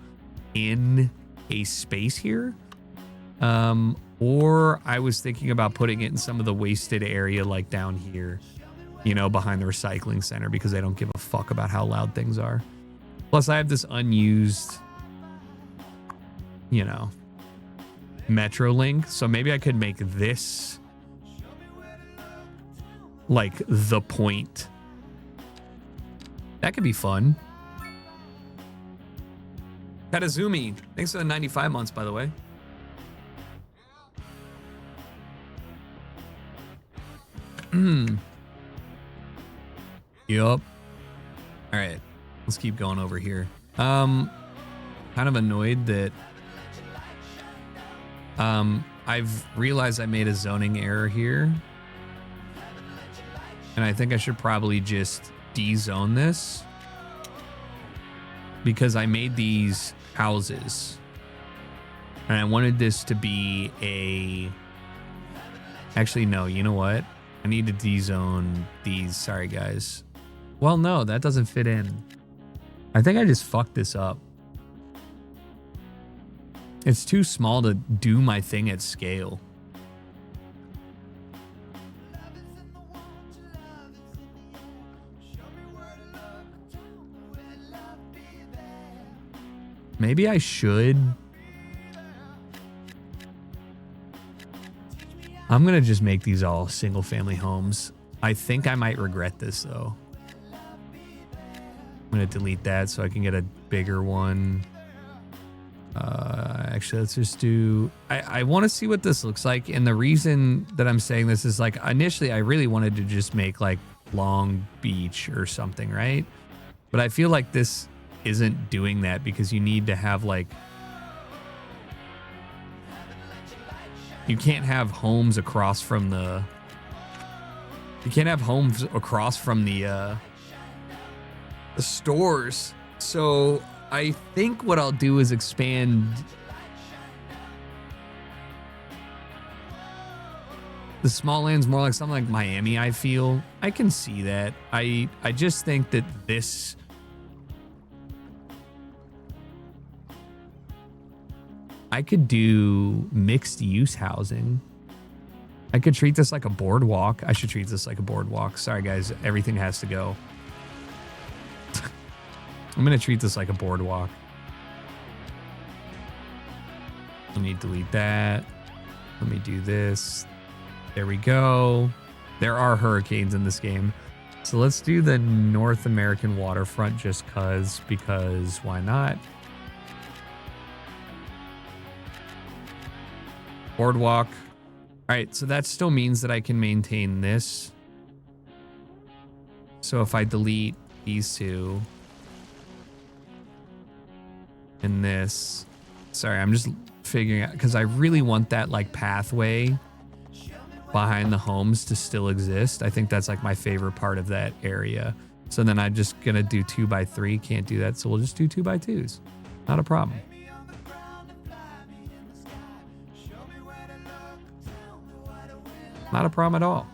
in a space here. Or I was thinking about putting it in some of the wasted area like down here, you know, behind the recycling center, because they don't give a fuck about how loud things are. Plus I have this unused, you know, Metro link, so maybe I could make this like the point. That could be fun. Katazumi, thanks for the 95 months, by the way. Yup. All right, let's keep going over here. Kind of annoyed that I've realized I made a zoning error here, and I think I should probably just de-zone this, because I made these houses and I wanted this to be a, actually no, you know what, I need to de-zone these. Sorry guys. Well, no, that doesn't fit in. I think I just fucked this up. It's too small to do my thing at scale. Maybe I should. I'm gonna just make these all single family homes. I think I might regret this though. I'm gonna delete that so I can get a bigger one. Actually, let's just do, I want to see what this looks like. And the reason that I'm saying this is like, initially I really wanted to just make like Long Beach or something, right? But I feel like this isn't doing that, because you need to have like, you can't have homes across from the, the stores. So I think what I'll do is expand the small lands more like something like Miami. I feel I can see that. I just think that this, I could do mixed use housing. I could treat this like a boardwalk. I should treat this like a boardwalk. Sorry guys, everything has to go. I'm gonna treat this like a boardwalk. Let me delete that. Let me do this. There we go. There are hurricanes in this game. So let's do the North American waterfront just because why not? Boardwalk. All right, so that still means that I can maintain this. So if I delete these two and this, sorry, I'm just figuring out, because I really want that like pathway behind the homes to still exist. I think that's like my favorite part of that area. So then I'm just gonna do 2x3. Can't do that, so we'll just do 2x2s. Not a problem. Not a problem at all.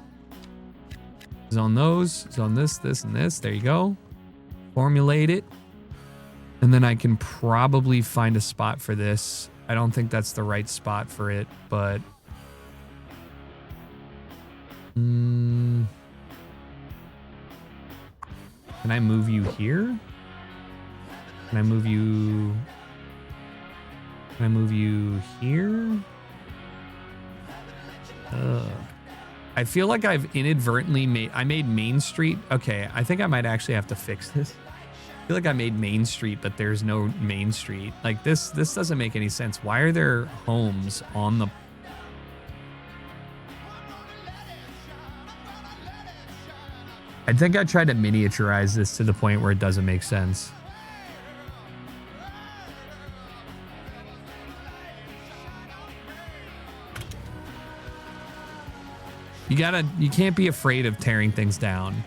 Zone those, zone this, this, and this. There you go. Formulate it. And then I can probably find a spot for this. I don't think that's the right spot for it, but... Can I move you here? Can I move you... Can I move you here? I feel like I've inadvertently made Main Street. Okay, I think I might actually have to fix this. I feel like I made Main Street, but there's no Main Street. Like this doesn't make any sense. Why are there homes on the... I think I tried to miniaturize this to the point where it doesn't make sense. You can't be afraid of tearing things down.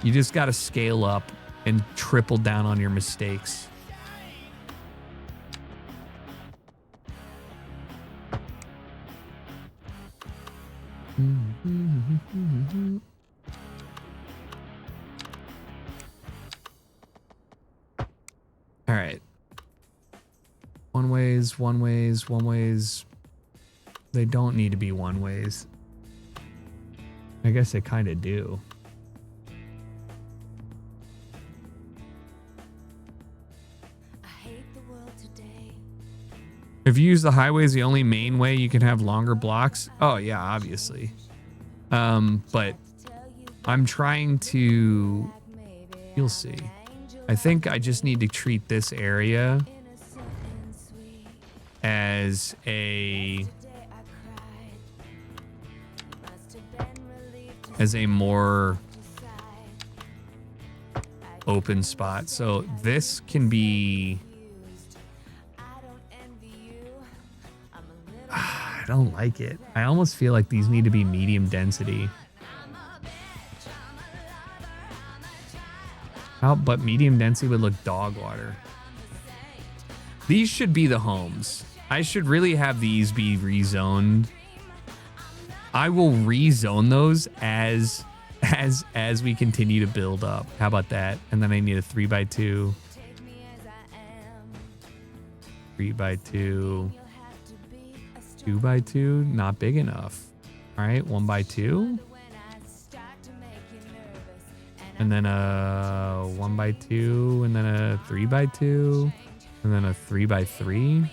You just gotta scale up and triple down on your mistakes. All right. One ways, one ways, one ways. They don't need to be one ways. I guess they kind of do. If you use the highway as the only main way, you can have longer blocks. Oh yeah, obviously. But I'm trying to... You'll see. I think I just need to treat this area as a more open spot. So this can be... I don't like it. I almost feel like these need to be medium density. But medium density would look dog water. These should be the homes. I should really have these be rezoned. I will rezone those as we continue to build up. How about that? And then I need a 3x2. 3x2. 2x2, not big enough. All right, 1x2. And then a 1x2, and then a 3x2, and then a 3x3.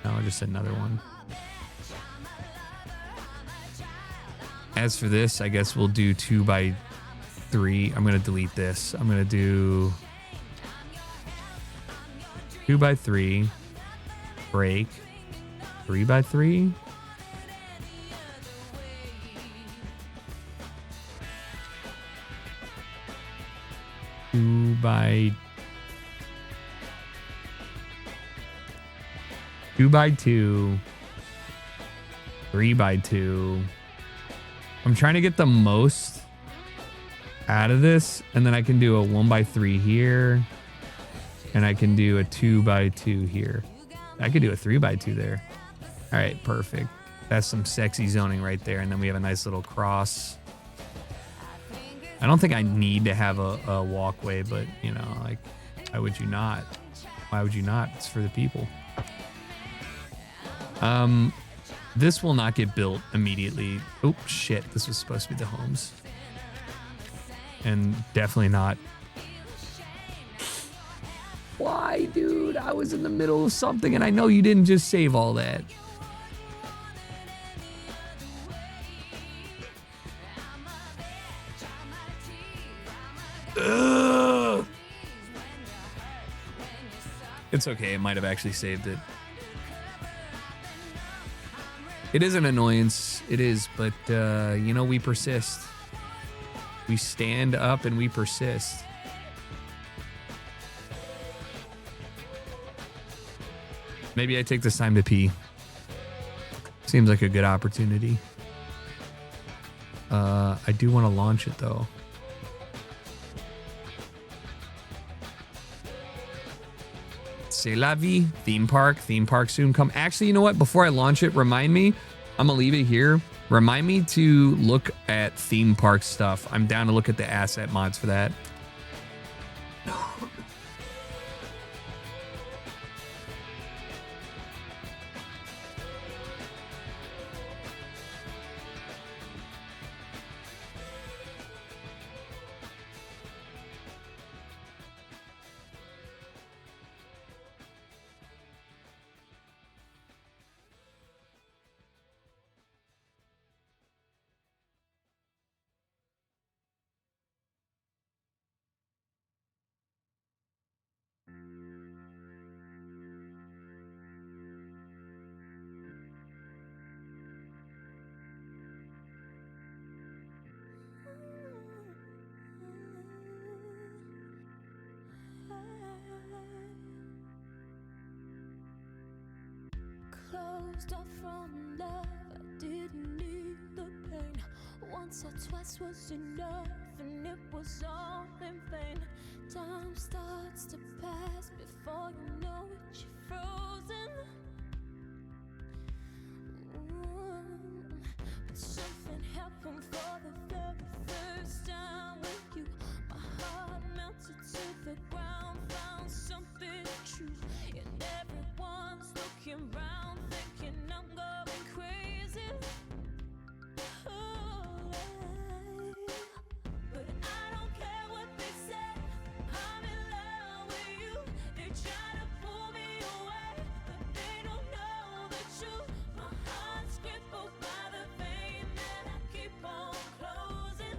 No, just another one. As for this, I guess we'll do 2x3. I'm going to delete this. I'm going to do 2x3, break, 3x3. Two by 2x2, 3x2. I'm trying to get the most out of this, and then I can do a 1x3 here, and I can do a 2x2 here. I could do a 3x2 there. All right, perfect. That's some sexy zoning right there, and then we have a nice little cross. I don't think I need to have a walkway, but you know, like, why would you not? Why would you not? It's for the people. This will not get built immediately. Oh shit, this was supposed to be the homes. And definitely not. Why, dude? I was in the middle of something and I know you didn't just save all that. Ugh. It's okay. It might have actually saved it. It is an annoyance. It is, but you know, we persist. We stand up and we persist. Maybe I take this time to pee. Seems like a good opportunity. I do want to launch it though. C'est la vie. Theme park soon come. Actually, you know what? Before I launch it, remind me. I'm gonna leave it here. Remind me to look at theme park stuff. I'm down to look at the asset mods for that. Closed off from love, I didn't need the pain. Once or twice was enough, and it was all in vain. Time starts to pass before you know it, you're frozen. But something happened for the very first time with you. My heart melted to the ground, found something true. And everyone's looking round, thinking I'm going crazy. Oh, but I don't care what they say. I'm in love with you. They try to pull me away, but they don't know the truth. My heart's crippled by the vein that I keep on closing.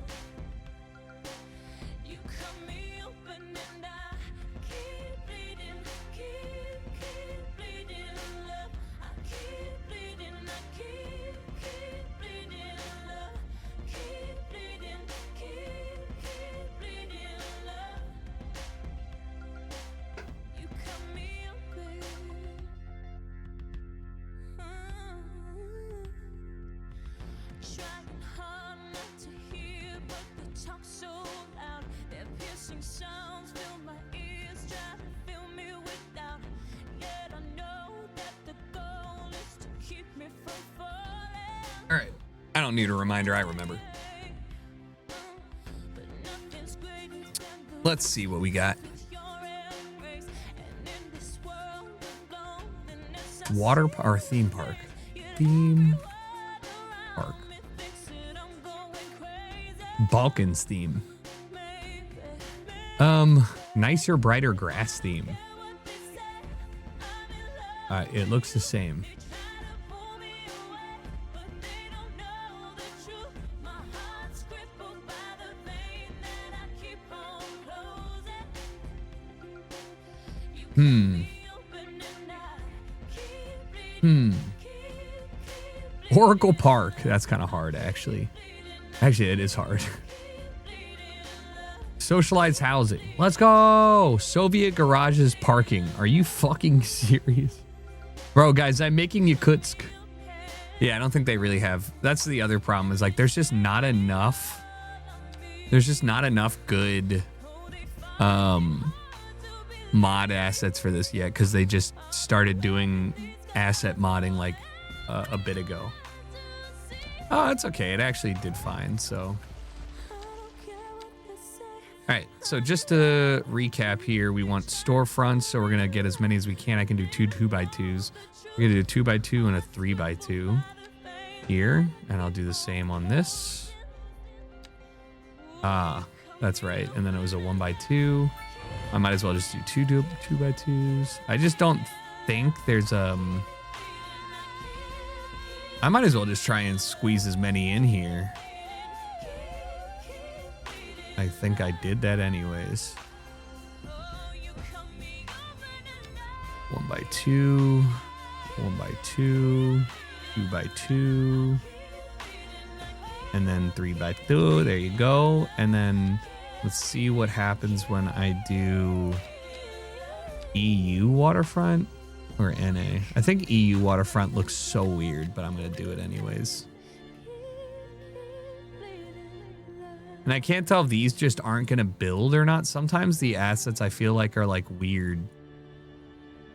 You cut me open and I keep bleeding, keep bleeding, love. I keep bleeding, I keep bleeding, love. Keep bleeding, keep bleeding, love. You cut me open. Trying hard not to hear, but they talk so loud. Their piercing sounds fill my ears, try to fill me with doubt. Yet I know that the goal is to keep me from falling. All right. I don't need a reminder. I remember. But nothing's greater than the Let's see what we got. your embrace. And in this world of loneliness, I Water or theme park? Theme park. me thinks that I'm going crazy. Balkans theme. Nicer, brighter grass theme. It looks the same. Oracle Park. That's kind of hard, actually. Actually, it is hard. Socialized housing. Let's go. Soviet garages parking. Are you fucking serious? Bro, guys, I'm making Yakutsk. Yeah, I don't think they really have. That's the other problem is like there's just not enough. There's just not enough good mod assets for this yet because they just started doing asset modding like a bit ago. Oh, it's okay. It actually did fine. So, all right. So just to recap here, we want storefronts. So we're going to get as many as we can. I can do two 2x2s. We're going to do a 2x2 and a 3x2 here. And I'll do the same on this. Ah, that's right. And then it was a 1x2. I might as well just do two 2x2s. I just don't think there's I might as well just try and squeeze as many in here. I think I did that anyways. 1x2, 1x2, 2x2, and then 3x2. There you go. And then let's see what happens when I do EU waterfront or NA. I think EU waterfront looks so weird, but I'm gonna do it anyways. And I can't tell if these just aren't going to build or not. Sometimes the assets I feel like are like weird.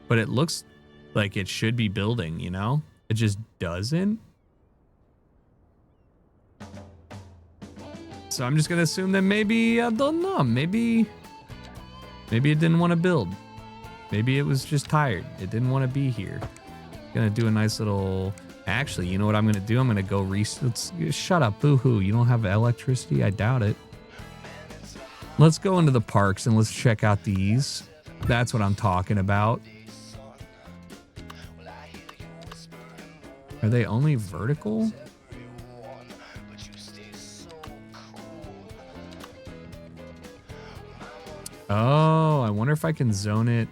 But it looks like it should be building, you know? It just doesn't. So I'm just going to assume that maybe, I don't know, maybe it didn't want to build. Maybe it was just tired. It didn't want to be here. Gonna do a nice little... Actually, you know what I'm gonna do? I'm gonna go shut up, boo-hoo. You don't have electricity? I doubt it. Let's go into the parks and let's check out these. That's what I'm talking about. Are they only vertical? Oh, I wonder if I can zone it.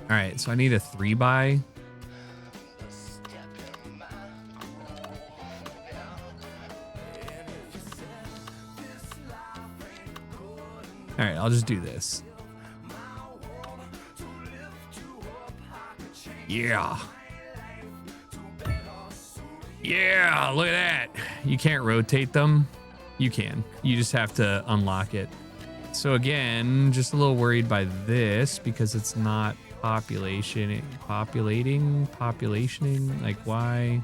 All right, so I need a 3x. All right, I'll just do this. Yeah. Yeah, look at that. You can't rotate them. You can. You just have to unlock it. So again, just a little worried by this because it's not populationing, like why?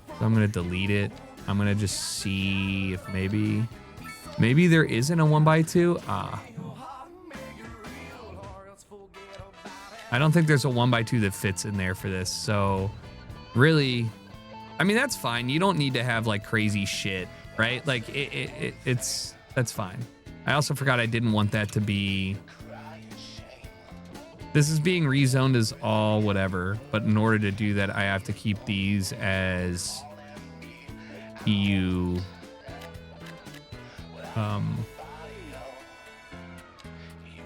So I'm gonna delete it. I'm gonna just see if maybe there isn't a 1x2. I don't think there's a 1x2 that fits in there for this. So really, I mean, that's fine. You don't need to have like crazy shit, right? Like that's fine. I also forgot I didn't want that to be... This is being rezoned as all whatever, but in order to do that, I have to keep these as EU...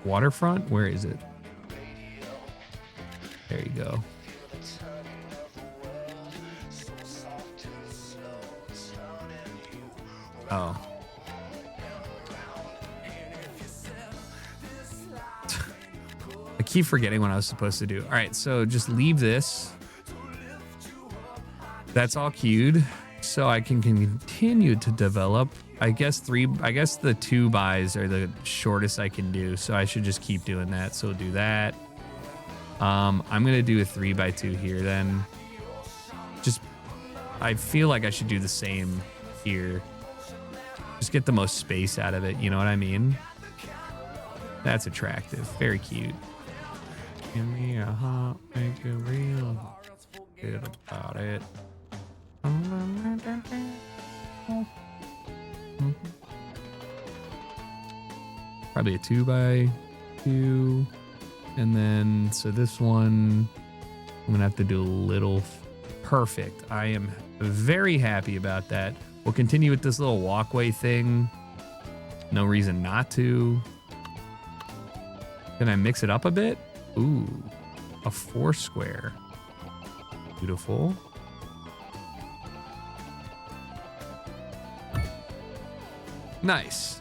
waterfront? Where is it? There you go. Oh. I keep forgetting what I was supposed to do. All right, so just leave this. That's all queued, so I can continue to develop. I guess the 2 buys are the shortest I can do, so I should just keep doing that. So do that. I'm gonna do a 3x2 here then. Just, I feel like I should do the same here. Just get the most space out of it, you know what I mean? That's attractive, very cute. Give me a heart, make it real. Good about it. Probably a 2x2. And then, so this one, I'm gonna have to do a little perfect. I am very happy about that. We'll continue with this little walkway thing. No reason not to. Can I mix it up a bit? Ooh, a 4 square. Beautiful. Nice.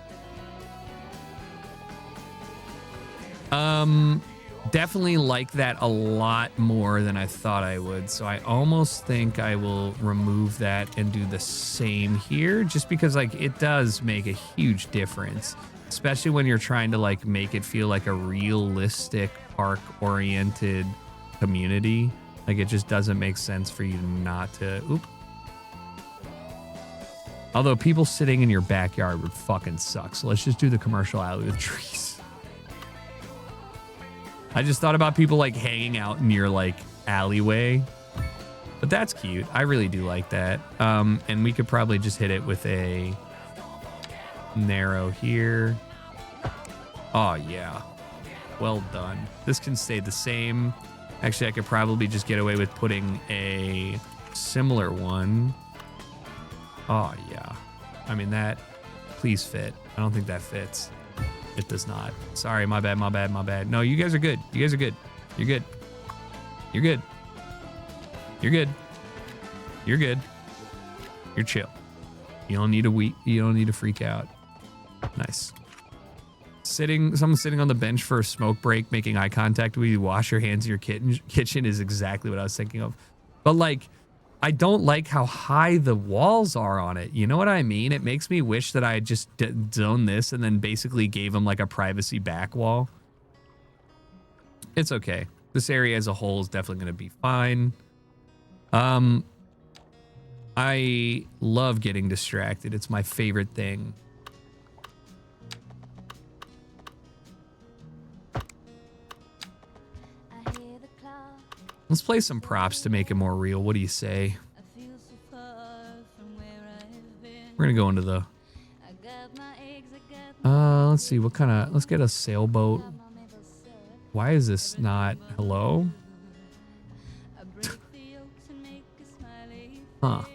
Definitely like that a lot more than I thought I would. So I almost think I will remove that and do the same here, just because like it does make a huge difference, especially when you're trying to like make it feel like a realistic park oriented community. Like it just doesn't make sense for you not to, oop. Although people sitting in your backyard would fucking suck. So let's just do the commercial alley with trees. I just thought about people like hanging out in your like alleyway, but that's cute. I really do like that. And we could probably just hit it with a narrow here. Oh yeah, well done. This can stay the same. Actually, I could probably just get away with putting a similar one. Oh yeah, I mean that, please fit. I don't think that fits. It does not. Sorry, my bad, my bad, my bad. No, you guys are good. You guys are good. You're good. You're good. You're good. You're good. You're chill. You don't need to freak out. Nice. Someone sitting on the bench for a smoke break, making eye contact with you, wash your hands in your kitchen is exactly what I was thinking of. But like, I don't like how high the walls are on it. You know what I mean? It makes me wish that I had just zoned this and then basically gave them like a privacy back wall. It's okay. This area as a whole is definitely going to be fine. I love getting distracted. It's my favorite thing. I hear the clock. Let's play some props to make it more real. What do you say? I feel so far from where I've been. We're going to go into the... I got my eggs, I got my let's see. What kind of... Let's get a sailboat. maple syrup. Why is this not... Hello? I break the yolks and make a smiley Huh. face.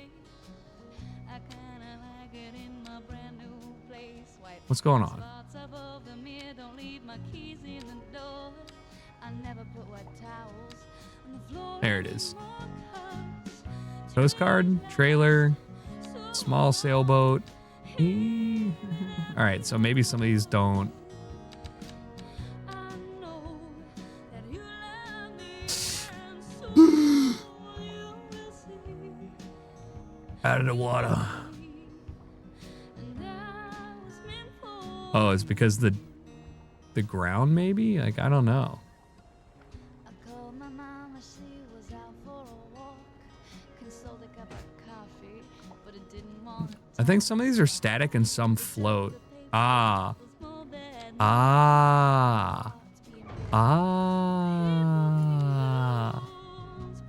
I kinda like it in my brand new place. White What's going on? spots above the mirror, don't leave my keys in the door. I never put white towels on the floor. There it is. anymore, 'cause Coast Guard, trailer, small sailboat. All right, so maybe some of these don't. I know that you love me, and so you will see. Out of the water. And I was meant for. Oh, it's because the ground maybe? Like, I don't know. I called my mama, she was out for a walk. Consoled a cup of coffee, but it didn't want I think some of these are static and some float. Ah. more than Ah. being Ah.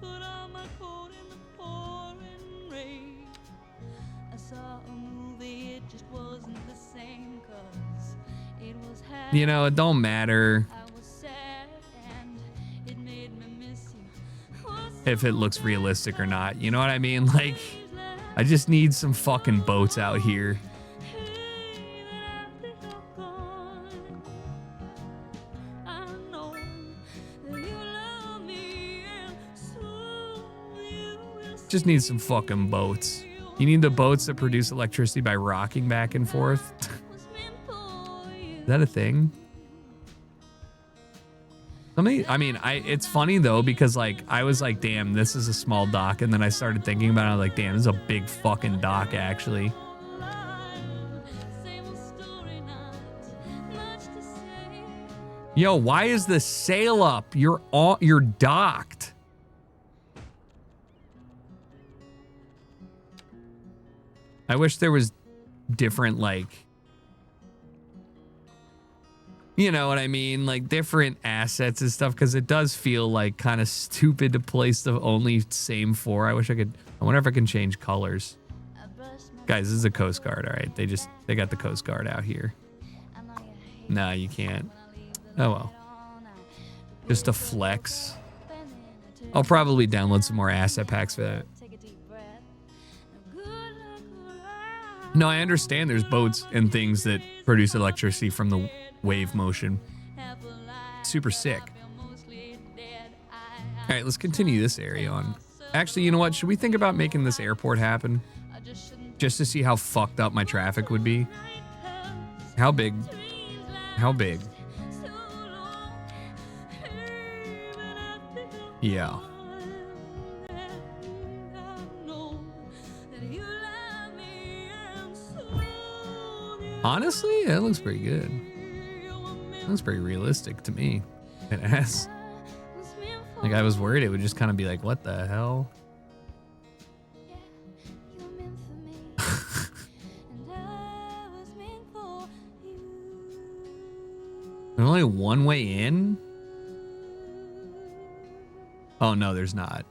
put on my coat in the pouring rain. I saw a movie, it just wasn't the same, 'cause it was happy. You know, it don't matter I was sad and it made me miss you. Was if it looks realistic or not. You know what I mean? Like, I just need some fucking boats out here. Just need some fucking boats. You need the boats that produce electricity by rocking back and forth. Is that a thing? It's funny though, because like I was like, damn, this is a small dock, and then I started thinking about it, I was like, damn, this is a big fucking dock actually. Yo, why is the sail up? You're docked. I wish there was different, like, you know what I mean? Like different assets and stuff, because it does feel like kind of stupid to place the only same four. I wonder if I can change colors. Guys, this is a Coast Guard, all right? They got the Coast Guard out here. Nah, you can't. Oh well. Just a flex. I'll probably download some more asset packs for that. No, I understand there's boats and things that produce electricity from the wave motion. Super sick. All right, let's continue this area on. Actually, you know what? Should we think about making this airport happen? Just to see how fucked up my traffic would be. How big? How big? Yeah. Honestly, that looks pretty good. That looks pretty realistic to me. It has. Like, I was worried it would just kind of be like, what the hell? There's only one way in? Oh, no, there's not.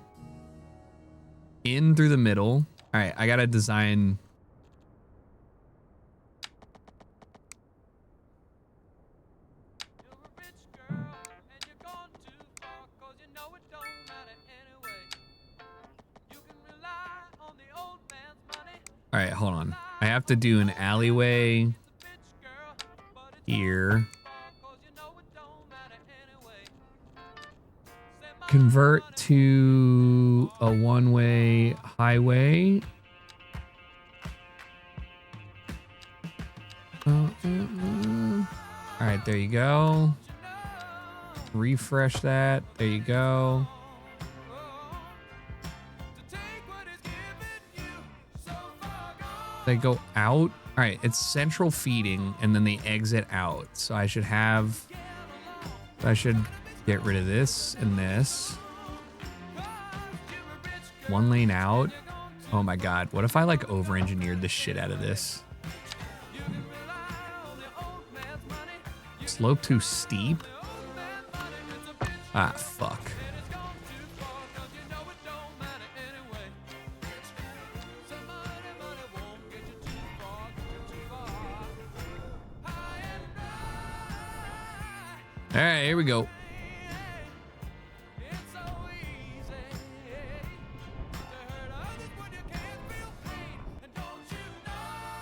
In through the middle. All right, I got to design... All right, hold on. I have to do an alleyway here. Convert to a one-way highway. All right, there you go. Refresh that. There you go. They go out. All right, it's central feeding, and then they exit out. So I should get rid of this and this. One lane out. Oh my God, what if I like over-engineered the shit out of this? Slope too steep? Ah, fuck. All right, here we go.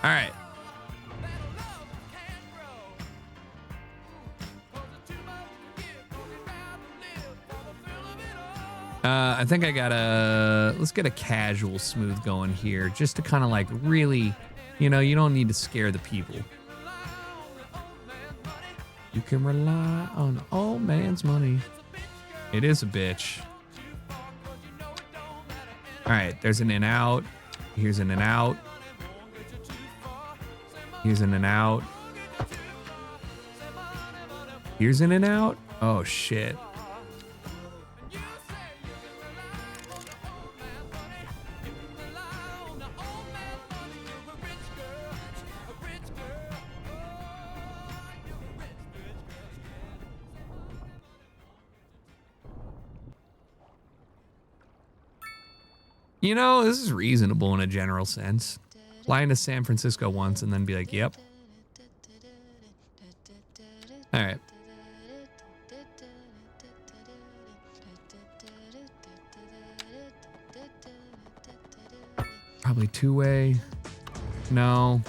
All right. I think I gotta, let's get a casual smooth going here just to kind of like really, you know, you don't need to scare the people. You can rely on the old man's money. It is a bitch. All right, there's an in out. Here's an in out. Here's an in out. Here's an in out. Oh shit. You know, this is reasonable in a general sense. Fly into San Francisco once and then be like, yep. All right. Probably two-way. No.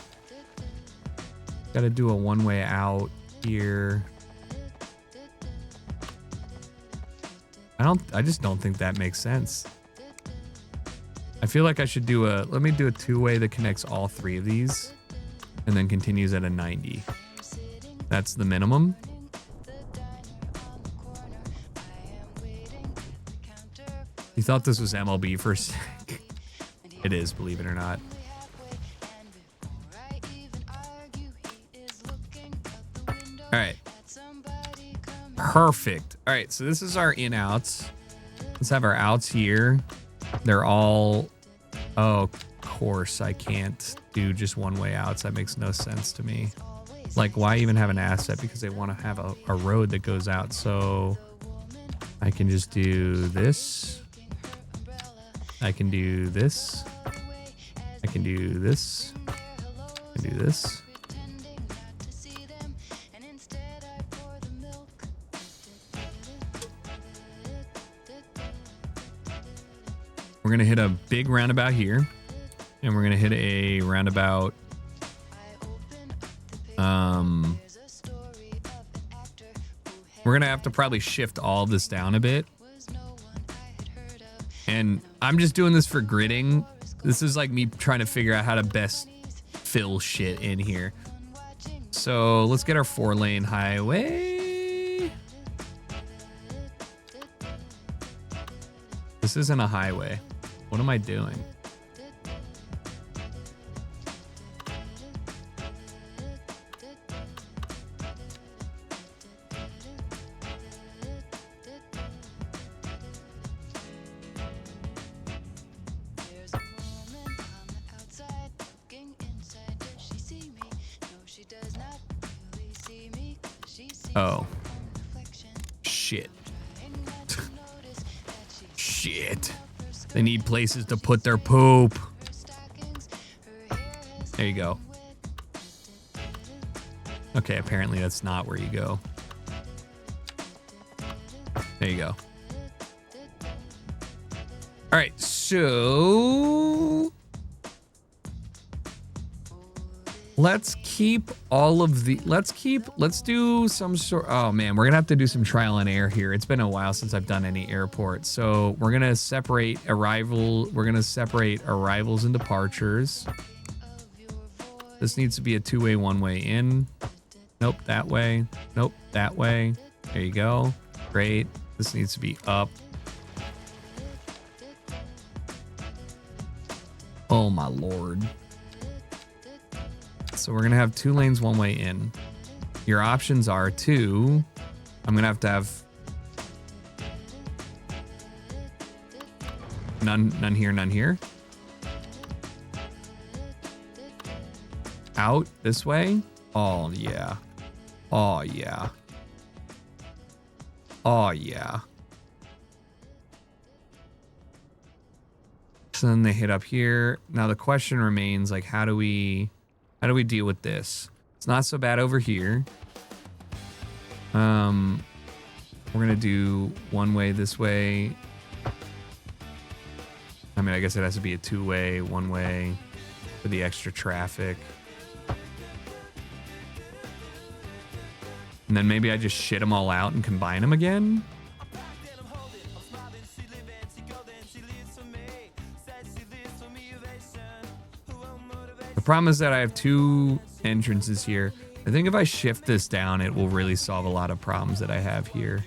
Got to do a one-way out here. I just don't think that makes sense. I feel like I should do let me do a two-way that connects all three of these and then continues at a 90. That's the minimum. You thought this was MLB for a sec. It is, believe it or not. All right. Perfect. All right, so this is our in-outs. Let's have our outs here. They're all, oh, of course, I can't do just one-way outs. That makes no sense to me. Like, why even have an asset? Because they want to have a road that goes out. So I can just do this. I can do this. I can do this. I can do this. We're going to hit a big roundabout here. And we're going to hit a roundabout. We're going to have to probably shift all this down a bit. And I'm just doing this for gridding. This is like me trying to figure out how to best fill shit in here. So let's get our 4-lane highway. This isn't a highway. What am I doing? Oh. Shit. Shit. They need places to put their poop. There you go. Okay, apparently that's not where you go. There you go. All right, so let's keep all of the, let's do some sort, oh man, we're gonna have to do some trial and error here. It's been a while since I've done any airport. So we're gonna separate arrivals and departures. This needs to be a two-way, one-way in. Nope, that way. Nope, that way. There you go. Great. This needs to be up. Oh my Lord. So we're going to have 2 lanes, 1 way in. Your options are to, I'm going to have none here, none here. Out this way. Oh, yeah. Oh, yeah. Oh, yeah. So then they hit up here. Now the question remains, like, how do we deal with this? It's not so bad over here. We're gonna do 1 way this way. I mean, I guess it has to be a 2-way, 1 way for the extra traffic. And then maybe I just shit them all out and combine them again. The problem is that I have 2 entrances here. I think if I shift this down, it will really solve a lot of problems that I have here.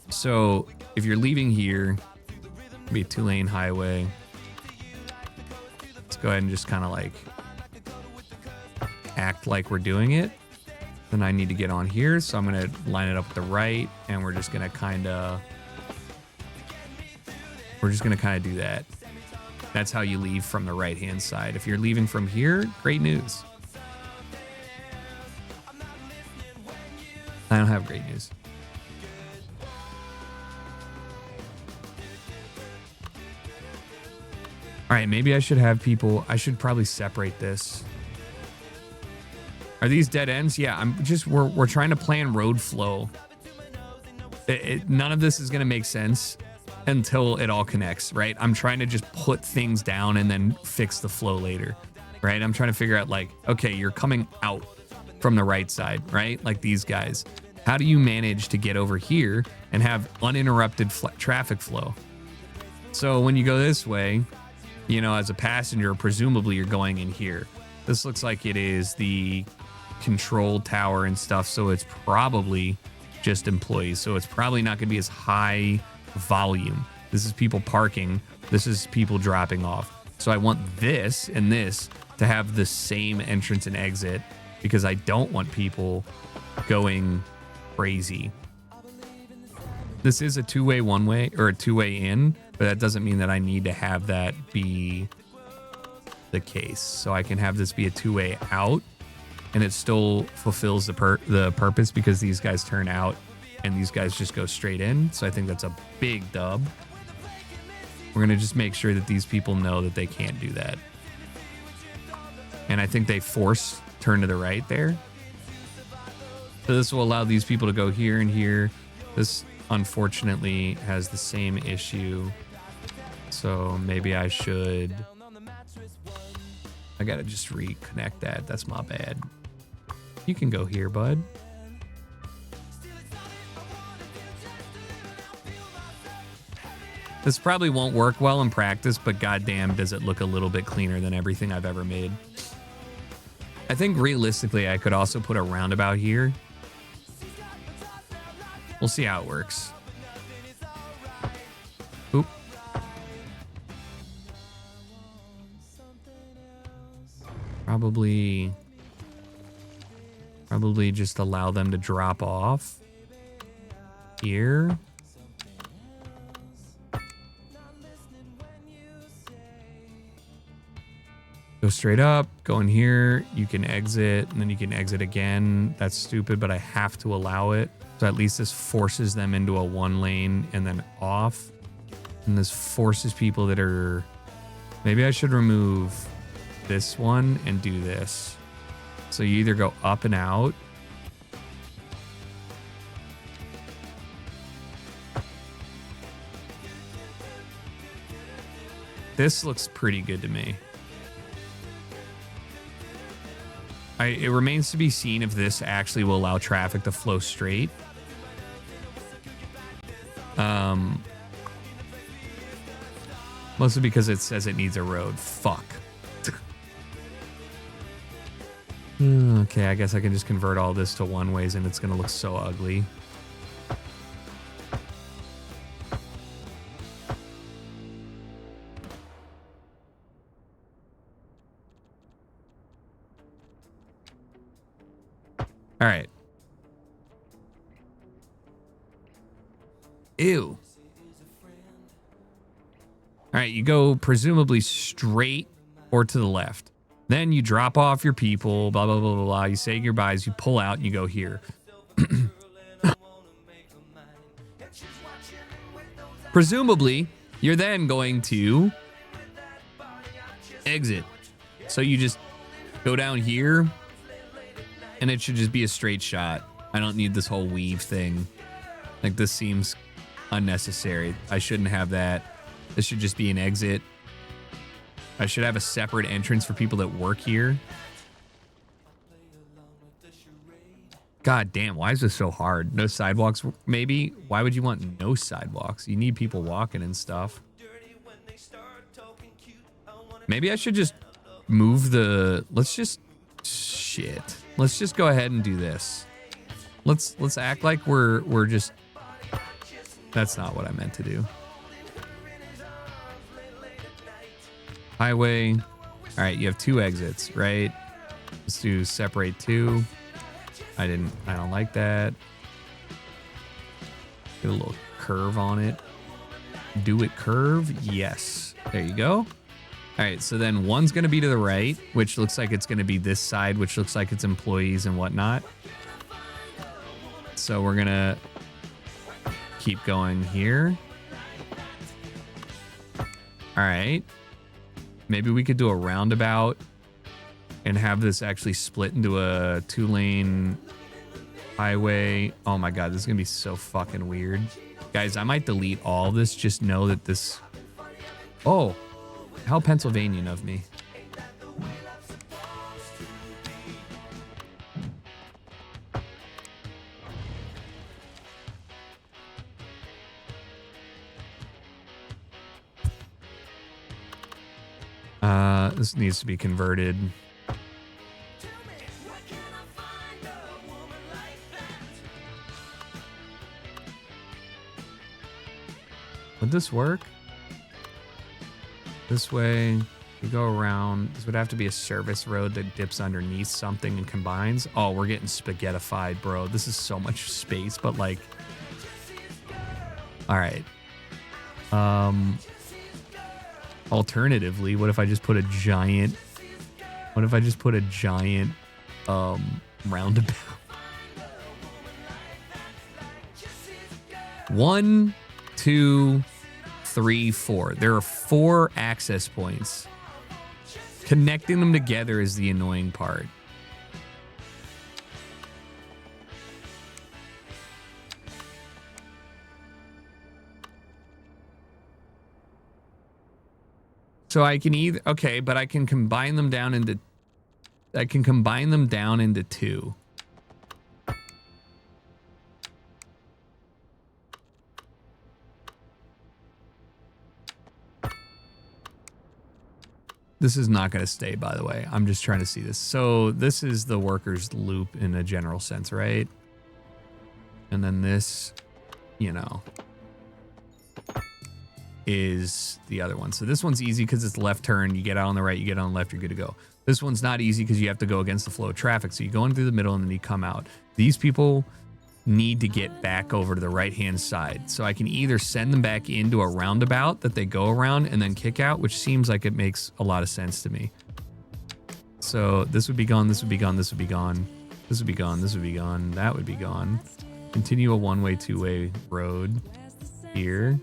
So if you're leaving here, it'll be a 2-lane highway. Let's go ahead and just kind of like act like we're doing it. Then I need to get on here, so I'm gonna line it up with the right, and we're just gonna kind of do that. That's how you leave from the right-hand side. If you're leaving from here, great news. I don't have great news. All right, maybe I should have people, I should probably separate this. Are these dead ends? Yeah, we're trying to plan road flow. None of this is gonna make sense until it all connects, right? I'm trying to just put things down and then fix the flow later, right? I'm trying to figure out like, okay, you're coming out from the right side, right? Like these guys. How do you manage to get over here and have uninterrupted traffic flow? So when you go this way, you know, as a passenger, presumably you're going in here. This looks like it is the control tower and stuff, so it's probably just employees. So it's probably not going to be as high volume. This is people parking. This is people dropping off. So I want this and this to have the same entrance and exit because I don't want people going crazy. This is a 2-way, 1-way, or a 2-way in, but that doesn't mean that I need to have that be the case. So I can have this be a 2-way out, and it still fulfills the purpose because these guys turn out and these guys just go straight in. So I think that's a big dub. We're gonna just make sure that these people know that they can't do that. And I think they force turn to the right there. So this will allow these people to go here and here. This unfortunately has the same issue. So maybe I gotta just reconnect that. That's my bad. You can go here, bud. This probably won't work well in practice, but goddamn does it look a little bit cleaner than everything I've ever made. I think realistically I could also put a roundabout here. We'll see how it works. Oop. Probably just allow them to drop off here. Go straight up, go in here, you can exit, and then you can exit again. That's stupid, but I have to allow it. So at least this forces them into a 1 lane and then off. And this forces people that are... Maybe I should remove this one and do this. So you either go up and out. This looks pretty good to me. It remains to be seen if this actually will allow traffic to flow straight. Mostly because it says it needs a road. Fuck. Okay, I guess I can just convert all this to 1-ways and it's going to look so ugly. All right. Ew. All right, you go presumably straight or to the left. Then you drop off your people, blah, blah, blah, blah, blah. You say your goodbyes, you pull out, and you go here. Presumably, you're then going to exit. So you just go down here, and it should just be a straight shot. I don't need this whole weave thing. Like, this seems unnecessary. I shouldn't have that. This should just be an exit. I should have a separate entrance for people that work here. God damn, why is this so hard? No sidewalks, maybe? Why would you want no sidewalks? You need people walking and stuff. Maybe I should just move the... Let's just... Shit. Let's just go ahead and do this. Let's act like we're just... That's not what I meant to do. Highway. All right, you have 2 exits, right? Let's do separate 2. I don't like that. Get a little curve on it. Do it curve? Yes. There you go. All right, so then one's going to be to the right, which looks like it's going to be this side, which looks like it's employees and whatnot. So we're going to keep going here. All right. Maybe we could do a roundabout and have this actually split into a 2-lane highway. Oh my God, this is going to be so fucking weird. Guys, I might delete all this. Just know that this... Oh, how Pennsylvanian of me. This needs to be converted. Would this work? This way, you go around. This would have to be a service road that dips underneath something and combines. Oh, we're getting spaghettified, bro. This is so much space, but like... All right. Alternatively, what if I just put a giant... What if I just put a giant roundabout? 1, 2, 3, 4. There are 4 access points. Connecting them together is the annoying part. So I can either... Okay, but I can combine them down into... I can combine them down into 2. This is not going to stay, by the way. I'm just trying to see this. So this is the workers loop in a general sense, right? And then this, you know, is the other one. So this one's easy because it's left turn. You get out on the right, you get on the left, you're good to go. This one's not easy because you have to go against the flow of traffic. So you go in through the middle and then you come out. These people need to get back over to the right-hand side. So I can either send them back into a roundabout that they go around and then kick out, which seems like it makes a lot of sense to me. So this would be gone, this would be gone, this would be gone, this would be gone, this would be gone, that would be gone. Continue a one-way, two-way road here.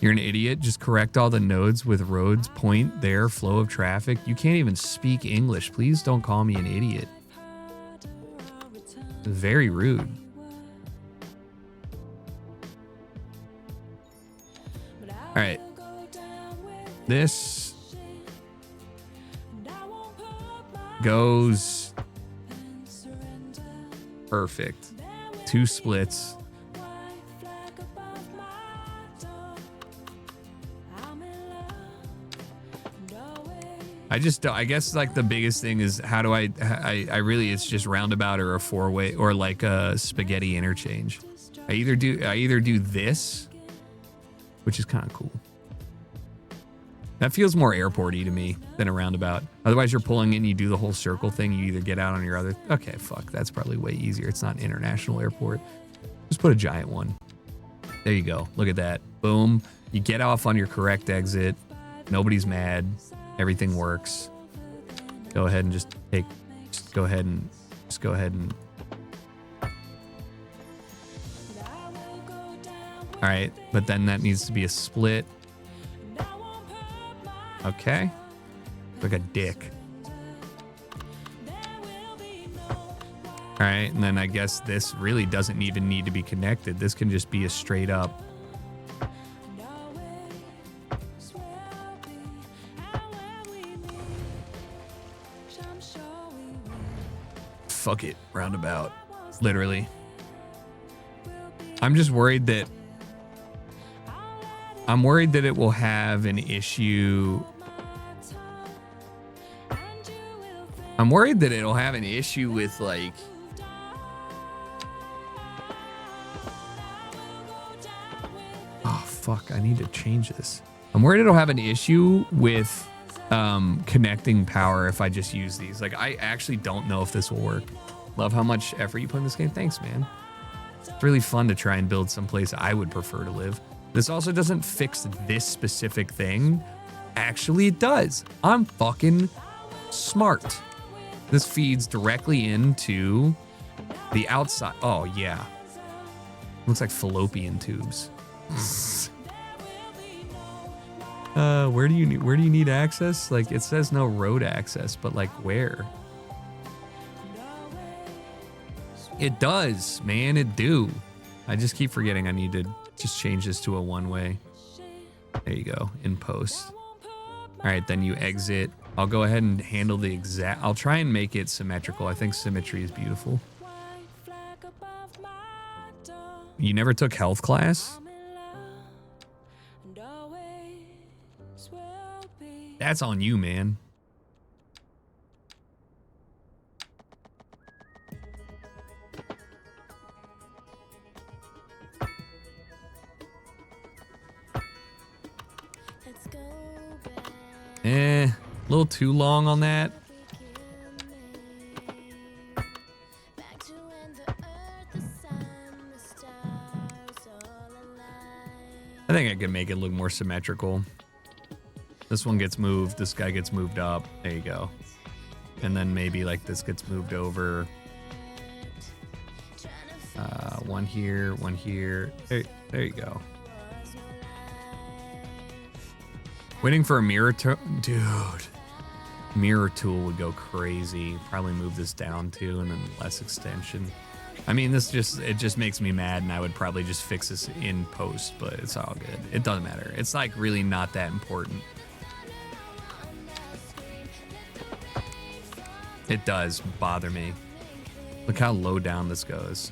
You're an idiot. Just correct all the nodes with roads point there, flow of traffic. You can't even speak English. Please don't call me an idiot. Very rude. All right. This goes perfect. 2 splits. I guess like the biggest thing is how do I really, it's just roundabout or a 4-way or like a spaghetti interchange. I either do this, which is kind of cool. That feels more airport-y to me than a roundabout. Otherwise, you're pulling in, you do the whole circle thing. You either get out on your other. Okay, fuck. That's probably way easier. It's not an international airport. Just put a giant one. There you go. Look at that. Boom. You get off on your correct exit. Nobody's mad. Everything works. Go ahead and just go ahead and. All right, but then that needs to be a split. Okay. Like a dick. All right, and then I guess this really doesn't even need to be connected. This can just be a straight up. Fuck it, roundabout. Literally. I'm just worried that it will have an issue. I'm worried that it'll have an issue with like oh fuck, I need to change this. I'm worried it'll have an issue with connecting power if I just use these. Like I actually don't know if this will work. Love how much effort you put in this game. Thanks, man. It's really fun to try and build someplace I would prefer to live. This also doesn't fix this specific thing. Actually, it does. I'm fucking smart. This feeds directly into the outside. Oh, yeah. Looks like fallopian tubes. Where do you need access? Like, it says no road access, but like where? It does, man, it do. I just keep forgetting I need to just change this to a one-way. There you go, in post. All right, then you exit. I'll go ahead and handle the exact, I'll try and make it symmetrical. I think symmetry is beautiful. You never took health class? That's on you, man. A little too long on that. I think I could make it look more symmetrical. This one gets moved, this guy gets moved up. There you go. And then maybe like this gets moved over. One here, one here. There you go. Waiting for a mirror tool. Dude. Mirror tool would go crazy. Probably move this down too and then less extension. I mean, it just makes me mad and I would probably just fix this in post, but it's all good. It doesn't matter. It's like really not that important. It does bother me. Look how low down this goes.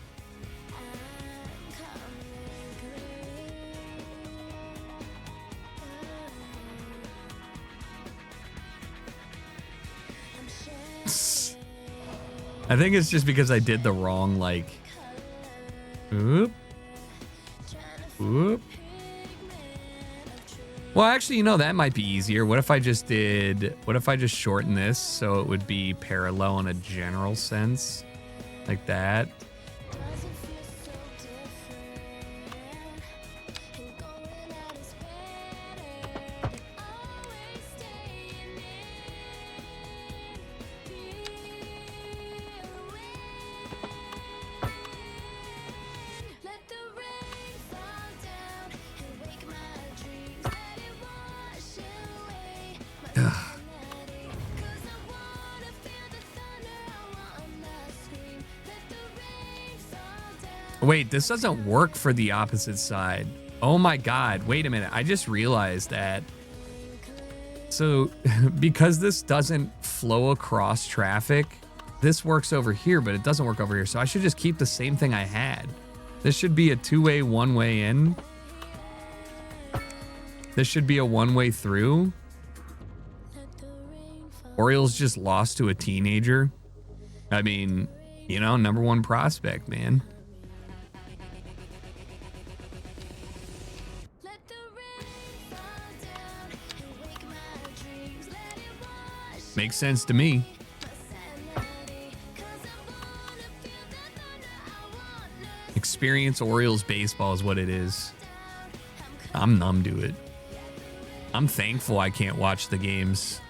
I think it's just because I did the wrong, like, whoop, whoop. Well, actually, you know, that might be easier. What if I just shorten this so it would be parallel in a general sense, like that? Wait, this doesn't work for the opposite side. Oh my God, wait a minute. I just realized that. So because this doesn't flow across traffic, this works over here, but it doesn't work over here. So I should just keep the same thing I had. This should be a two-way, one-way in. This should be a one-way through. Orioles just lost to a teenager. I mean, you know, #1 prospect, man. Makes sense to me. Experience Orioles baseball is what it is. I'm numb to it. I'm thankful I can't watch the games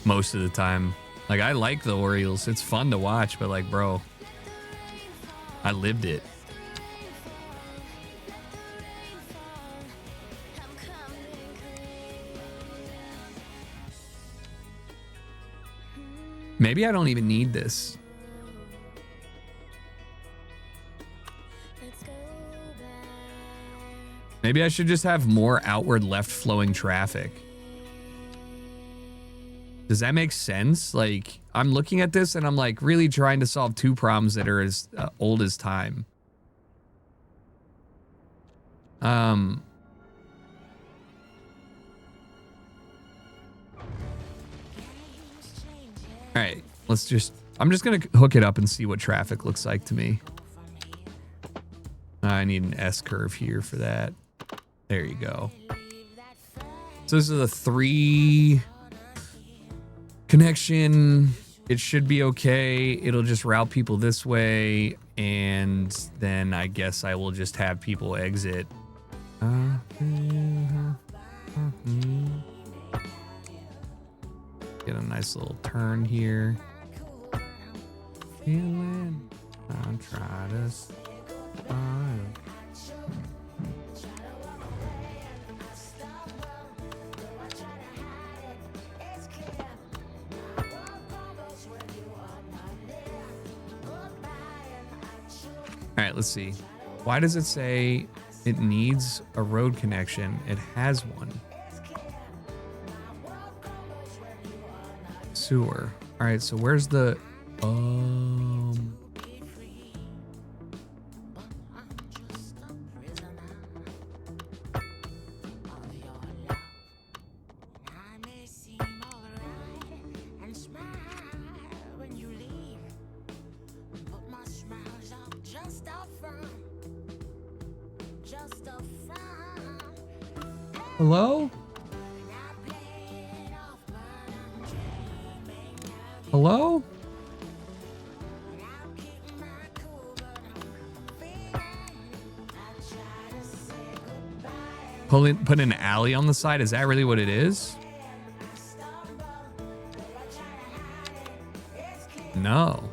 most of the time. Like, I like the Orioles. It's fun to watch, but like, bro, I lived it. Maybe I don't even need this. Maybe I should just have more outward left flowing traffic. Does that make sense? Like, I'm looking at this and I'm like really trying to solve two problems that are as old as time. All right, I'm just gonna hook it up and see what traffic looks like to me. I need an S curve here for that. There you go. So this is a 3 connection. It should be okay. It'll just route people this way. And then I guess I will just have people exit. Get a nice little turn here. Feeling, I'll try to smile. All right, let's see. Why does it say it needs a road connection? It has one. Sewer. All right, so where's the Hello? Hello? Put an alley on the side? Is that really what it is? No.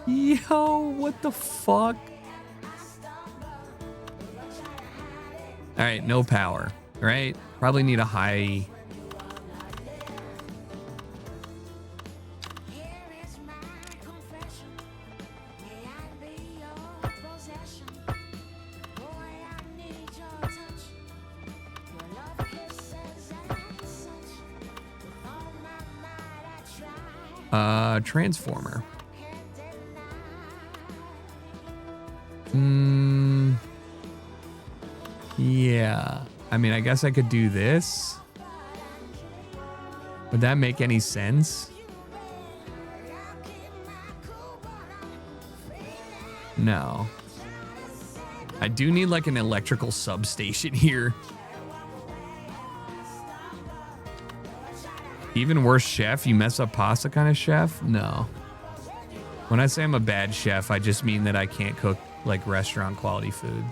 Yo, what the fuck? All right, no power, right? Probably need a high. Transformer. Yeah. I mean, I guess I could do this. Would that make any sense? No. I do need like an electrical substation here. Even worse chef, you mess up pasta kind of chef? No. When I say I'm a bad chef, I just mean that I can't cook like restaurant quality food.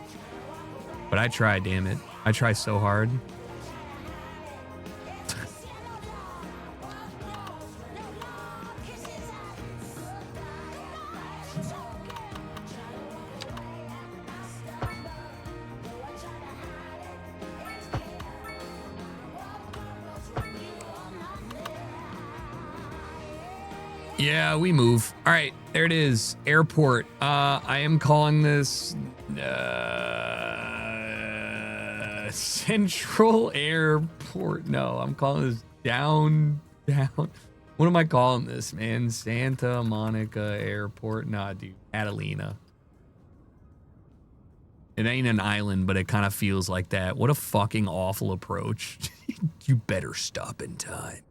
But I try, damn it. I try so hard. Yeah, we move. All right, there it is. Airport. I am calling this Central Airport. No, I'm calling this down. What am I calling this, man? Santa Monica Airport. Nah, dude. Catalina. It ain't an island, but it kind of feels like that. What a fucking awful approach. You better stop in time.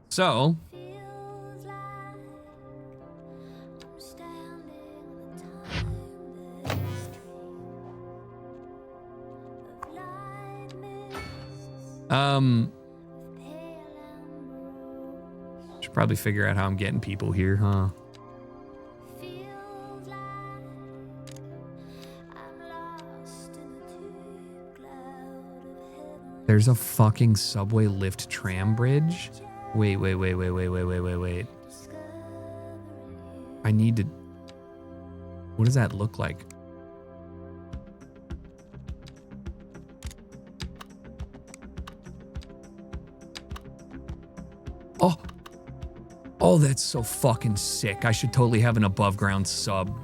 So, Feels like I'm standing the time Should probably figure out how I'm getting people here, huh? Feels like I'm lost in the deep cloud of heaven. There's a fucking subway lift tram bridge. Wait. I need to... What does that look like? Oh. Oh, that's so fucking sick. I should totally have an above ground sub.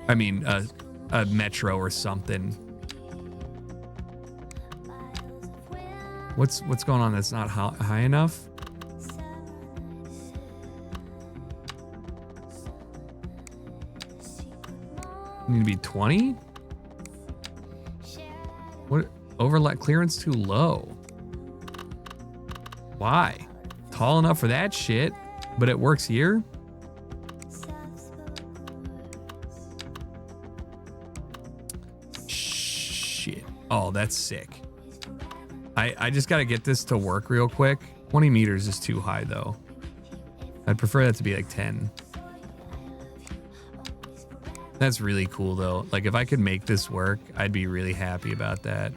I mean, a metro or something. What's going on that's not high enough? Need to be 20? What? Overlap clearance too low. Why? Tall enough for that shit, but it works here? Shit. Oh, that's sick. I just gotta get this to work real quick. 20 meters is too high though. I'd prefer that to be like 10. That's really cool though. Like if I could make this work, I'd be really happy about that.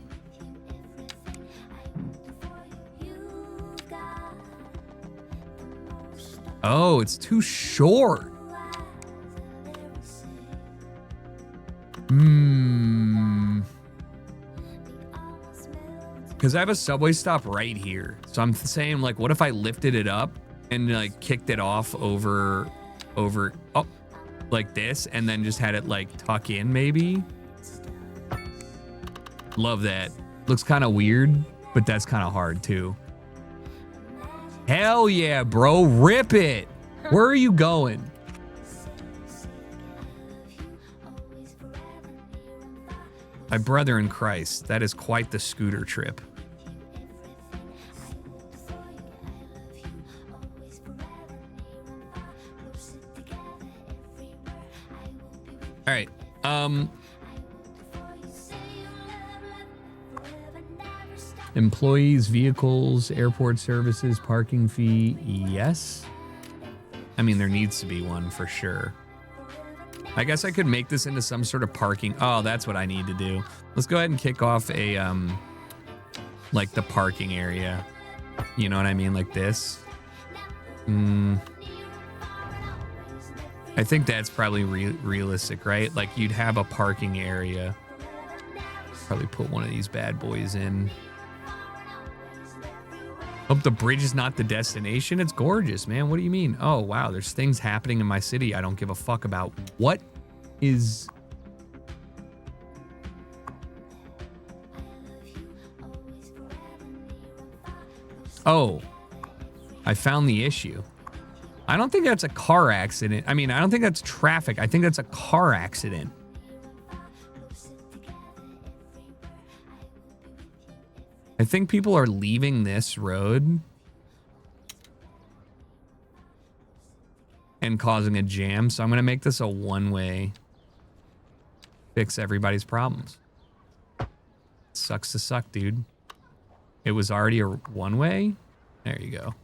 Oh, it's too short. Because I have a subway stop right here. So I'm saying, like, what if I lifted it up and like kicked it off over like this and then just had it like tuck in maybe? Love that. Looks kind of weird, but that's kind of hard too. Hell yeah, bro. Rip it. Where are you going? My brother in Christ, that is quite the scooter trip. All right. Employees, vehicles, airport services, parking fee. Yes. I mean, there needs to be one for sure. I guess I could make this into some sort of parking. Oh, that's what I need to do. Let's go ahead and kick off a, like the parking area. You know what I mean? Like this. I think that's probably realistic, right? Like you'd have a parking area. Probably put one of these bad boys in. Hope the bridge is not the destination. It's gorgeous, man. What do you mean? Oh, wow. There's things happening in my city I don't give a fuck about. What is... Oh, I found the issue. I don't think that's a car accident. I mean, I don't think that's traffic. I think that's a car accident. I think people are leaving this road and causing a jam. So I'm going to make this a one-way. Fix everybody's problems. Sucks to suck, dude. It was already a one-way. There you go.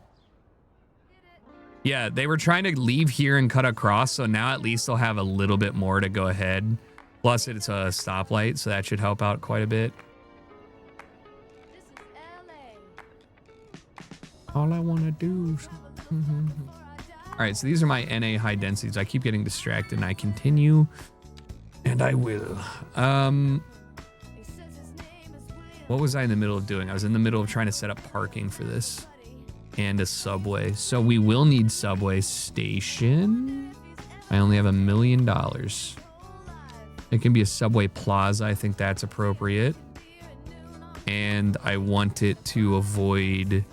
Yeah, they were trying to leave here and cut across. So now at least they'll have a little bit more to go ahead. Plus it's a stoplight. So that should help out quite a bit. All I want to do is... All right, so these are my NA high densities. I keep getting distracted and I continue. And I will. What was I in the middle of doing? I was in the middle of trying to set up parking for this. And a subway. So we will need subway station. I only have $1 million. It can be a subway plaza. I think that's appropriate. And I want it to avoid...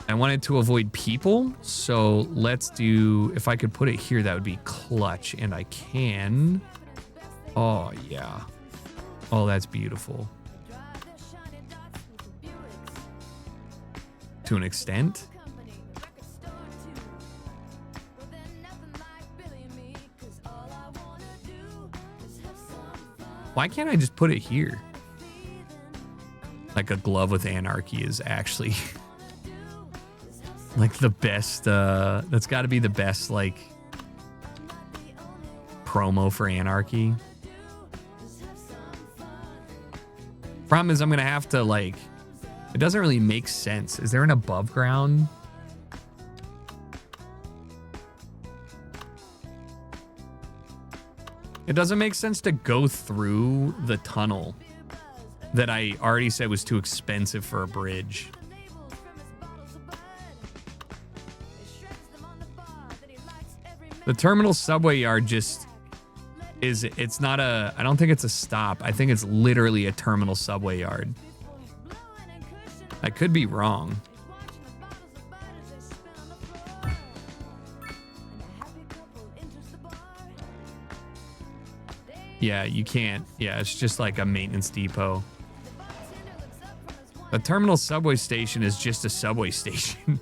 I wanted to avoid people, so let's do, if I could put it here, that would be clutch, and I can. Oh, yeah. Oh, that's beautiful. To an extent. Why can't I just put it here? like a glove with anarchy is actually like the best. That's got to be the best like promo for anarchy. Problem is, I'm gonna have to like. It doesn't really make sense. Is there an above ground? It doesn't make sense to go through the tunnel that I already said was too expensive for a bridge. The terminal subway yard just is, it's not a, I don't think it's a stop. I think it's literally a terminal subway yard. I could be wrong. Yeah, you can't. Yeah, it's just like a maintenance depot. A terminal subway station is just a subway station.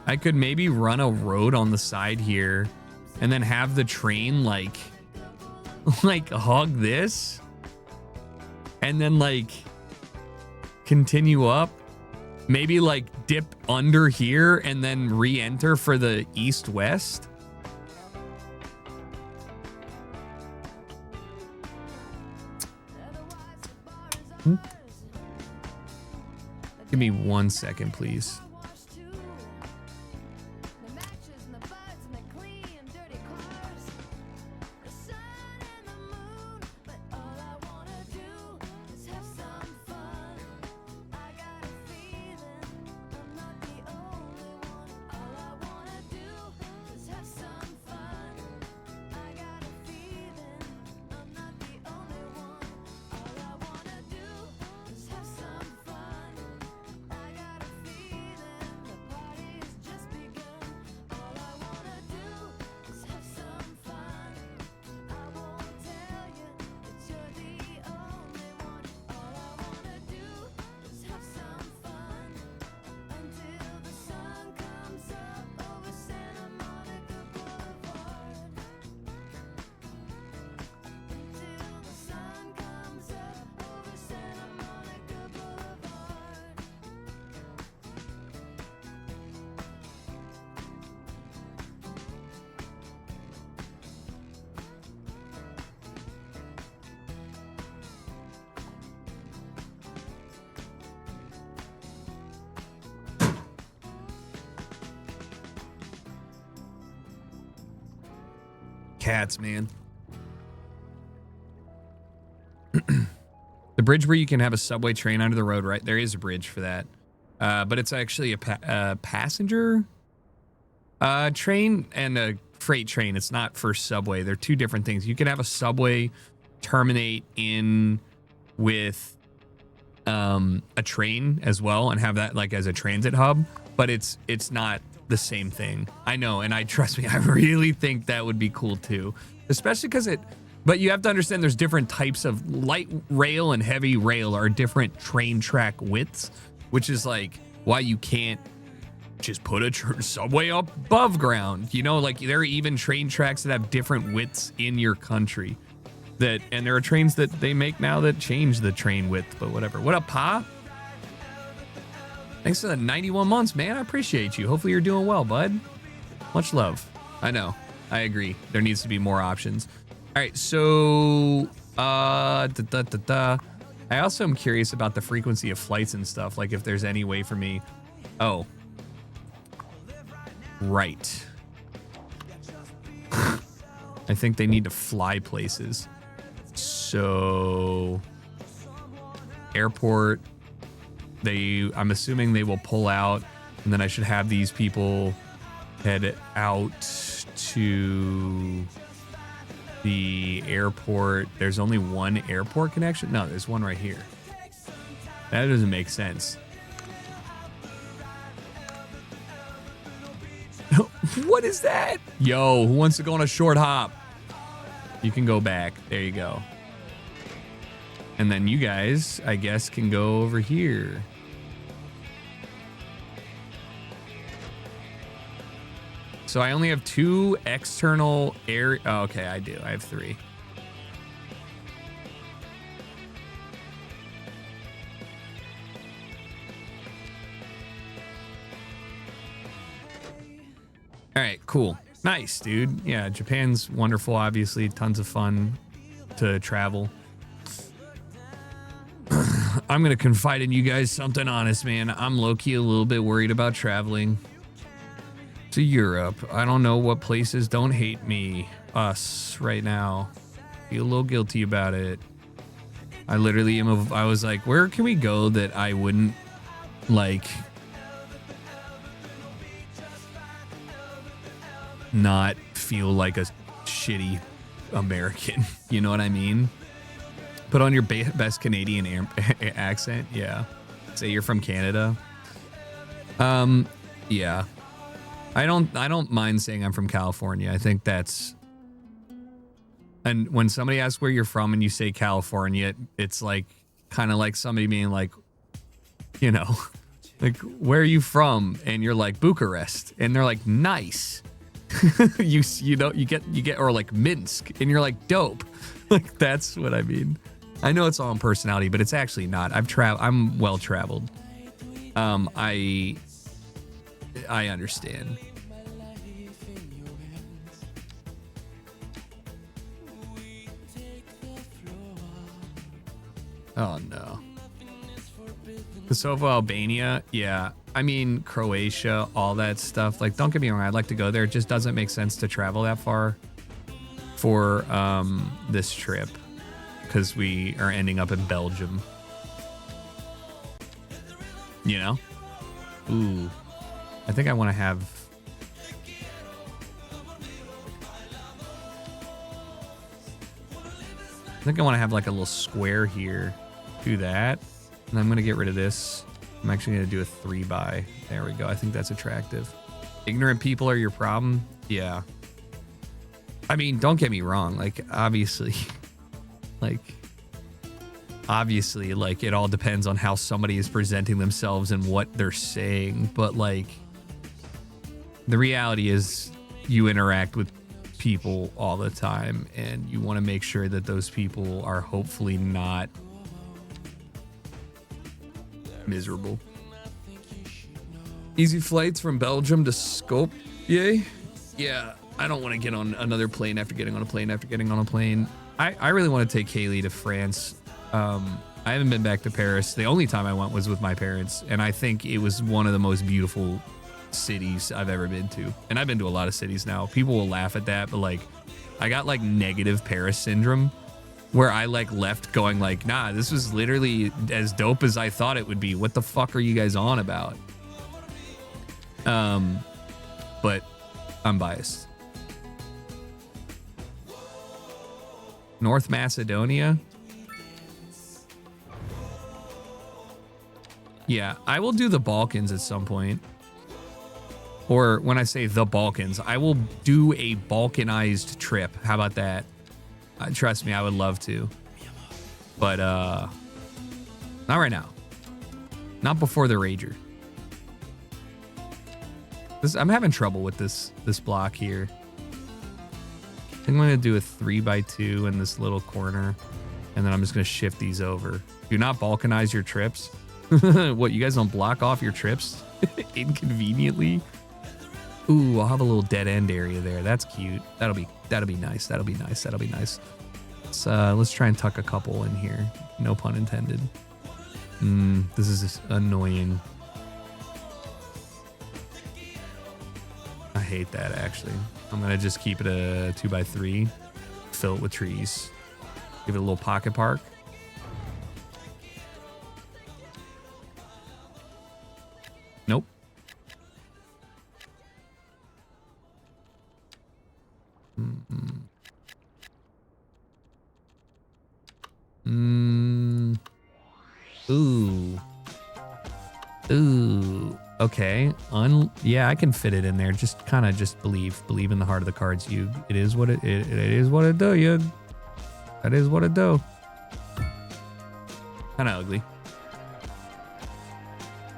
I could maybe run a road on the side here and then have the train like hug this and then like continue up, maybe like dip under here and then re-enter for the east-west. Give me 1 second, please. Cats, man. The bridge where you can have a subway train under the road, right? There is a bridge for that. But it's actually a passenger train and a freight train. It's not for subway. They're two different things. You can have a subway terminate in with a train as well and have that like as a transit hub, but it's not the same thing. I know, and trust me, I really think that would be cool too, especially because but you have to understand there's different types of light rail and heavy rail are different train track widths, which is like why you can't just put a subway up above ground. You know, like there are even train tracks that have different widths in your country. And there are trains that they make now that change the train width, but whatever. What up, Pa? Thanks for the 91 months, man. I appreciate you. Hopefully you're doing well, bud. Much love. I know. I agree. There needs to be more options. All right, so I also am curious about the frequency of flights and stuff. Like if there's any way for me. Oh. Right. I think they need to fly places. So airport, I'm assuming they will pull out, and then I should have these people head out to the airport. There's only one airport connection? No, there's one right here. That doesn't make sense. What is that? Yo, who wants to go on a short hop? You can go back. There you go. And then you guys, I guess, can go over here. So I only have 2 external air. Oh, okay, I do. I have 3. All right, cool. Nice, dude. Yeah, Japan's wonderful, obviously. Tons of fun to travel. I'm going to confide in you guys something honest, man. I'm low-key a little bit worried about traveling to Europe. I don't know what places don't hate me, us, right now. Feel a little guilty about it. I literally am, I was like, where can we go that I wouldn't, like, not feel like a shitty American? You know what I mean? Put on your best Canadian accent. Yeah. Say you're from Canada. Yeah. I don't mind saying I'm from California. I think that's, and when somebody asks where you're from and you say California, it's like kind of like somebody being like, you know, like, where are you from? And you're like, Bucharest. And they're like, nice. you get, or like Minsk, and you're like, dope. Like, that's what I mean. I know it's all in personality, but it's actually not. I'm well traveled. I understand. Oh no. Kosovo, Albania, yeah. I mean, Croatia, all that stuff. Like, don't get me wrong, I'd like to go there. It just doesn't make sense to travel that far for this trip, because we are ending up in Belgium. You know? Ooh. I think I want to have... I think I want to have like a little square here. Do that. And I'm going to get rid of this. I'm actually going to do a 3x. There we go. I think that's attractive. Ignorant people are your problem? Yeah. I mean, don't get me wrong. Like, obviously, like, it all depends on how somebody is presenting themselves and what they're saying. But, like, the reality is you interact with people all the time, and you want to make sure that those people are hopefully not miserable. Easy flights from Belgium to Skopje. Yeah, I don't want to get on another plane after getting on a plane after getting on a plane. I really want to take Kaylee to France. I haven't been back to Paris. The only time I went was with my parents, and I think it was one of the most beautiful cities I've ever been to. And I've been to a lot of cities now. People will laugh at that, but like, I got like negative Paris syndrome, where I like left going like, nah, this was literally as dope as I thought it would be. What the fuck are you guys on about? But I'm biased. North Macedonia. Yeah, I will do the Balkans at some point. Or when I say the Balkans, I will do a Balkanized trip. How about that? Trust me, I would love to. But not right now. Not before the Rager. I'm having trouble with this block here. I think I'm going to do a 3x2 in this little corner. And then I'm just going to shift these over. Do not Balkanize your trips. What, you guys don't block off your trips inconveniently? Ooh, I'll have a little dead end area there. That's cute. That'll be nice. That'll be nice. That'll be nice. Let's try and tuck a couple in here. No pun intended. This is just annoying. I hate that, actually. I'm gonna just keep it a 2x3. Fill it with trees. Give it a little pocket park. Nope. Ooh. Okay. Yeah, I can fit it in there. Just kind of just believe in the heart of the cards. It is what it is what it do. That is what it do. Kind of ugly.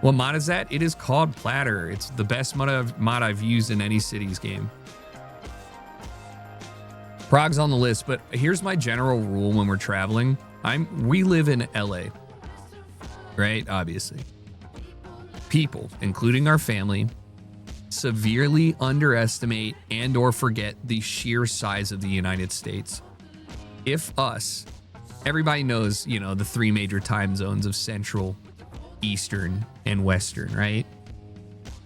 What mod is that? It is called Planner. It's the best mod I've used in any Cities game. Prague's on the list, but here's my general rule when we're traveling. We live in LA, right? Obviously. People, including our family, severely underestimate and or forget the sheer size of the United States. If us, everybody knows, you know, the 3 major time zones of Central, Eastern, and Western, right?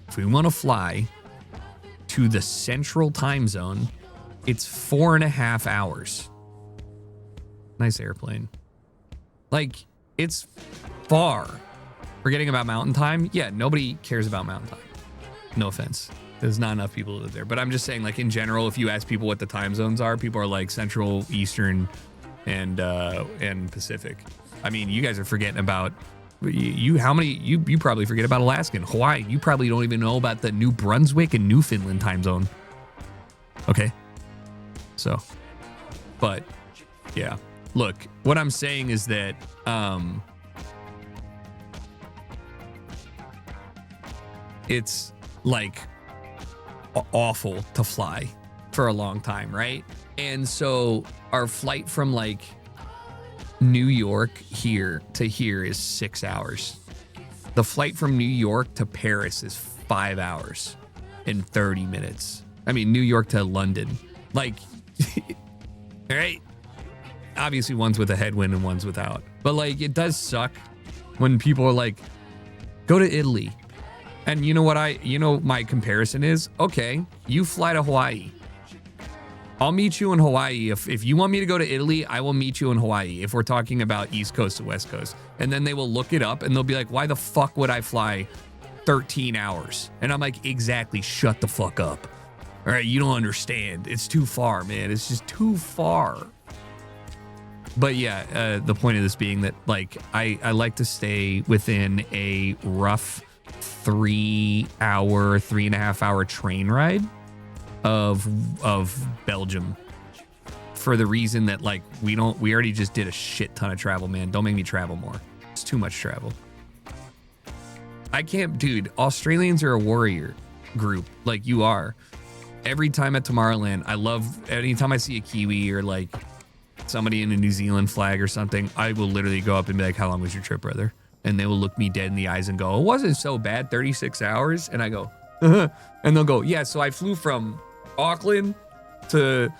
If we want to fly to the Central time zone, it's 4.5 hours. Nice airplane. Like, it's far. Forgetting about mountain time? Yeah, nobody cares about mountain time. No offense. There's not enough people who live there. But I'm just saying, like, in general, if you ask people what the time zones are, people are like Central, Eastern, and Pacific. I mean, you guys are forgetting about you probably forget about Alaska and Hawaii. You probably don't even know about the New Brunswick and Newfoundland time zone. Okay. So, but yeah, look, what I'm saying is that, it's like awful to fly for a long time, right? And so our flight from like New York here to here is 6 hours. The flight from New York to Paris is 5 hours and 30 minutes. I mean, New York to London, like, right? Obviously one's with a headwind and one's without, but like, it does suck when people are like, go to Italy. And you know what my comparison is? Okay, you fly to Hawaii. I'll meet you in Hawaii. If you want me to go to Italy, I will meet you in Hawaii if we're talking about East Coast to West Coast. And then they will look it up and they'll be like, why the fuck would I fly 13 hours? And I'm like, exactly, shut the fuck up. All right, you don't understand. It's too far, man. It's just too far. But yeah, the point of this being that, like, I like to stay within a rough 3.5 hour train ride of Belgium, for the reason that, like, we already just did a shit ton of travel, man. Don't make me travel more. It's too much travel. I can't, dude. Australians are a warrior group, like you are. Every time at Tomorrowland, I love, anytime I see a Kiwi or like somebody in a New Zealand flag or something, I will literally go up and be like, how long was your trip, brother? And they will look me dead in the eyes and go, it wasn't so bad, 36 hours. And I go, and they'll go, yeah, so I flew from Auckland to,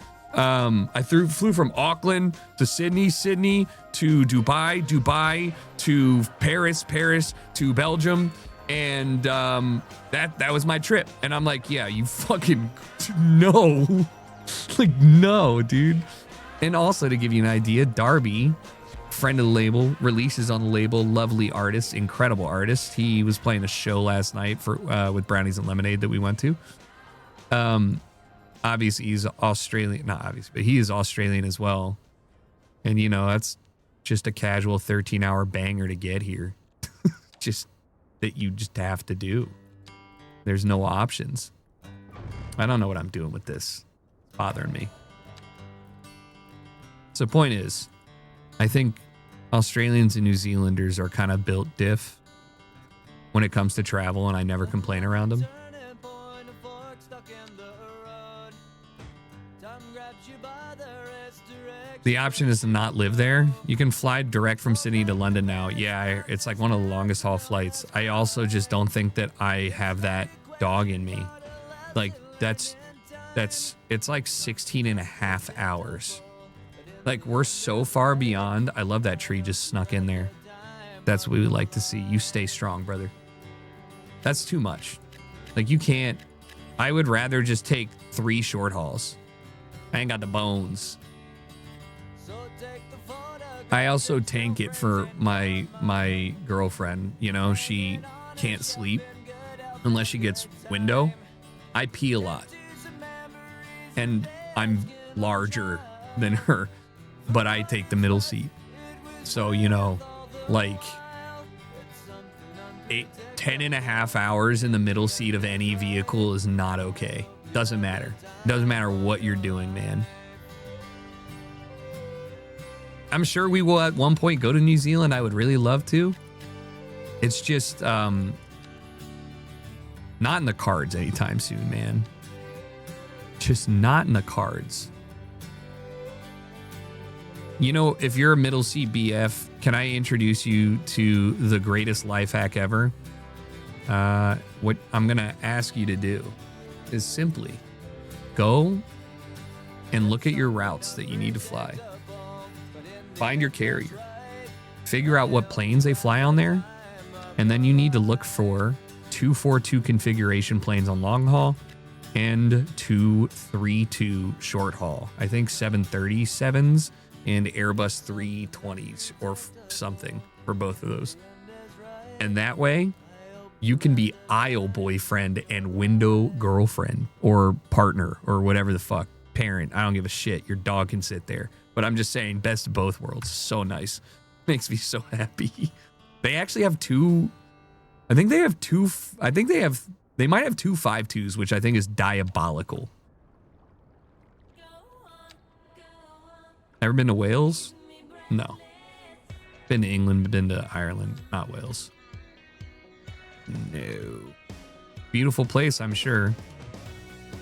flew from Auckland to Sydney to Dubai to Paris to Belgium. And that was my trip. And I'm like, yeah, you fucking no. Like, no, dude. And also, to give you an idea, Darby, friend of the label, releases on the label, lovely artist, incredible artist. He was playing a show last night for with Brownies and Lemonade that we went to. Obviously he's Australian, not obviously, but he is Australian as well. And you know, that's just a casual 13-hour banger to get here. Just that you just have to do. There's no options. I don't know what I'm doing with this. It's bothering me. So point is, I think Australians and New Zealanders are kind of built diff when it comes to travel, and I never complain around them. The option is to not live there. You can fly direct from Sydney to London now. Yeah, it's like one of the longest haul flights. I also just don't think that I have that dog in me. Like, it's like 16.5 hours. Like, we're so far beyond. I love that tree just snuck in there. That's what we would like to see. You stay strong, brother. That's too much. Like, you can't. I would rather just take 3 short hauls. I ain't got the bones. I also tank it for my girlfriend. You know, she can't sleep unless she gets window. I pee a lot. And I'm larger than her, but I take the middle seat. So, you know, like 10.5 hours in the middle seat of any vehicle is not okay. Doesn't matter. Doesn't matter what you're doing, man. I'm sure we will at one point go to New Zealand. I would really love to. It's just not in the cards anytime soon, man. Just not in the cards. You know, if you're a middle CBF, can I introduce you to the greatest life hack ever? What I'm going to ask you to do is simply go and look at your routes that you need to fly. Find your carrier. Figure out what planes they fly on there. And then you need to look for 242 configuration planes on long haul and 232 short haul. I think 737s and Airbus 320s or something for both of those. And that way you can be aisle boyfriend and window girlfriend or partner or whatever the fuck. Parent. I don't give a shit. Your dog can sit there. But I'm just saying, best of both worlds. So nice. Makes me so happy. They actually have two. I think they have two. I think they might have 2 5.2s, which I think is diabolical. Ever been to Wales? No. Been to England, been to Ireland, not Wales. No. Beautiful place, I'm sure.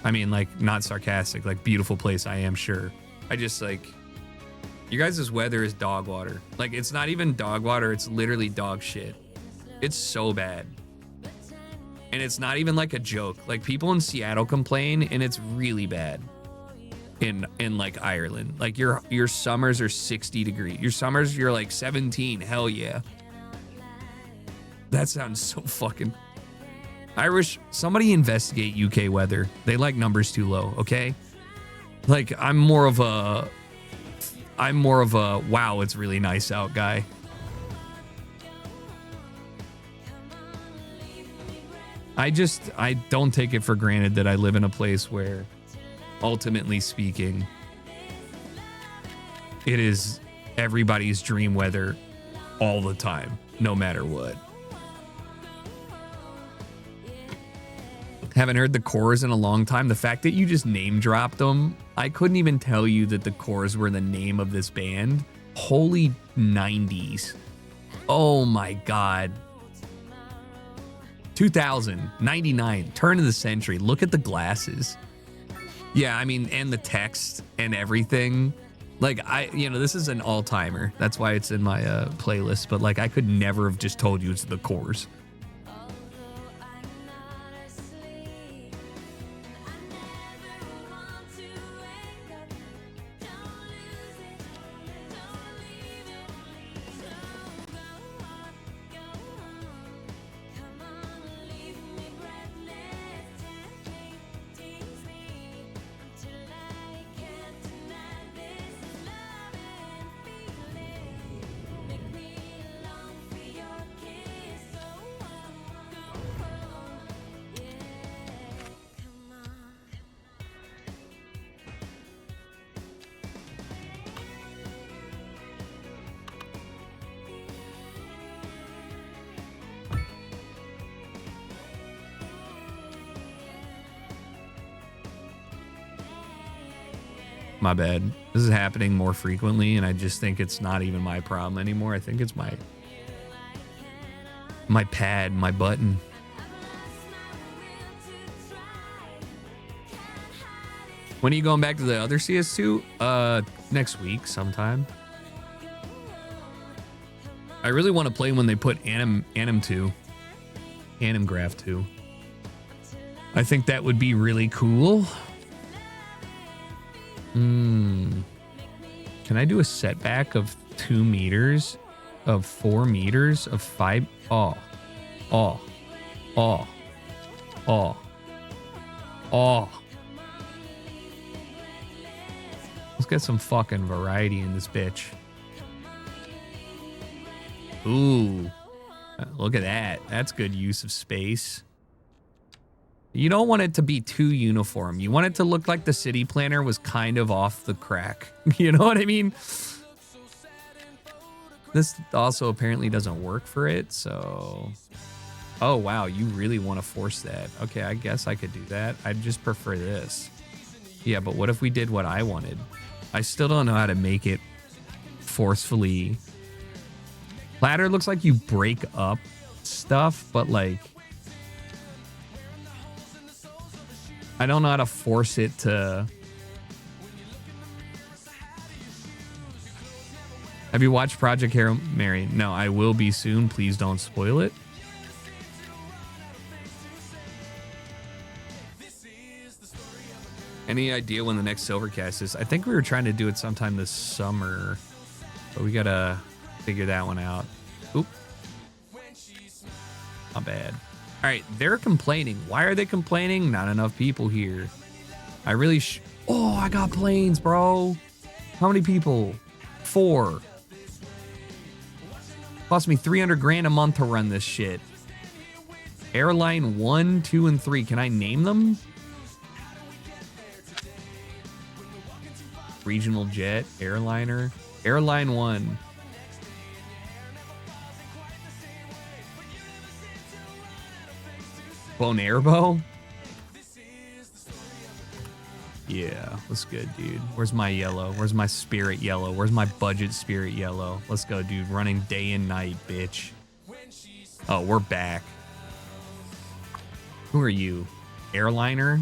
I mean, like, not sarcastic, like, beautiful place, I am sure. I just, like, you guys' weather is dog water. Like, it's not even dog water, it's literally dog shit. It's so bad. And it's not even like a joke. Like, people in Seattle complain, and it's really bad in like Ireland. Like, your summers are 60 degrees. Your summers, you're like 17. Hell yeah. That sounds so fucking... Irish, somebody investigate UK weather. They like numbers too low, okay? Like, I'm more of a wow, it's really nice out guy. I don't take it for granted that I live in a place where, ultimately speaking, it is everybody's dream weather all the time, no matter what. Haven't heard the Cores in a long time. The fact that you just name dropped them, I couldn't even tell you that the Cores were the name of this band. Holy 90s. Oh my God. 2000, 99, turn of the century. Look at the glasses. Yeah, I mean, and the text and everything. Like, this is an all-timer. That's why it's in my playlist. But, like, I could never have just told you it's the Cores. My bad. This is happening more frequently, and I just think it's not even my problem anymore. I think it's my pad, my button. When are you going back to the other CS2? Next week sometime. I really want to play when they put Anim 2. Anim Graph 2. I think that would be really cool. Can I do a setback of 2 meters, of 4 meters, of 5? Oh. Let's get some fucking variety in this bitch. Ooh. Look at that. That's good use of space. You don't want it to be too uniform. You want it to look like the city planner was kind of off the crack. You know what I mean? This also apparently doesn't work for it, so... Oh, wow, you really want to force that. Okay, I guess I could do that. I'd just prefer this. Yeah, but what if we did what I wanted? I still don't know how to make it forcefully. Ladder looks like you break up stuff, but like I don't know how to force it to. Have you watched Project Hail Mary? No, I will be soon. Please don't spoil it. Any idea when the next Silvercast is? I think we were trying to do it sometime this summer, but we gotta figure that one out. Oop. Not bad. All right, they're complaining. Why are they complaining? Not enough people here. I really oh, I got planes, bro. How many people? 4. Cost me 300 grand a month to run this shit. Airline 1, 2, and 3. Can I name them? Regional jet, airliner, airline 1. Bonairebo? Yeah, that's good, dude. Where's my yellow? Where's my spirit yellow? Where's my budget spirit yellow? Let's go, dude. Running day and night, bitch. Oh, we're back. Who are you? Airliner?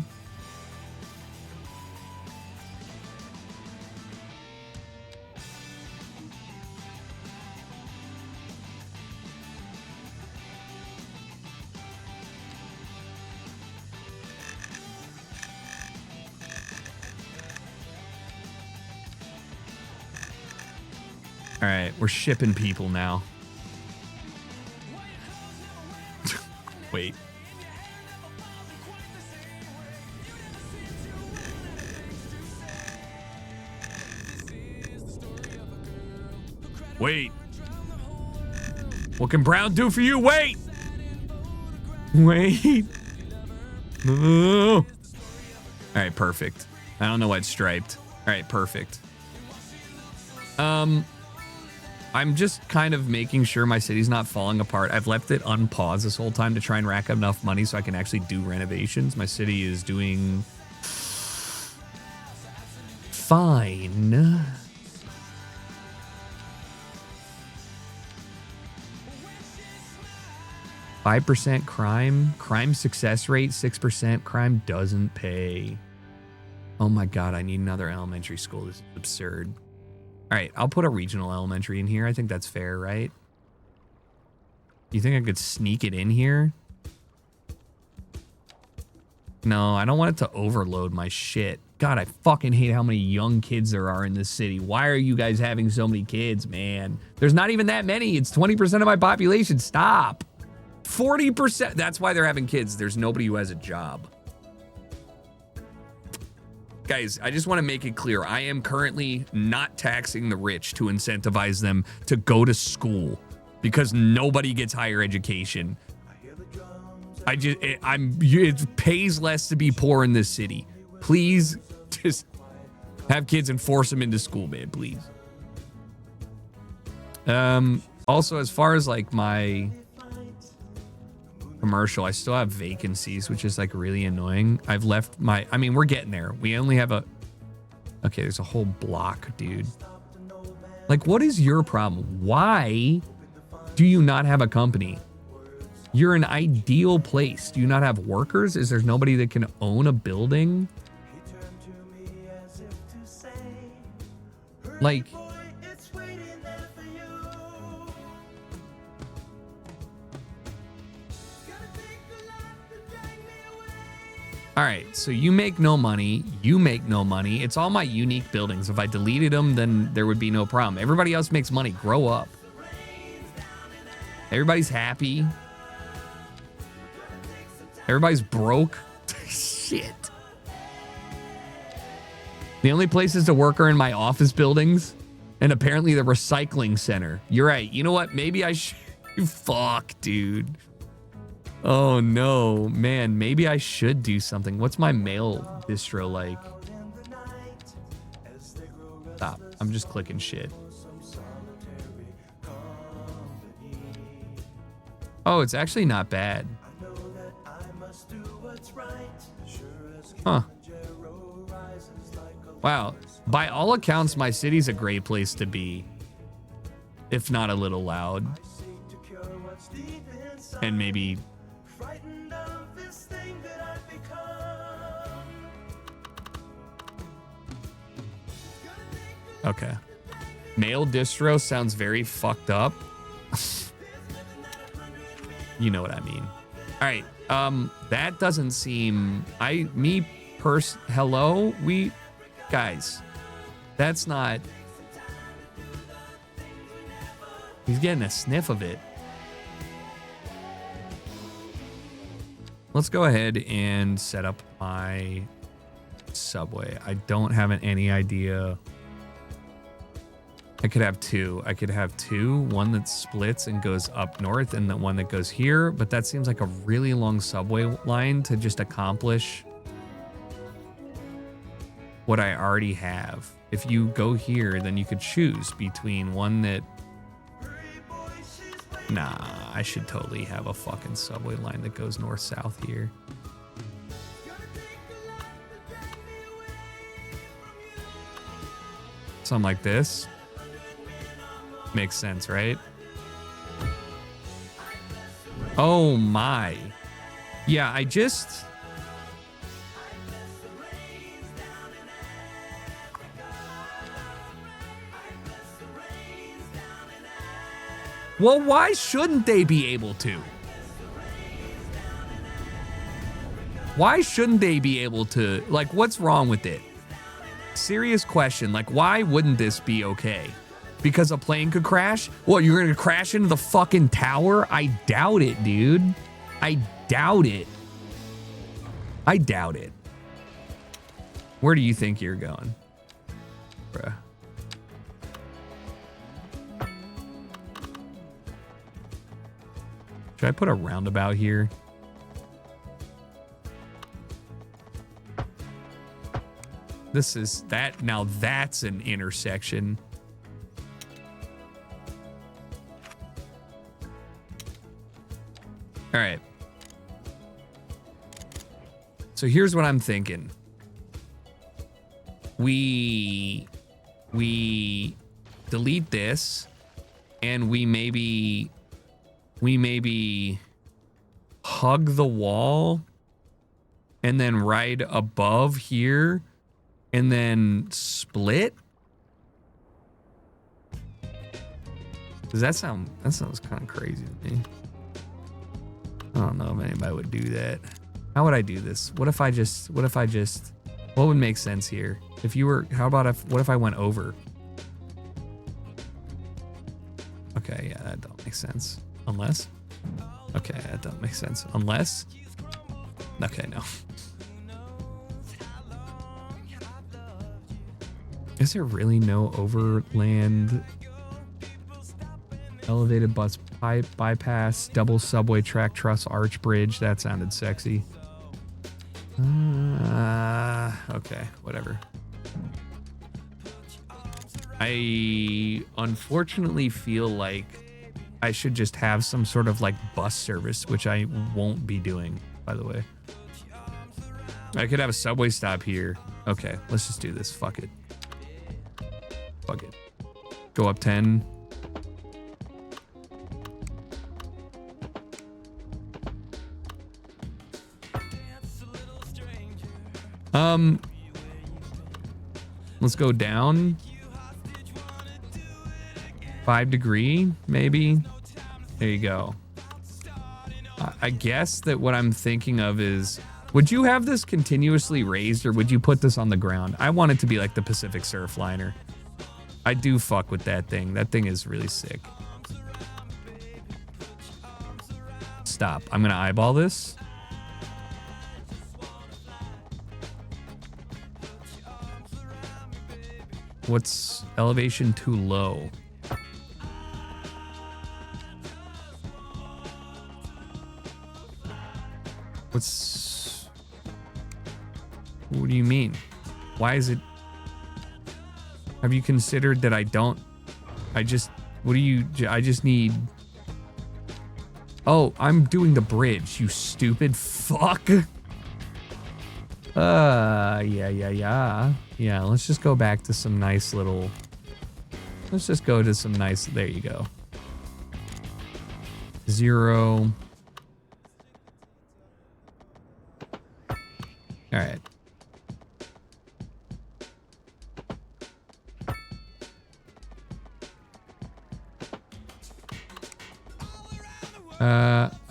All right, we're shipping people now. Wait. Wait. What can Brown do for you? Wait. Wait. No. All right, perfect. I don't know why it's striped. All right, perfect. I'm just kind of making sure my city's not falling apart. I've left it unpaused this whole time to try and rack up enough money so I can actually do renovations. My city is doing fine. %, crime success rate 6%. Crime doesn't pay. Oh my god, I need another elementary school. This is absurd. All right, I'll put a regional elementary in here. I think that's fair, right? You think I could sneak it in here? No, I don't want it to overload my shit. God, I fucking hate how many young kids there are in this city. Why are you guys having so many kids, man? There's not even that many. It's 20% of my population. Stop. 40%. That's why they're having kids. There's nobody who has a job. Guys, I just want to make it clear. I am currently not taxing the rich to incentivize them to go to school because nobody gets higher education. It pays less to be poor in this city. Please just have kids and force them into school, man, please. Also, as far as like my commercial, I still have vacancies, which is like really annoying. I've left my, I mean, we're getting there. We only have a, okay, there's a whole block, dude. Like, what is your problem? Why do you not have a company? You're an ideal place. Do you not have workers? Is there nobody that can own a building? Like, all right, so you make no money, you make no money. It's all my unique buildings. If I deleted them, then there would be no problem. Everybody else makes money. Grow up. Everybody's happy. Everybody's broke. Shit. The only places to work are in my office buildings and apparently the recycling center. You're right. You know what? Maybe I should. Fuck, dude. Oh no, man, maybe I should do something. What's my mail distro like? Stop. I'm just clicking shit. Oh, it's actually not bad. Huh. Wow. By all accounts, my city's a great place to be. if not a little loud. And maybe... Okay. Male distro sounds very fucked up. You know what I mean. All right. That doesn't seem... Hello? Guys. That's not... He's getting a sniff of it. Let's go ahead and set up my subway. I don't have any idea. I could have two. I could have two. One that splits and goes up north and the one that goes here. But that seems like a really long subway line to just accomplish what I already have. If you go here, then you could choose between one that... Nah, I should totally have a fucking subway line that goes north-south here. Something like this. Makes sense, right? Oh my. Yeah, I just... Well, why shouldn't they be able to? Why shouldn't they be able to? Like, what's wrong with it? Serious question. Like, why wouldn't this be okay? Because a plane could crash? What, you're gonna crash into the fucking tower? I doubt it, dude. I doubt it. I doubt it. Where do you think you're going? Bruh. Should I put a roundabout here? This is that. Now that's an intersection. All right. So here's what I'm thinking. We delete this and we maybe hug the wall and then ride above here and then split. Does that sounds kind of crazy to me. I don't know if anybody would do that. How would I do this? What if I just, what would make sense here? If you were, what if I went over? Okay, yeah, that don't make sense. Unless? Okay, that don't make sense. Unless? Okay, no. Is there really no overland elevated bus pipe bypass double subway track truss arch bridge? That sounded sexy. Okay, whatever. I unfortunately feel like I should just have some sort of like bus service, which I won't be doing, by the way. I could have a subway stop here. Okay, let's just do this. Fuck it. Fuck it. Go up 10. Let's go down 5 degree, maybe. There you go. I guess that what I'm thinking of is, would you have this continuously raised or would you put this on the ground? I want it to be like the Pacific Surfliner. I do fuck with that thing. That thing is really sick. Stop. I'm gonna eyeball this. What's elevation too low? What do you mean? Why is it? Have you considered that I just need. Oh, I'm doing the bridge, you stupid fuck. Yeah, let's just go back to some nice little Let's just go to some nice, there you go. 0. All right.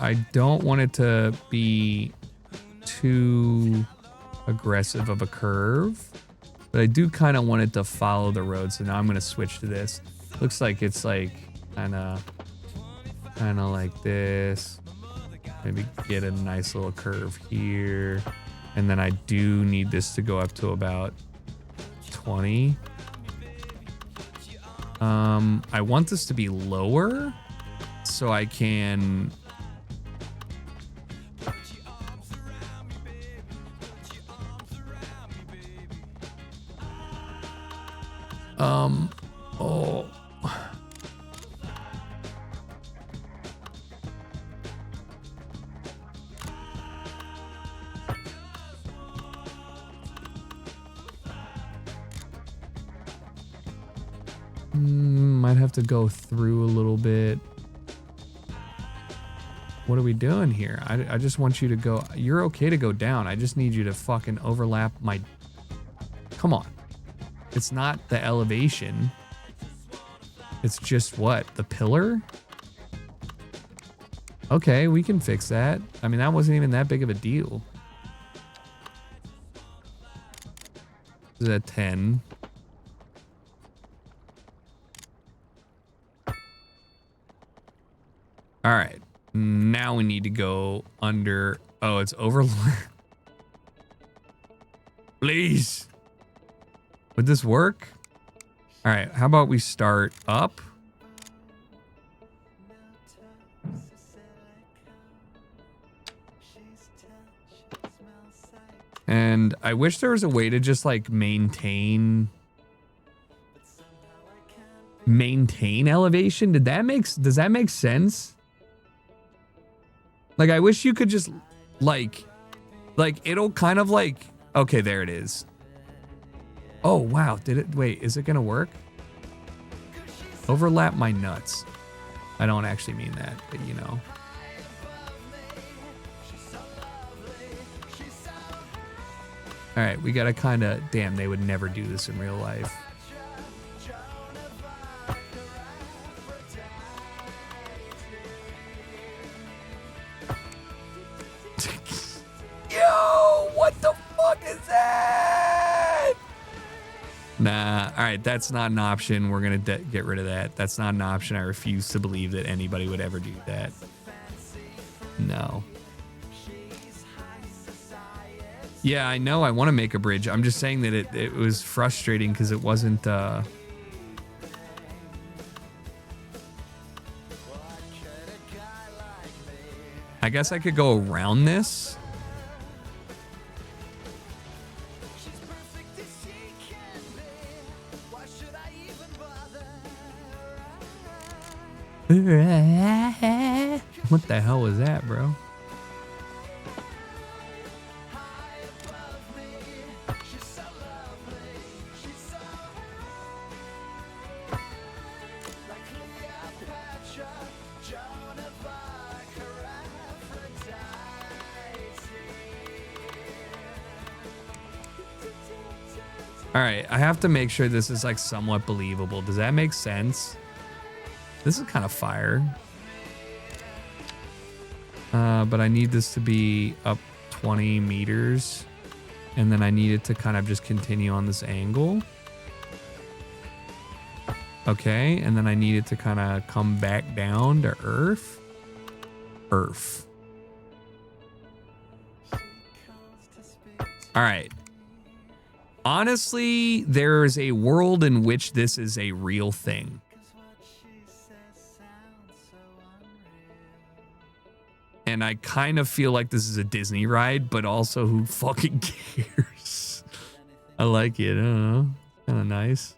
I don't want it to be too aggressive of a curve, but I do kind of want it to follow the road. So now I'm going to switch to this. Looks like it's like kind of like this. Maybe get a nice little curve here. And then I do need this to go up to about 20. I want this to be lower so I can oh. Might have to go through a little bit. What are we doing here? I just want you to go. You're okay to go down. I just need you to fucking overlap my... Come on. It's not the elevation. It's just what? The pillar? Okay, we can fix that. I mean, that wasn't even that big of a deal. This is at 10. All right. Now we need to go under. Oh, it's overlap. Please. Would this work? All right. How about we start up? And I wish there was a way to just like maintain elevation. Does that make sense? Like, I wish you could just like it'll kind of like, okay, there it is. Oh, wow. Wait, is it going to work? Overlap my nuts. I don't actually mean that, but you know. All right, we got to kind of, damn, they would never do this in real life. Yo, what the fuck is that? Nah, all right, that's not an option. We're going to get rid of that. That's not an option. I refuse to believe that anybody would ever do that. No. Yeah, I know I want to make a bridge. I'm just saying that it was frustrating because it wasn't... I guess I could go around this. What the hell was that, bro? All right, I have to make sure this is like somewhat believable. Does that make sense? This is kind of fire. But I need this to be up 20 meters. And then I need it to kind of just continue on this angle. Okay, and then I need it to kind of come back down to Earth. Earth. All right. Honestly, there's a world in which this is a real thing. And I kind of feel like this is a Disney ride, but also who fucking cares? I like it. I don't know. Kind of nice.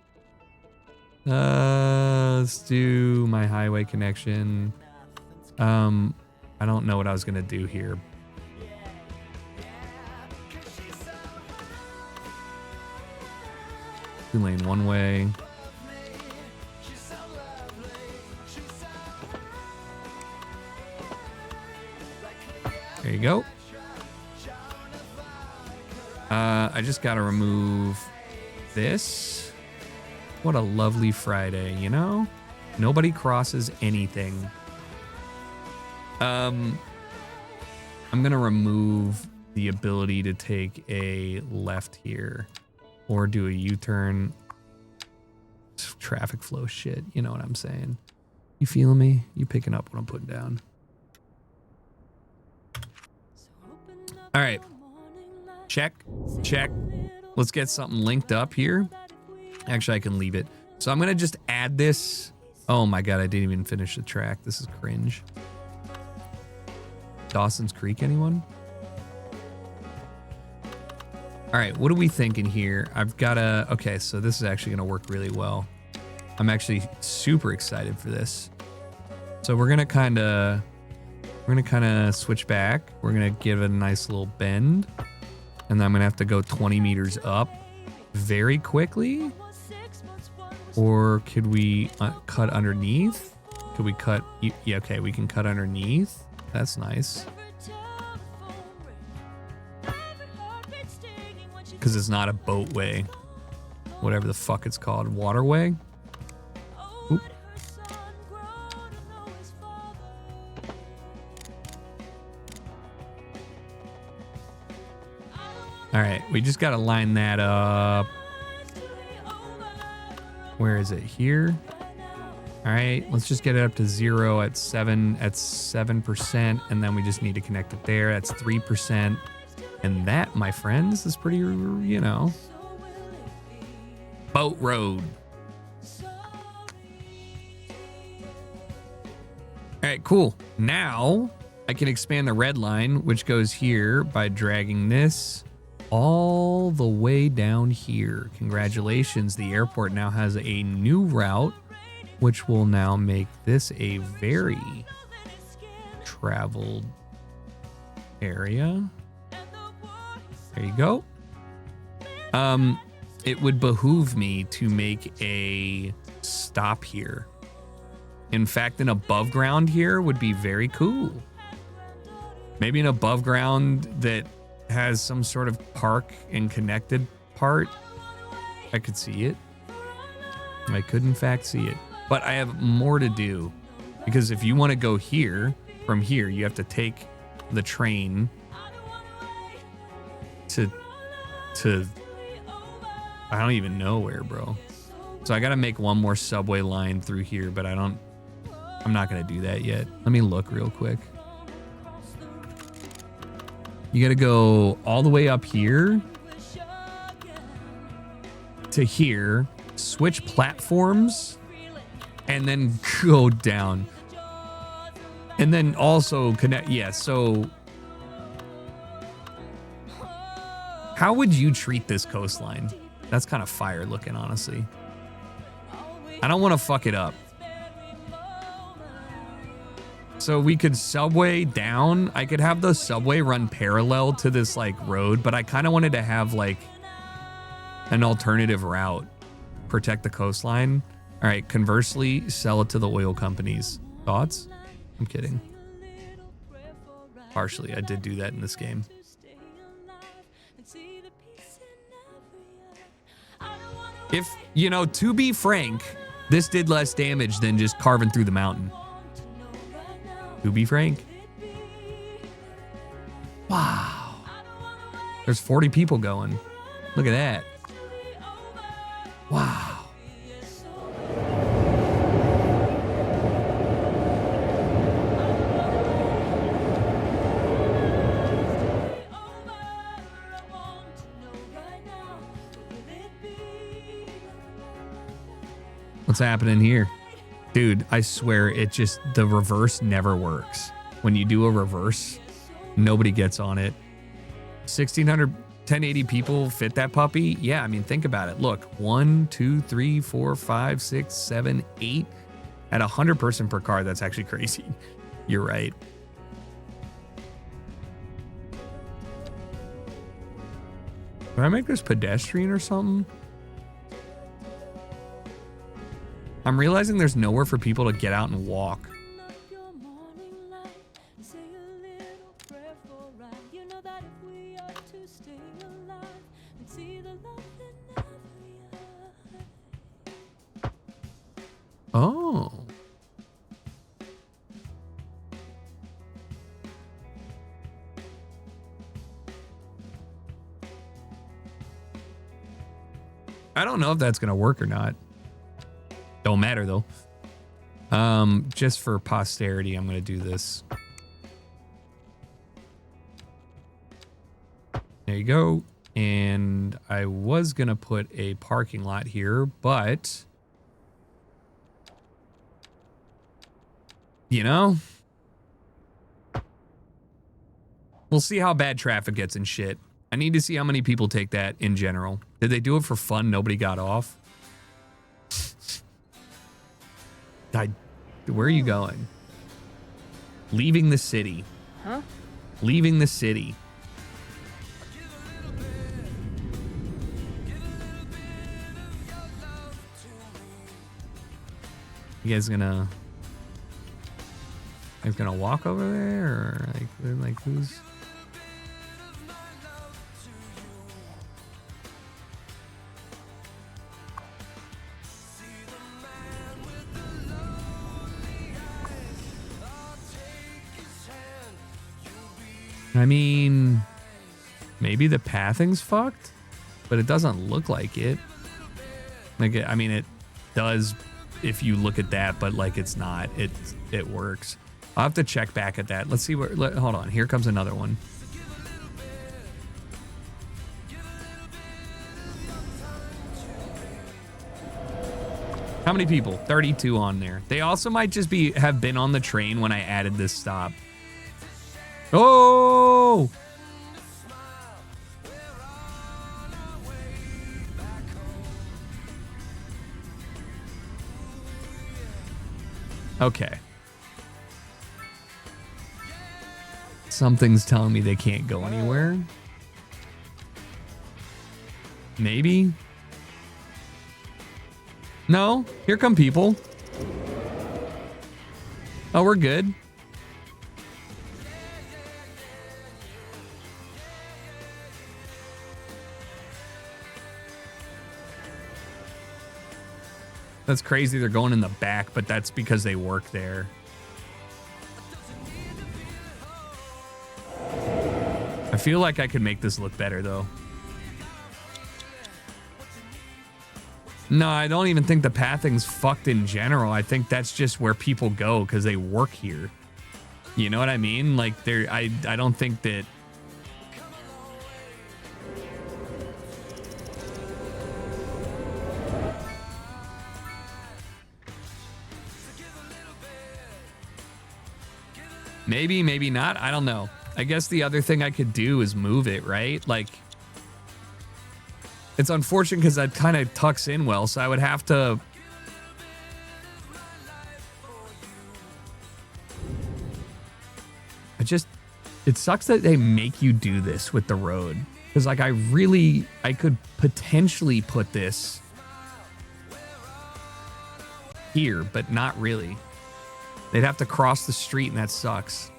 Let's do my highway connection. I don't know what I was going to do here. Two lane one way. There you go. I just got to remove this. What a lovely Friday, you know? Nobody crosses anything. I'm going to remove the ability to take a left here or do a U-turn. Traffic flow shit. You know what I'm saying? You feel me? You picking up what I'm putting down? All right. Check. Check. Let's get something linked up here. Actually, I can leave it. So I'm going to just add this. Oh my God, I didn't even finish the track. This is cringe. Dawson's Creek, anyone? All right, what are we thinking here? I've got to, okay, so this is actually going to work really well. I'm actually super excited for this. So we're going to kind of switch back. We're going to give it a nice little bend. And then I'm going to have to go 20 meters up very quickly. Or could we cut underneath? Could we cut? Yeah, okay, we can cut underneath. That's nice. Because it's not a boatway. Whatever the fuck it's called. Waterway? Oop. All right, we just got to line that up. Where is it? Here? All right, let's just get it up to 0 at 7%, and then we just need to connect it there. That's 3%. And that, my friends, is pretty, you know, boat road. All right, cool. Now I can expand the red line, which goes here by dragging this all the way down here. Congratulations. The airport now has a new route, which will now make this a very traveled area. There you go. It would behoove me to make a stop here. In fact, an above ground here would be very cool. Maybe an above ground that has some sort of park and connected part. I could see it. I could in fact see it. But I have more to do, because if you want to go here, from here, you have to take the train to I don't even know where, bro. So I got to make one more subway line through here, but I'm not going to do that yet. Let me look real quick. You got to go all the way up here to here, switch platforms, and then go down. And then also connect. Yeah, so how would you treat this coastline? That's kind of fire looking, honestly. I don't want to fuck it up. So we could subway down. I could have the subway run parallel to this like road, but I kind of wanted to have like an alternative route. Protect the coastline. All right, conversely, sell it to the oil companies. Thoughts? I'm kidding. Partially, I did do that in this game. If, you know, to be frank, this did less damage than just carving through the mountain. To be frank. Wow. There's 40 people going. Look at that. Wow. What's happening here? Dude, I swear the reverse never works. When you do a reverse, nobody gets on it. 1,600, 1080 people fit that puppy? Yeah, I mean, think about it. Look, 1, 2, 3, 4, 5, 6, 7, 8. At 100 person per car, that's actually crazy. You're right. Can I make this pedestrian or something? I'm realizing there's nowhere for people to get out and walk. Oh. I don't know if that's going to work or not. Don't matter though. Just for posterity, I'm going to do this. There you go. And I was going to put a parking lot here, but you know, we'll see how bad traffic gets and shit. I need to see how many people take that in general. Did they do it for fun? Nobody got off. Where are you going? Leaving the city. Huh? Leaving the city. You guys gonna walk over there, or like who's? I mean, maybe the pathing's fucked, but it doesn't look like it. Like, I mean, it does if you look at that, but like it's not. It works. I'll have to check back at that. Let's see where. Hold on. Here comes another one. How many people? 32 on there. They also might just have been on the train when I added this stop. Oh! Okay. Something's telling me they can't go anywhere. Maybe. No, here come people. Oh, we're good. That's crazy. They're going in the back, but that's because they work there. I feel like I could make this look better, though. No, I don't even think the pathing's fucked in general. I think that's just where people go because they work here. You know what I mean? Like, I don't think that... Maybe, maybe not. I don't know. I guess the other thing I could do is move it, right? Like, it's unfortunate because that kind of tucks in well, so I would have to... It sucks that they make you do this with the road. Because, like, I could potentially put this here, but not really. They'd have to cross the street, and that sucks.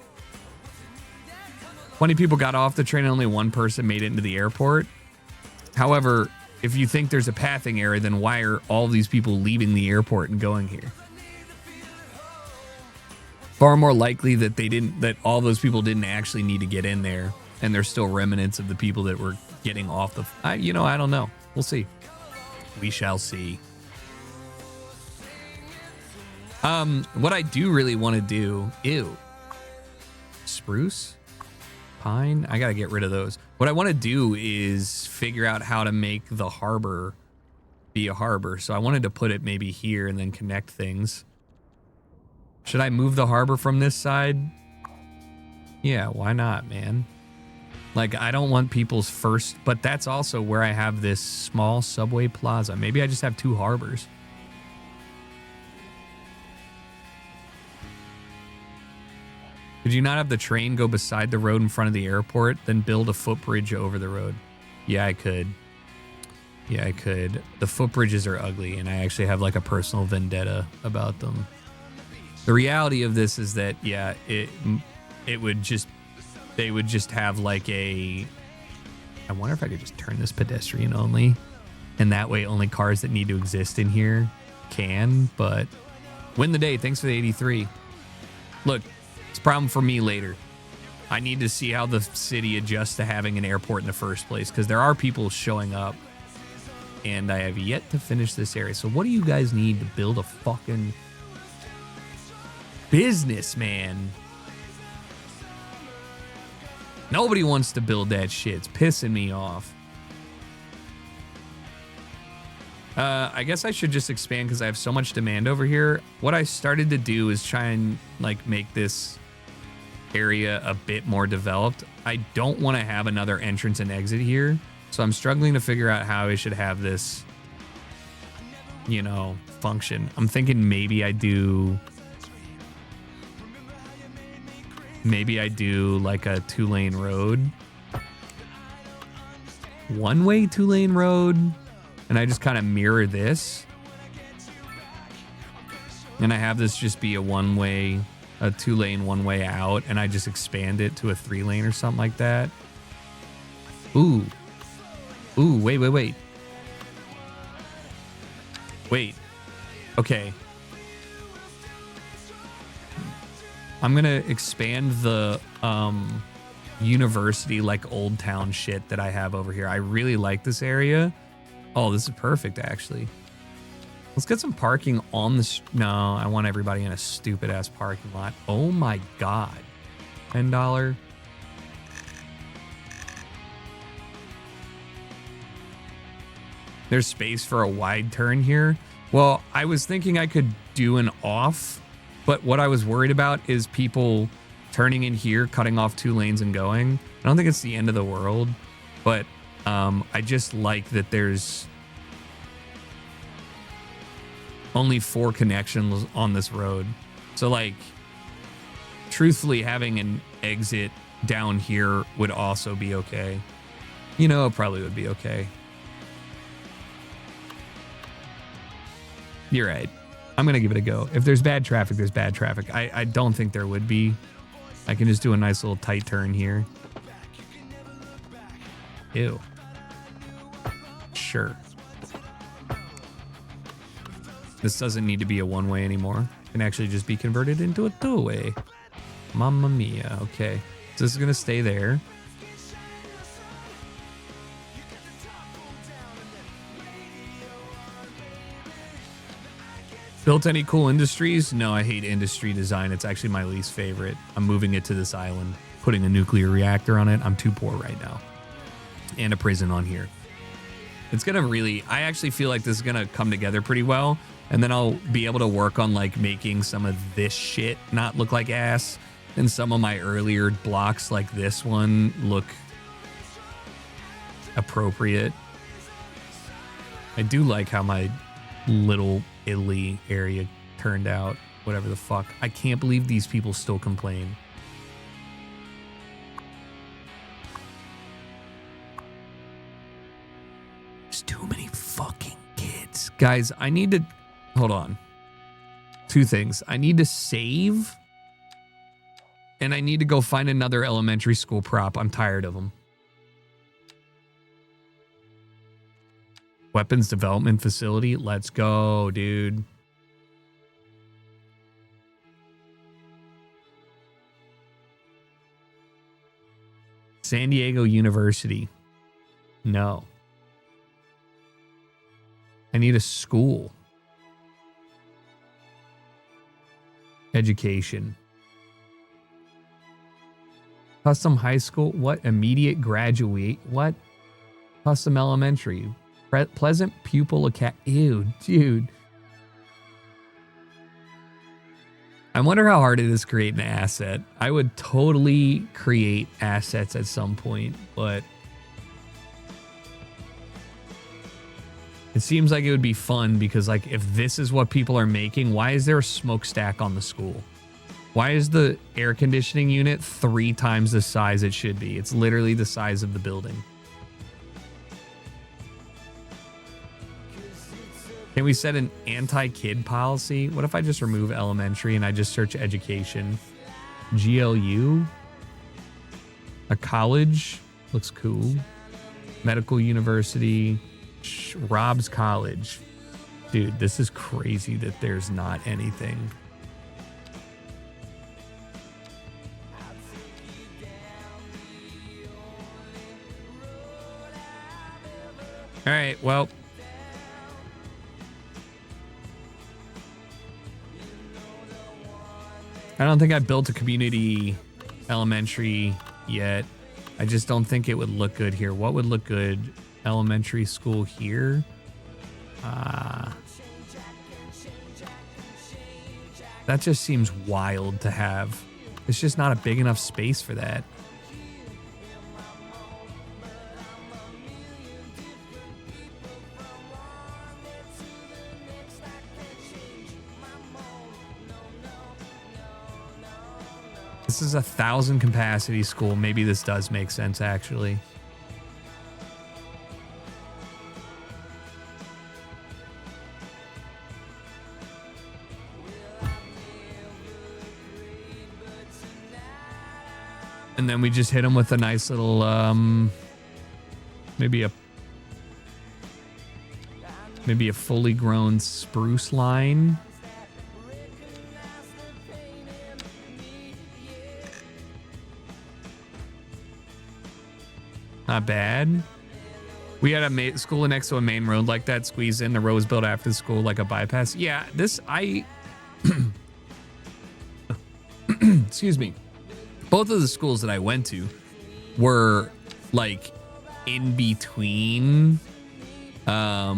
20 people got off the train and only one person made it into the airport. However, if you think there's a pathing error, then why are all these people leaving the airport and going here? Far more likely that that all those people didn't actually need to get in there, and there's still remnants of the people that were getting off the... I don't know. We'll see. We shall see. What I do really want to do... Ew. Spruce? Pine? I gotta get rid of those. What I want to do is figure out how to make the harbor be a harbor. So I wanted to put it maybe here and then connect things. Should I move the harbor from this side? Yeah, why not, man? Like, I don't want people's first... But that's also where I have this small subway plaza. Maybe I just have two harbors. Could you not have the train go beside the road in front of the airport, then build a footbridge over the road? Yeah, I could. Yeah, I could. The footbridges are ugly, and I actually have like a personal vendetta about them. The reality of this is that, yeah, it would just... They would just have like a... I wonder if I could just turn this pedestrian only. And that way only cars that need to exist in here can, but Win the day. Thanks for the 83. Look, it's a problem for me later. I need to see how the city adjusts to having an airport in the first place, because there are people showing up, and I have yet to finish this area. So what do you guys need to build a fucking business, man? Nobody wants to build that shit. It's pissing me off. I guess I should just expand because I have so much demand over here. What I started to do is try and like make this area a bit more developed. I don't want to have another entrance and exit here, so I'm struggling to figure out how I should have this, you know, function. I'm thinking maybe I do like a 2-lane road, one-way 2-lane road, and I just kind of mirror this, and I have this just be a one-way, a 2-lane one-way out, and I just expand it to a 3-lane or something like that. Ooh, wait. Okay, I'm gonna expand the university, like old town shit that I have over here. I really like this area. Oh, this is perfect, actually. Let's get some parking on the... No, I want everybody in a stupid-ass parking lot. Oh, my God. $10. There's space for a wide turn here. Well, I was thinking I could do an off, but what I was worried about is people turning in here, cutting off 2 lanes and going. I don't think it's the end of the world, but I just like that there's only 4 connections on this road. So like, truthfully, having an exit down here would also be okay. You know, it probably would be okay. You're right. I'm going to give it a go. If there's bad traffic, there's bad traffic. I don't think there would be. I can just do a nice little tight turn here. Ew. Sure. This doesn't need to be a one-way anymore. It can actually just be converted into a 2-way. Mamma mia. Okay. So this is going to stay there. Built any cool industries? No, I hate industry design. It's actually my least favorite. I'm moving it to this island, putting a nuclear reactor on it. I'm too poor right now. And a prison on here. It's going to really... I actually feel like this is going to come together pretty well. And then I'll be able to work on like making some of this shit not look like ass. And some of my earlier blocks like this one look appropriate. I do like how my little Italy area turned out. Whatever the fuck. I can't believe these people still complain. There's too many fucking kids. Guys, I need to... Hold on. 2 things. I need to save. And I need to go find another elementary school prop. I'm tired of them. Weapons development facility. Let's go, dude. San Diego University. No. I need a school. Education. Custom high school. What? Immediate graduate. What? Custom elementary. Pleasant pupil academy. Ew, dude. I wonder how hard it is to create an asset. I would totally create assets at some point, but it seems like it would be fun because, like, if this is what people are making, why is there a smokestack on the school? Why is the air conditioning unit 3 times the size it should be? It's literally the size of the building. Can we set an anti-kid policy? What if I just remove elementary and I just search education? GLU? A college? Looks cool. Medical university. Rob's College. Dude, this is crazy that there's not anything. All right, well. I don't think I built a community elementary yet. I just don't think it would look good here. What would look good? Elementary school here? That just seems wild to have. It's just not a big enough space for that. This is 1,000 capacity school. Maybe this does make sense, actually. And then we just hit them with a nice little, maybe a fully grown spruce line. Not bad. We had a school next to a main road like that, squeeze in. The road was built after the school like a bypass. Yeah, excuse me. Both of the schools that I went to were like in between. I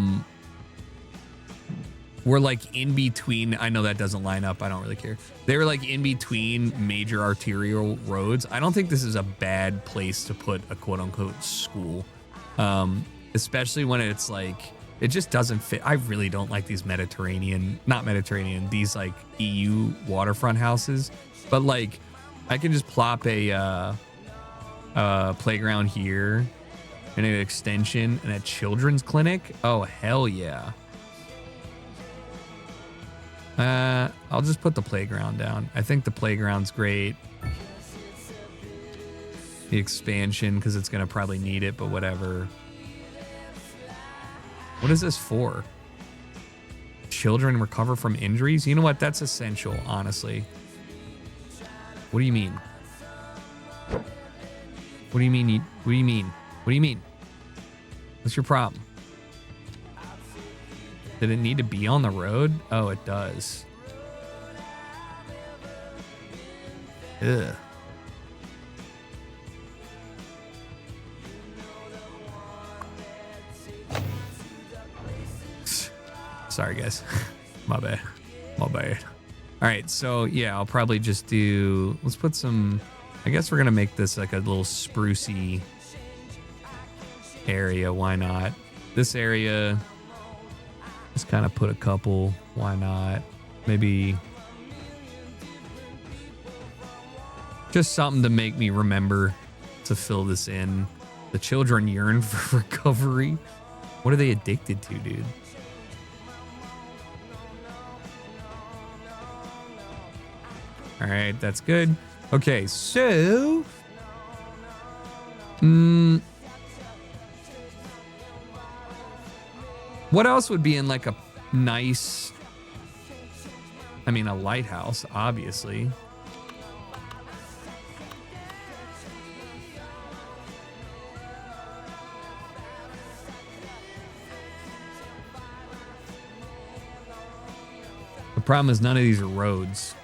know that doesn't line up. I don't really care. They were like in between major arterial roads. I don't think this is a bad place to put a quote unquote school. Especially when it's like, it just doesn't fit. I really don't like these these like EU waterfront houses, but like I can just plop a playground here and an extension and a children's clinic. Oh, hell yeah. I'll just put the playground down. I think the playground's great. The expansion, because it's going to probably need it, but whatever. What is this for? Children recover from injuries? You know what? That's essential, honestly. What do you mean? What do you mean? What do you mean? What do you mean? What's your problem? Did it need to be on the road? Oh, it does. Ugh. Sorry, guys. My bad. My bad. All right, so yeah, I'll probably just do... Let's put some... I guess we're going to make this like a little sprucey area. Why not? This area... Just kind of put a couple. Why not? Maybe just something to make me remember to fill this in. The children yearn for recovery. What are they addicted to, dude? All right, that's good. Okay, so... What else would be in like a nice... I mean, a lighthouse, obviously. The problem is none of these are roads.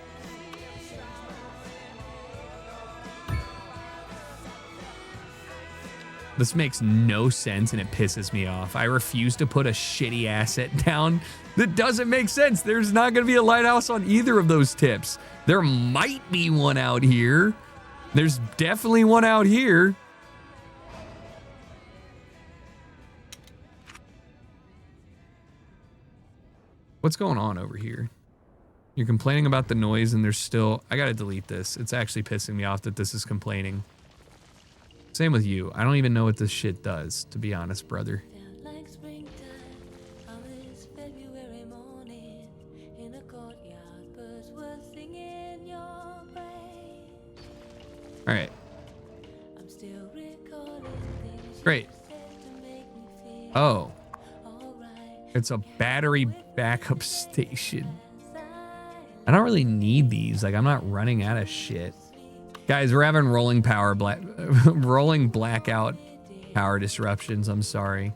This makes no sense and it pisses me off. I refuse to put a shitty asset down that doesn't make sense. There's not going to be a lighthouse on either of those tips. There might be one out here. There's definitely one out here. What's going on over here? You're complaining about the noise and there's still... I got to delete this. It's actually pissing me off that this is complaining. Same with you. I don't even know what this shit does, to be honest, brother. Like springtime on this February morning in a courtyard, birds were singing your praise. All right. I'm still recalling things Great. you said to make me feel Oh. alright. It's a battery backup station. I don't really need these. Like, I'm not running out of shit. Guys, we're having rolling blackout power disruptions. I'm sorry.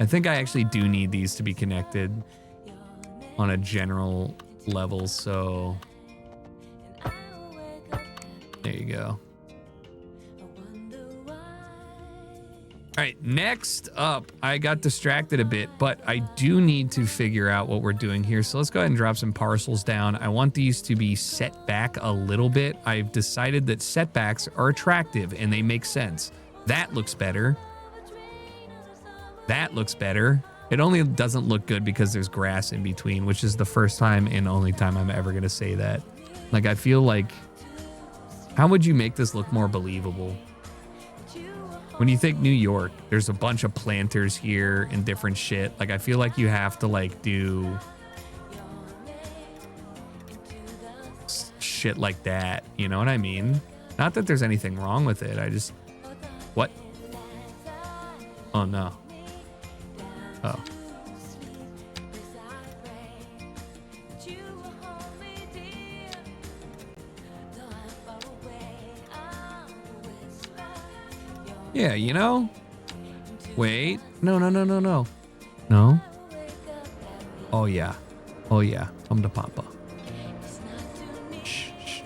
I think I actually do need these to be connected on a general level, so there you go. All right, next up, I got distracted a bit, but I do need to figure out what we're doing here. So let's go ahead and drop some parcels down. I want these to be set back a little bit. I've decided that setbacks are attractive and they make sense. That looks better. That looks better. It only doesn't look good because there's grass in between, which is the first time and only time I'm ever gonna say that. Like, I feel like, how would you make this look more believable? When you think New York, there's a bunch of planters here and different shit. Like, I feel like you have to like do shit like that. You know what I mean? Not that there's anything wrong with it. I just, what? Oh no. Oh. Yeah, you know? Wait. No. No? Oh, yeah. Oh, yeah. Come to Papa. Shh.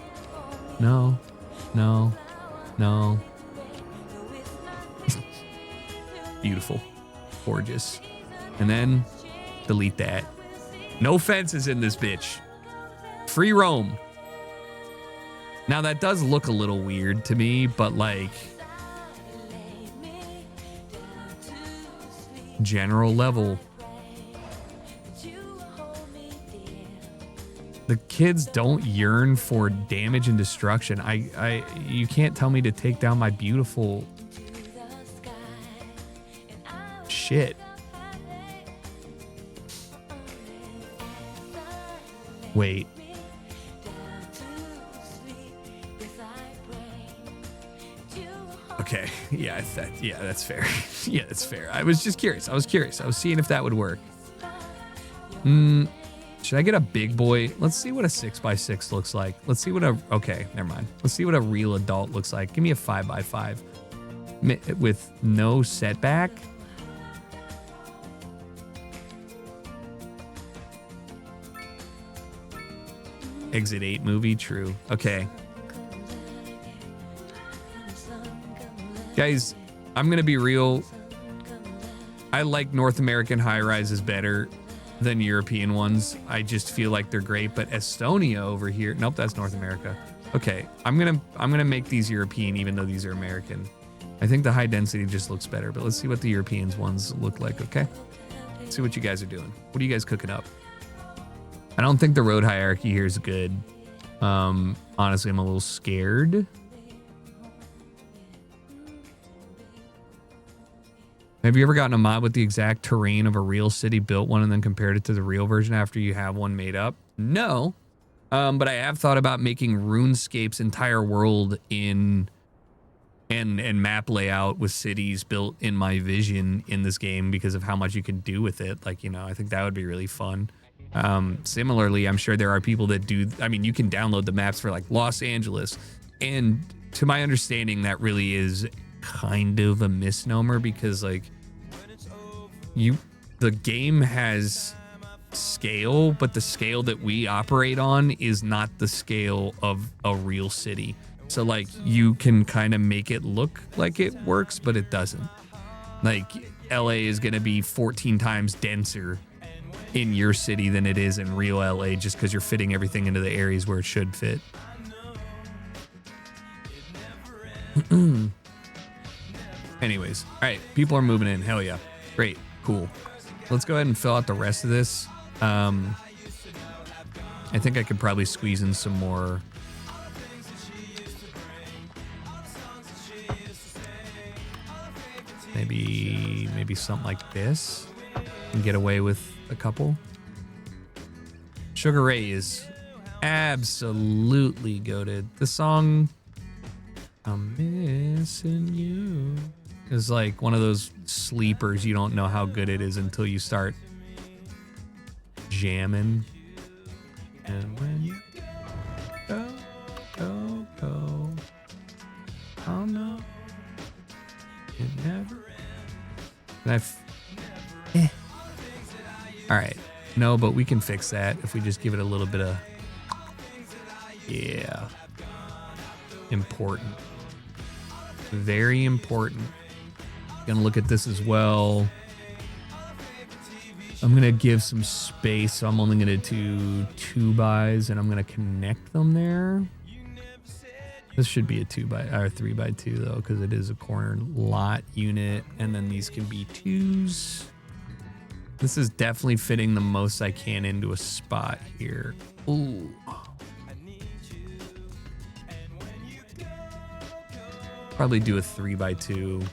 No. Beautiful. Gorgeous. And then delete that. No fences in this bitch. Free roam. Now, that does look a little weird to me, but like, general level. The kids don't yearn for damage and destruction. You can't tell me to take down my beautiful shit. Wait. Okay. Yeah, that's fair. Yeah, that's fair. I was just curious. I was seeing if that would work. Should I get a big boy? Let's see what a 6x6 looks like. Let's see what okay, never mind. Let's see what a real adult looks like. Give me a 5x5 with no setback. Exit 8 movie, true. Okay. Guys, I'm gonna be real. I like North American high rises better than European ones. I just feel like they're great. But Estonia over here, nope, that's North America. Okay, I'm gonna make these European even though these are American. I think the high density just looks better. But let's see what the Europeans ones look like. Okay, let's see what you guys are doing. What are you guys cooking up? I don't think the road hierarchy here is good. Honestly, I'm a little scared. Have you ever gotten a mod with the exact terrain of a real city, built one, and then compared it to the real version after you have one made up? No. But I have thought about making RuneScape's entire world in and map layout with cities built in my vision in this game because of how much you can do with it. Like, you know, I think that would be really fun. Similarly, I'm sure there are people that do, I mean, you can download the maps for like Los Angeles. And to my understanding, that really is kind of a misnomer because like the game has scale, but the scale that we operate on is not the scale of a real city. So like you can kind of make it look like it works, but it doesn't. Like LA is going to be 14 times denser in your city than it is in real LA just because you're fitting everything into the areas where it should fit. Anyways, all right, people are moving in. Hell yeah. Great. Cool. Let's go ahead and fill out the rest of this. I think I could probably squeeze in some more. Maybe something like this and get away with a couple. Sugar Ray is absolutely goated. The song I'm Missing You. is like one of those sleepers. You don't know how good it is until you start jamming. And when you go, go, go, oh no, it never. And all right. No, but we can fix that if we just give it a little bit of, yeah, important. Very important. Gonna look at this as well. I'm gonna give some space, so I'm only gonna do 2x, and I'm gonna connect them there. This should be a 2x or 3x2 though, because it is a corner lot unit, and then these can be 2s. This is definitely fitting the most I can into a spot here. Ooh. Probably do a 3x2.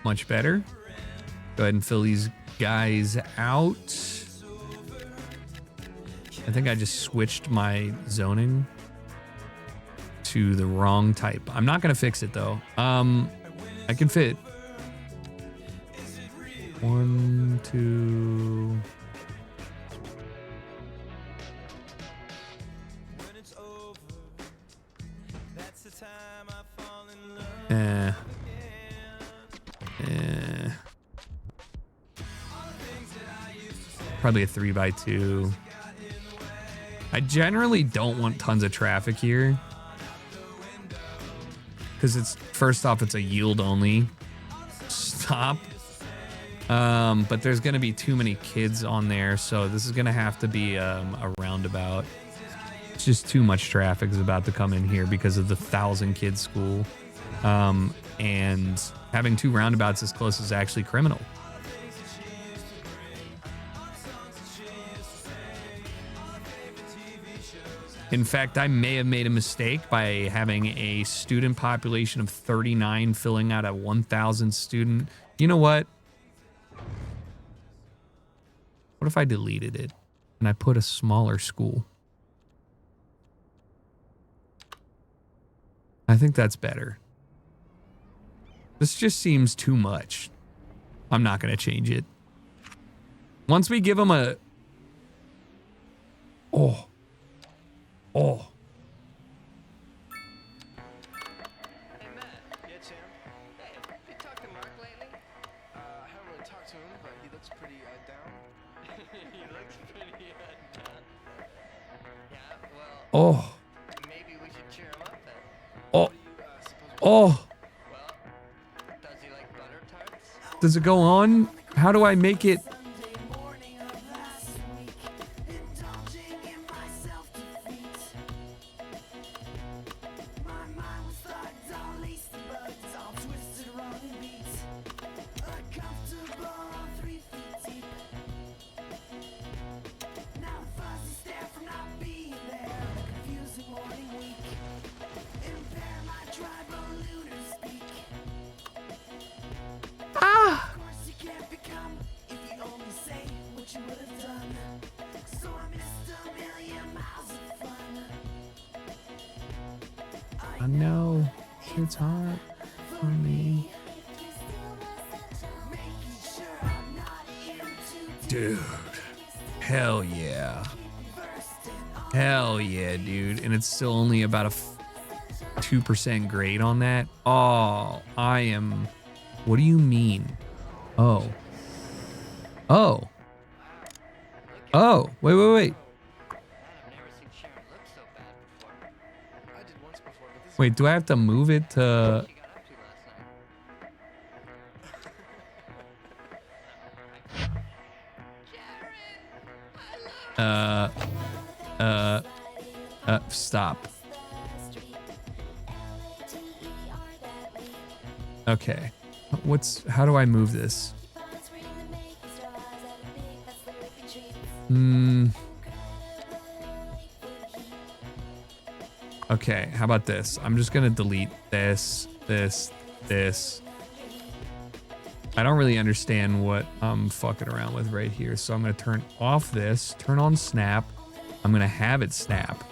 Much better. Go ahead and fill these guys out. I think I just switched my zoning to the wrong type. I'm not gonna fix it though. I can fit 1, 2. Probably a 3x2. I generally don't want tons of traffic here because it's, first off, it's a yield only stop. But there's gonna be too many kids on there, so this is gonna have to be a roundabout. It's just too much traffic is about to come in here because of the 1,000 kids school. And having 2 roundabouts this close is actually criminal. In fact, I may have made a mistake by having a student population of 39 filling out a 1,000 student. You know what? What if I deleted it and I put a smaller school? I think that's better. This just seems too much. I'm not going to change it. Once we give them a... Oh. Oh. Hey, Matt. Yeah, Sam? Hey, have you talked to Mark lately? I haven't really talked to him, but he looks pretty down. He looks pretty down. Yeah, well... Oh. Maybe we should cheer him up then. Oh. What do you suppose? Oh. Well, does he like butter tarts? Does it go on? How do I make it? I know it's hard for me. Dude, hell yeah. Hell yeah, dude. And it's still only about a 2% grade on that. Oh, I am... What do you mean? Oh. Oh. Oh, wait. I've never seen Sharon look so bad before. I did once before, but this Wait, do I have to move it to... is what you got up to last night. Stop. Okay. How do I move this? Okay, how about this? I'm just gonna delete this. I don't really understand what I'm fucking around with right here, so I'm gonna turn off this, turn on snap. I'm gonna have it snap.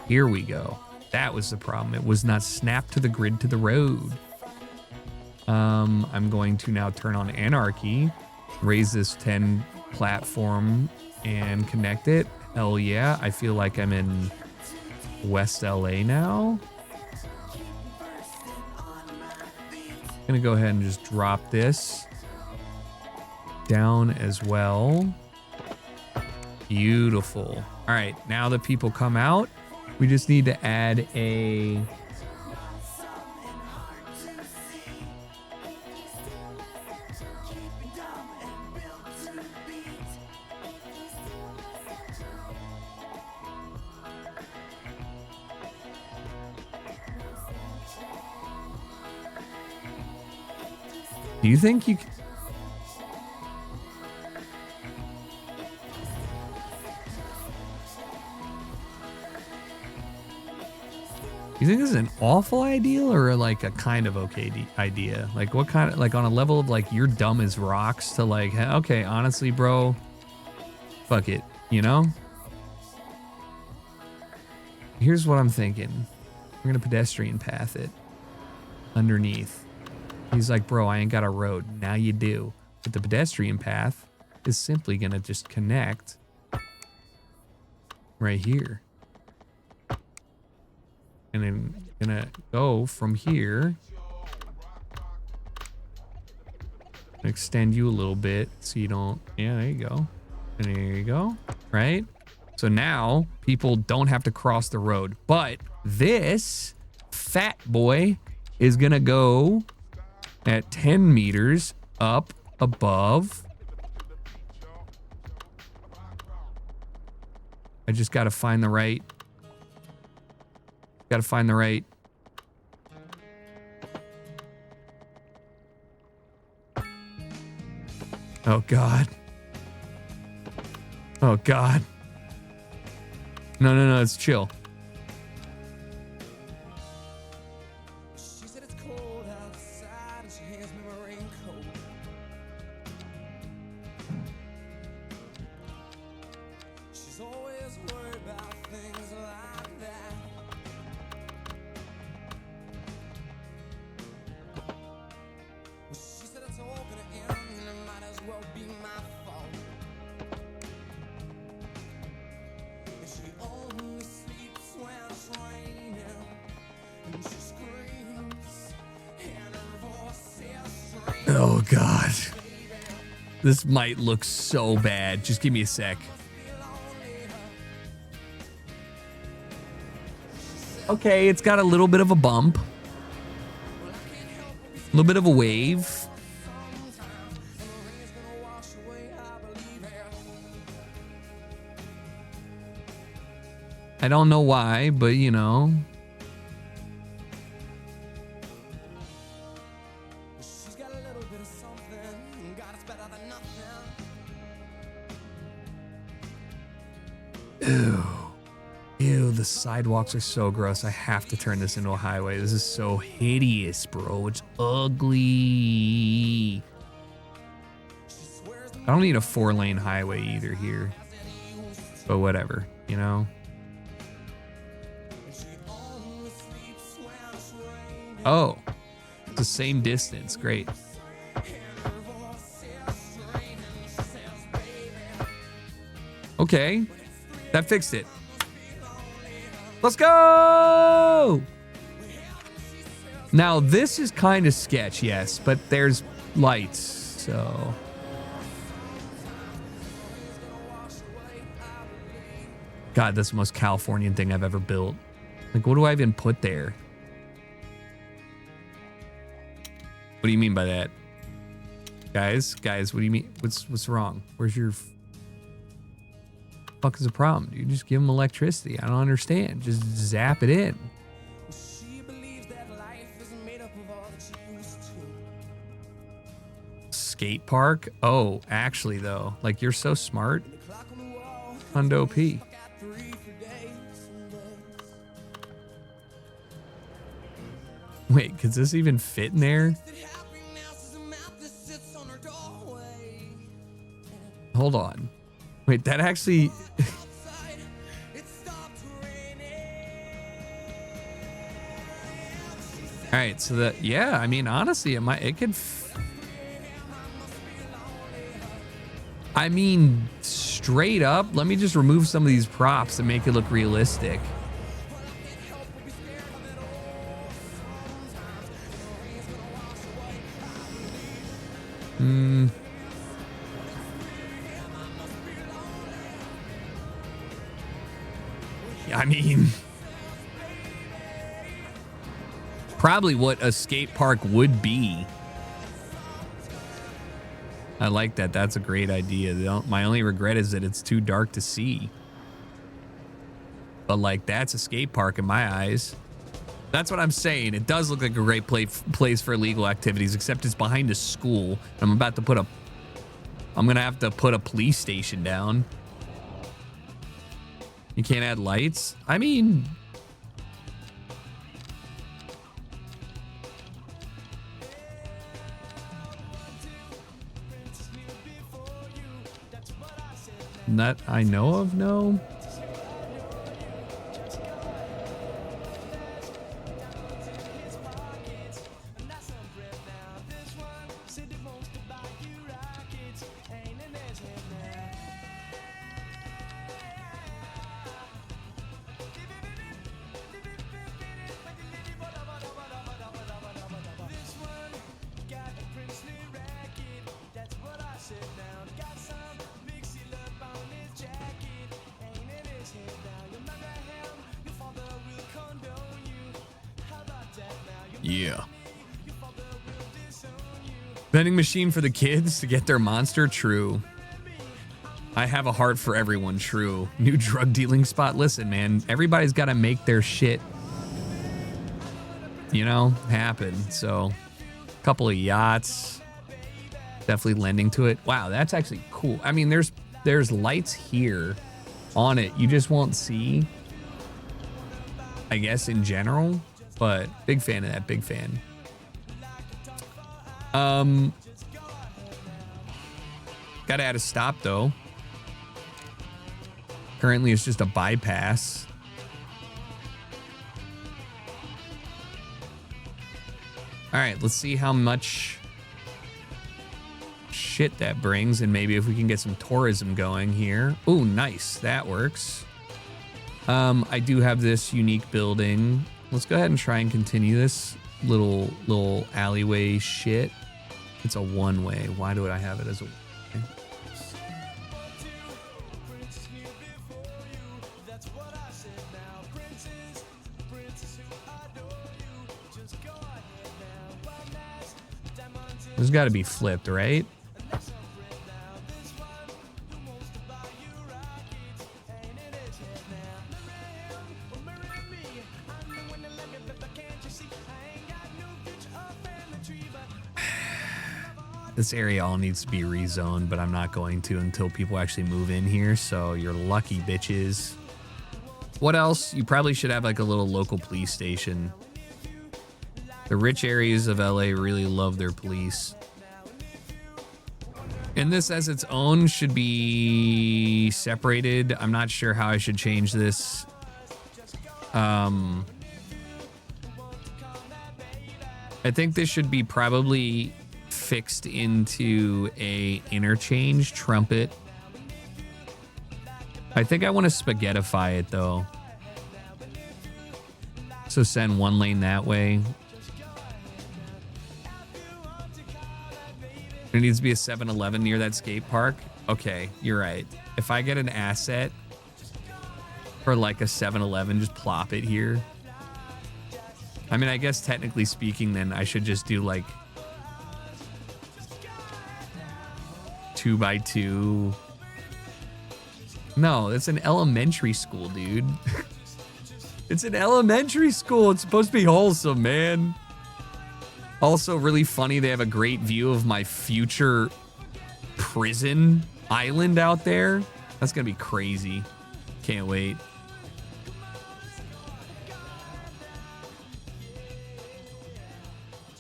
Here we go. That was the problem. It was not snapped to the grid to the road. I'm going to now turn on Anarchy, raise this 10 platform and connect it. Hell yeah. I feel like I'm in West LA now. Gonna go ahead and just drop this down as well. Beautiful. All right, now that people come out, we just need to add a Do you think you You think this is an awful idea or like a kind of okay idea? Like what kind of, like on a level of like you're dumb as rocks to like, okay, honestly, bro, fuck it, you know? Here's what I'm thinking. We're gonna pedestrian path it underneath. He's like, bro, I ain't got a road. Now you do. But the pedestrian path is simply gonna just connect right here. And then gonna go from here. Extend you a little bit so you don't, yeah, there you go. And there you go, right? So now people don't have to cross the road, but this fat boy is gonna go at 10 meters up above. I just gotta find the right. Gotta find the right. Oh God. Oh God. No, it's chill. She said it's cold outside and she hands me my raincoat. She's always worried about things like that. Well, she said it's all gonna end and it might as well be my fault. And she only sleeps when it's raining. And she screams and her voice is strange. Oh God. This might look so bad. Just give me a sec. Okay, it's got a little bit of a bump. A little bit of a wave. I don't know why, but you know. She's got a little bit of something. God, it's better than nothing. Ew, the sidewalks are so gross. I have to turn this into a highway. This is so hideous, bro. It's ugly. I don't need a 4-lane highway either here. But whatever, you know? Oh, it's the same distance. Great. Okay, that fixed it. Let's go! Now, this is kind of sketch, yes, but there's lights, so... God, that's the most Californian thing I've ever built. Like, what do I even put there? What do you mean by that? Guys, what do you mean? What's wrong? Where's your... fuck is the problem, dude? Just give them electricity. I don't understand. Just zap it in. She believes that life isn't made up of all that she used to. Skate park? Oh, actually though, like you're so smart. The clock on the wall. Hundo P. I got 3 for days and days. Wait, could this even fit in there? That happiness is a map that sits on her doorway. Hold on. Wait, that actually... Outside, it stopped raining. All right, so that, yeah, I mean, honestly, it could, I mean, straight up, let me just remove some of these props and make it look realistic. I mean, probably what a skate park would be. I like that. That's a great idea. My only regret is that it's too dark to see. But like, that's a skate park in my eyes. That's what I'm saying. It does look like a great place for illegal activities, except it's behind a school. I'm gonna have to put a police station down. You can't add lights? I mean, that I know of, no. Yeah. Vending machine for the kids to get their monster? True. I have a heart for everyone. True. New drug dealing spot. Listen, man, everybody's got to make their shit, you know, happen. So, a couple of yachts. Definitely lending to it. Wow, that's actually cool. I mean, there's lights here on it. You just won't see, I guess, in general. But big fan of that. Big fan. Gotta add a stop though. Currently it's just a bypass. All right, let's see how much shit that brings, and maybe if we can get some tourism going here. Oh, nice. That works. I do have this unique building. Let's go ahead and try and continue this little alleyway shit. It's a one-way. Why do I have it as a one-way? There's got to be flipped, right? This area all needs to be rezoned, but I'm not going to until people actually move in here. So you're lucky, bitches. What else? You probably should have like a little local police station. The rich areas of LA really love their police. And this as its own should be separated. I'm not sure how I should change this. I think this should be probably fixed into a interchange trumpet. I think I want to spaghettify it though. So send one lane that way. There needs to be a 7-Eleven near that skate park. Okay, you're right. If I get an asset for like a 7-Eleven, just plop it here. I mean, I guess technically speaking, then I should just do like 2x2. No, it's an elementary school, dude. It's an elementary school. It's supposed to be wholesome, man. Also, really funny, they have a great view of my future prison island out there. That's gonna be crazy. Can't wait.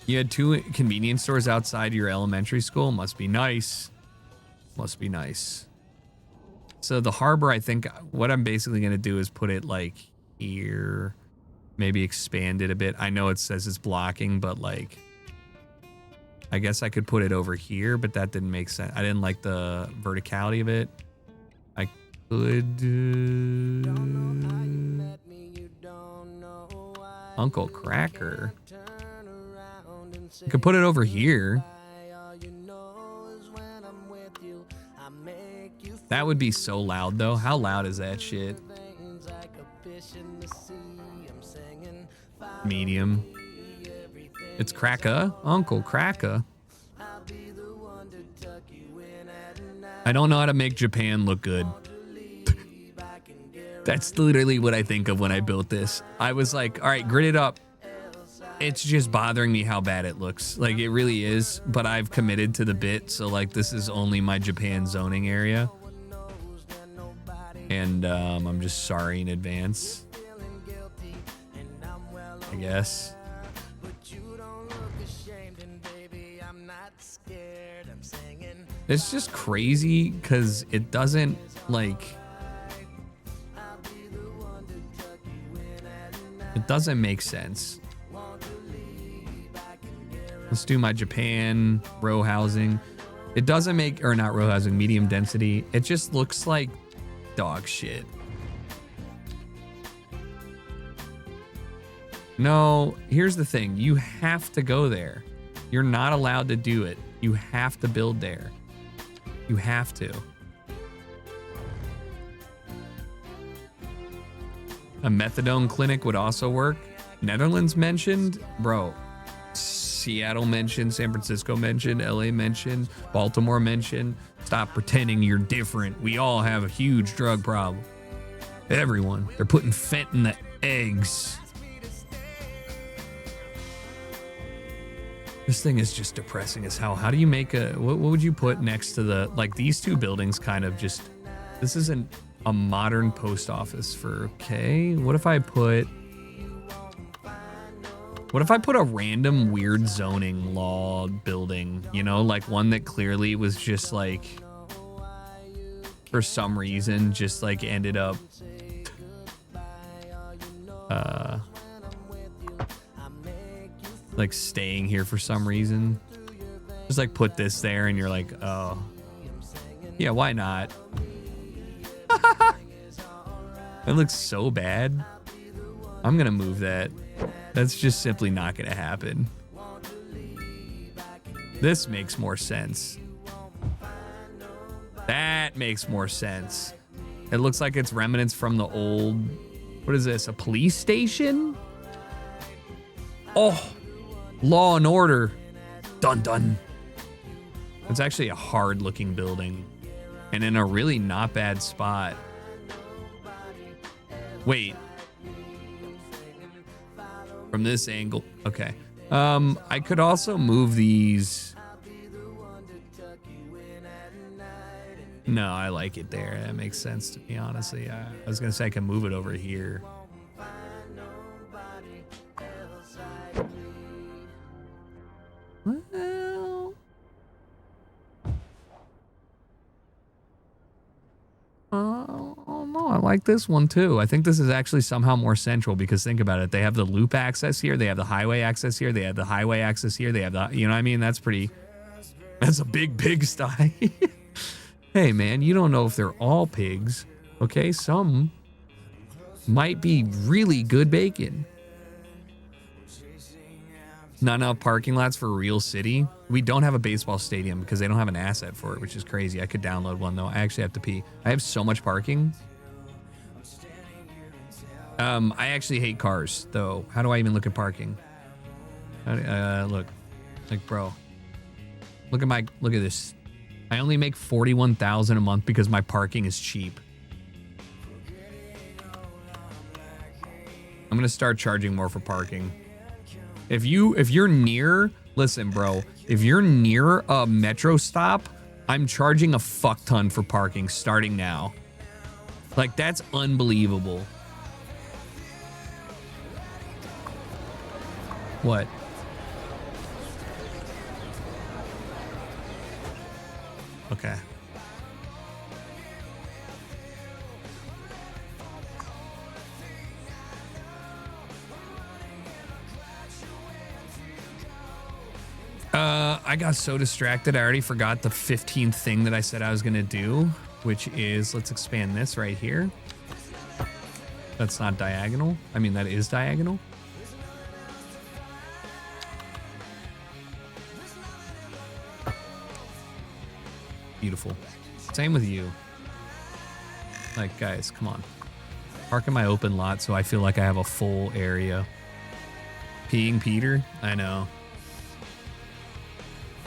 You had 2 convenience stores outside your elementary school? Must be nice. Must be nice. So the harbor, I think what I'm basically going to do is put it like here. maybe expand it a bit. I know it says it's blocking, but like, I guess I could put it over here, but that didn't make sense. I didn't like the verticality of it. I could... Uncle Cracker. I could put it over here. That would be so loud, though. How loud is that shit? Medium. It's Cracker. Uncle Cracker. I don't know how to make Japan look good. That's literally what I think of when I built this. I was like, all right, grid it up. It's just bothering me how bad it looks. Like, it really is, but I've committed to the bit, so like this is only my Japan zoning area. And I'm just sorry in advance, I guess. It's just crazy because it doesn't like... It doesn't make sense. Let's do my Japan row housing. It doesn't make, or not row housing, medium density. It just looks like dog shit. No, here's the thing. You have to go there. You're not allowed to do it. You have to build there. You have to. A methadone clinic would also work. Netherlands mentioned, bro. Seattle mentioned, San Francisco mentioned, LA mentioned, Baltimore mentioned. Stop pretending you're different. We all have a huge drug problem. Everyone. They're putting fent in the eggs. This thing is just depressing as hell. How do you make a... What would you put next to the... Like, these two buildings kind of just... This isn't a modern post office for... Okay, what if I put... What if I put a random weird zoning law building? You know, like one that clearly was just like... For some reason, just like ended up... like staying here for some reason. Just like put this there and you're like, oh yeah, why not? It looks so bad. I'm gonna move that. That's just simply not gonna happen. This makes more sense. That makes more sense. It looks like it's remnants from the old, what is this, a police station? Oh, Law and Order. Dun dun. It's actually a hard looking building and in a really not bad spot. Wait. From this angle. Okay. I could also move these. No, I like it there. That makes sense to me, honestly. I was going to say I can move it over here. Well, oh no, I like this one too. I think this is actually somehow more central because think about it. They have the loop access here. They have the highway access here. They have the highway access here. They have the, you know what I mean? That's pretty, that's a big pigsty. Hey man, you don't know if they're all pigs. Okay, some might be really good bacon. Not enough parking lots for a real city. We don't have a baseball stadium because they don't have an asset for it, which is crazy. I could download one though. I actually have to pee. I have so much parking. I actually hate cars though. How do I even look at parking? Look, like bro, look at this. I only make $41,000 a month because my parking is cheap. I'm gonna start charging more for parking. If you're near, listen, bro, if you're near a metro stop, I'm charging a fuck ton for parking starting now. Like, that's unbelievable. What? Okay. I got so distracted. I already forgot the 15th thing that I said I was going to do, which is let's expand this right here. That's not diagonal. I mean, that is diagonal. Beautiful. Same with you. Like, guys, come on. Park in my open lot so I feel like I have a full area. Peeing Peter? I know.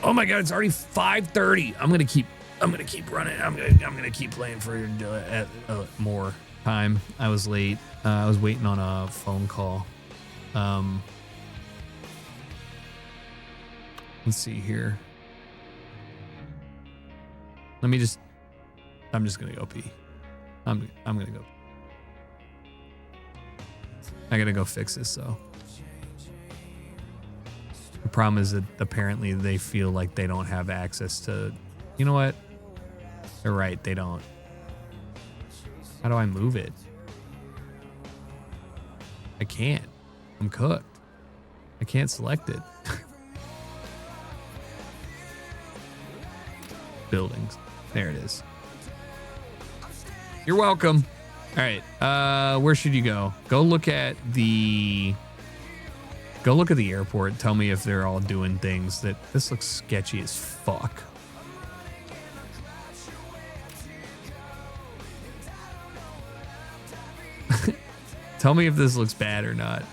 Oh my god, it's already 5:30. I'm gonna keep running. I'm gonna keep playing for more time. I was late. I was waiting on a phone call. Let's see here. I'm just gonna go pee. I'm gonna go. I gotta go fix this though. The problem is that apparently they feel like they don't have access to, you know what? They're right, they don't. How do I move it? I can't. I'm cooked. I can't select it. Buildings. There it is. You're welcome. All right. Where should you go? Go look at the airport. Tell me if they're all doing things that this looks sketchy as fuck. Tell me if this looks bad or not.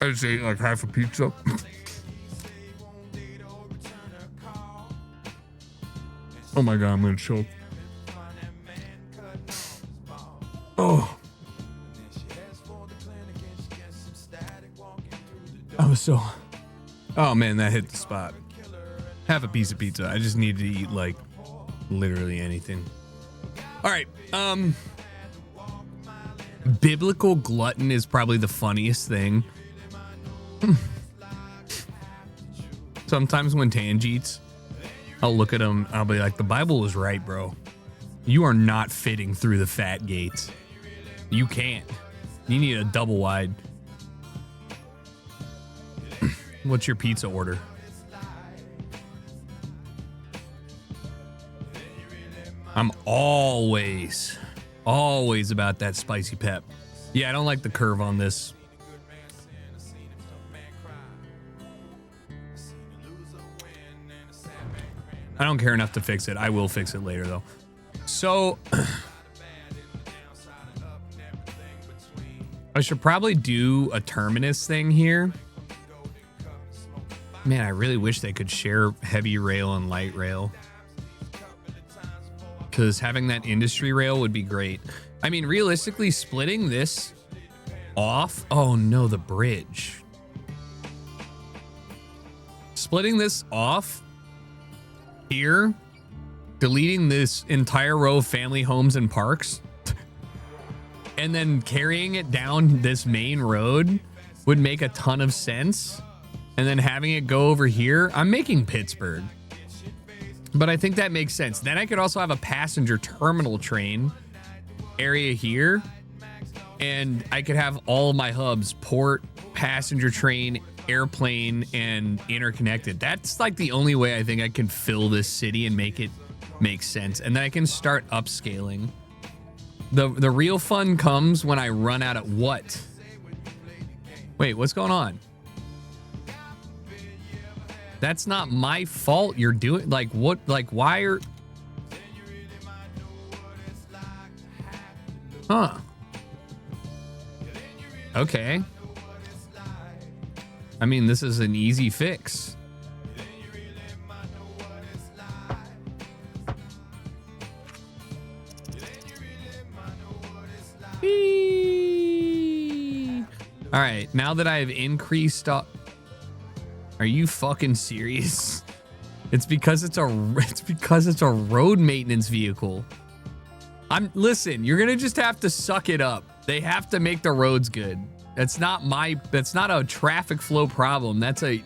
I just ate like half a pizza. Oh my god, I'm gonna choke. Oh. I was so. Oh man, that hit the spot. Half a piece of pizza. I just needed to eat like literally anything. All right. Biblical glutton is probably the funniest thing. Sometimes when Tange eats, I'll look at him, I'll be like, the Bible was right, bro. You are not fitting through the fat gates. You can't. You need a double wide. What's your pizza order? I'm always about that spicy pep. Yeah, I don't like the curve on this. I don't care enough to fix it. I will fix it later though. So I should probably do a terminus thing here. Man, I really wish they could share heavy rail and light rail, because having that industry rail would be great. I mean, realistically, splitting this off. Oh no, the bridge. Splitting this off here, deleting this entire row of family homes and parks, and then carrying it down this main road would make a ton of sense. And then having it go over here, I'm making Pittsburgh, but I think that makes sense. Then I could also have a passenger terminal train area here, and I could have all of my hubs, port, passenger train, airplane, and interconnected. That's like the only way I think I can fill this city and make it make sense. And then I can start upscaling. The real fun comes when I run out of what? Wait, what's going on? That's not my fault. You're doing like what? Like why are? Huh. Okay. I mean, this is an easy fix. Whee! All right, now that I've increased up. Are you fucking serious? It's because it's a road maintenance vehicle. Listen, you're gonna just have to suck it up. They have to make the roads good. That's not a traffic flow problem. That's a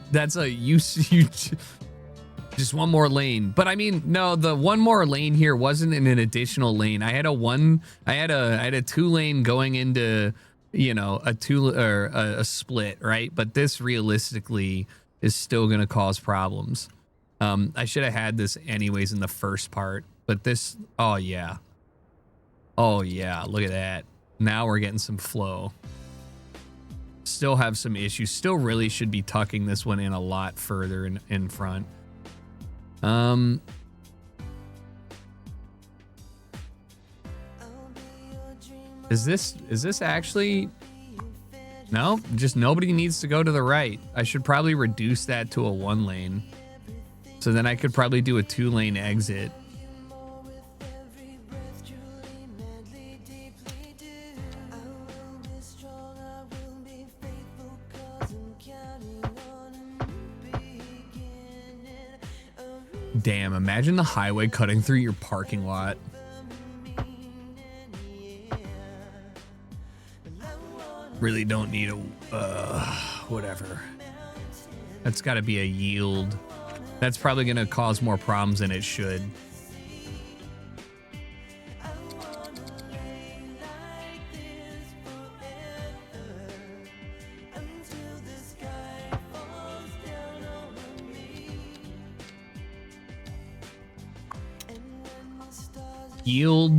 you just one more lane. But I mean, no, the one more lane here wasn't in an additional lane. I had a 2 lane going into, you know, a split, right? But this realistically is still going to cause problems. I should have had this anyways in the first part, but this, oh yeah, look at that. Now we're getting some flow. Still have some issues. Still really should be tucking this one in a lot further in front. Is this actually? No, just nobody needs to go to the right. I should probably reduce that to a 1 lane. So then I could probably do a 2 lane exit. Damn, imagine the highway cutting through your parking lot. Really don't need a whatever. That's got to be a yield. That's probably going to cause more problems than it should. Yield.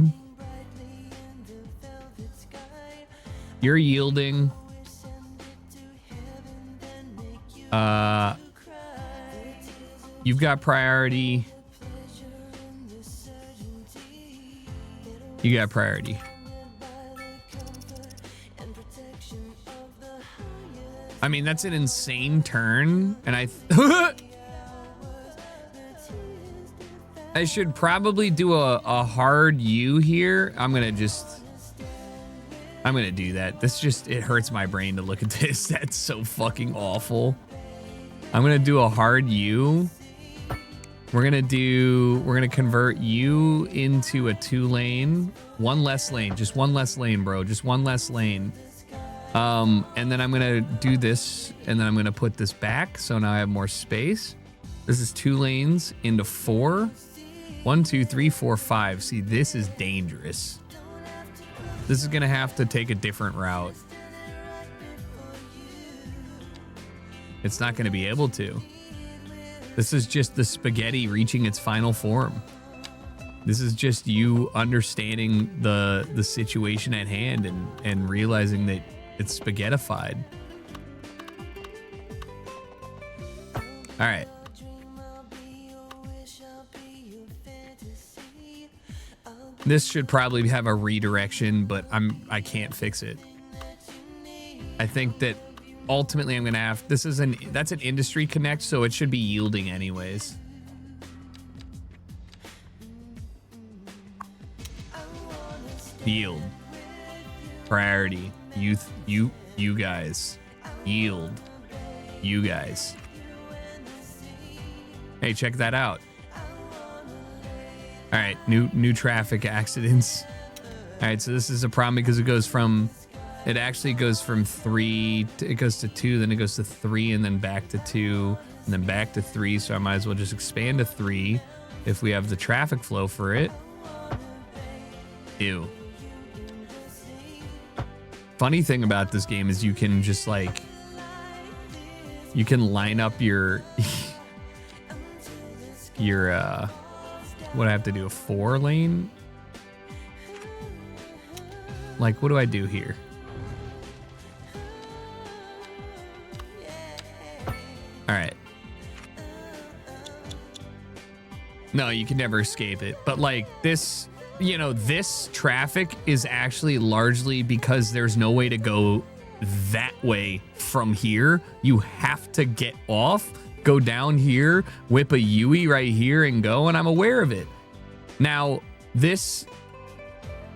You're yielding. You've got priority. You got priority. I mean, that's an insane turn, and I should probably do a hard U here. I'm gonna do that. It hurts my brain to look at this. That's so fucking awful. I'm gonna do a hard U. We're gonna convert U into a 2 lane, 1 less lane, just 1 less lane, bro. Just 1 less lane. And then I'm gonna do this, and then I'm gonna put this back. So now I have more space. This is 2 lanes into 4. 1, 2, 3, 4, 5. See, this is dangerous. This is gonna have to take a different route. It's not gonna be able to. This is just the spaghetti reaching its final form. This is just you understanding the situation at hand and realizing that it's spaghettified. All right. This should probably have a redirection, but I can't fix it. I think that ultimately I'm gonna have that's an industry connect, so it should be yielding anyways. Yield. Priority. Youth. You guys. Yield. You guys. Hey, check that out. All right, new traffic accidents. All right, so this is a problem because it actually goes from 3 to, it goes to 2, then it goes to 3, and then back to 2, and then back to 3. So I might as well just expand to 3 if we have the traffic flow for it. Ew. Funny thing about this game is you can just like, you can line up your what I have to do, a 4 lane? Like, what do I do here? All right. No, you can never escape it. But like this, you know, this traffic is actually largely because there's no way to go that way from here. You have to get off, go down here, whip a Yui right here and go, and I'm aware of it. Now, this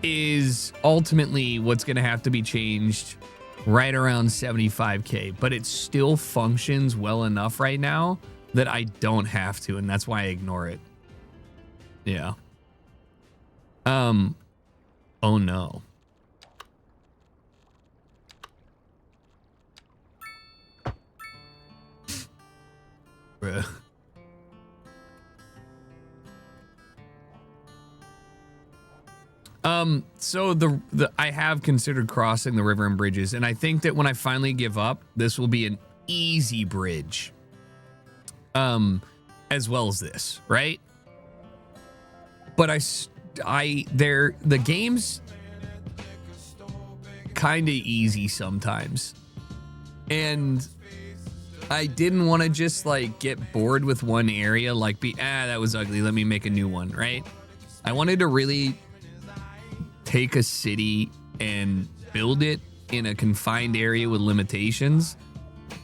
is ultimately what's going to have to be changed right around 75K, but it still functions well enough right now that I don't have to, and that's why I ignore it. Yeah. Oh no. Bruh. So I have considered crossing the river and bridges, and I think that when I finally give up, this will be an easy bridge. As well as this, right? But the game's kind of easy sometimes. And I didn't want to just like get bored with one area, like that was ugly, let me make a new one, right? I wanted to really take a city and build it in a confined area with limitations.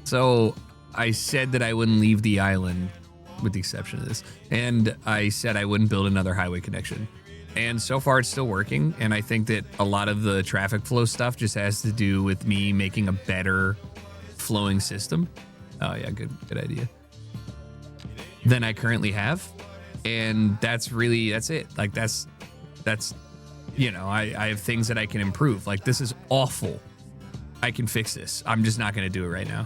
So I said that I wouldn't leave the island, with the exception of this. And I said I wouldn't build another highway connection. And so far it's still working. And I think that a lot of the traffic flow stuff just has to do with me making a better flowing system. Oh yeah, good idea. Than I currently have. And that's it. Like that's, you know, I have things that I can improve. Like, this is awful. I can fix this. I'm just not going to do it right now.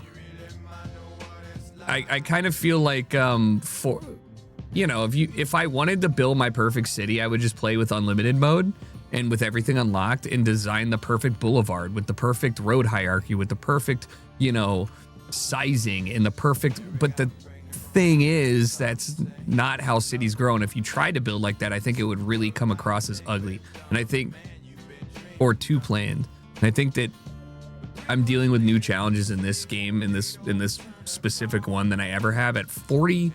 I kind of feel like, you know, if I wanted to build my perfect city, I would just play with unlimited mode and with everything unlocked and design the perfect boulevard with the perfect road hierarchy, with the perfect, you know, sizing and the perfect, but the thing is, that's not how cities grow. And if you try to build like that, I think it would really come across as ugly. And I think, or too planned. And I think that I'm dealing with new challenges in this game, in this specific one, than I ever have. At 40%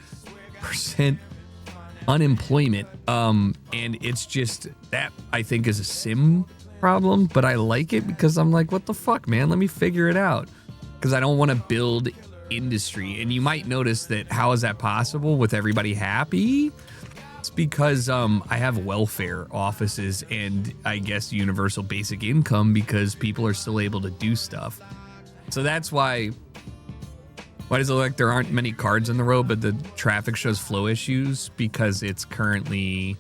unemployment, and it's just that I think is a sim problem, but I like it because I'm like, what the fuck, man? Let me figure it out, because I don't want to build industry. And you might notice that, how is that possible with everybody happy? It's because I have welfare offices and I guess universal basic income, because people are still able to do stuff. So that's why does it look like there aren't many cards on the road, but the traffic shows flow issues? Because it's currently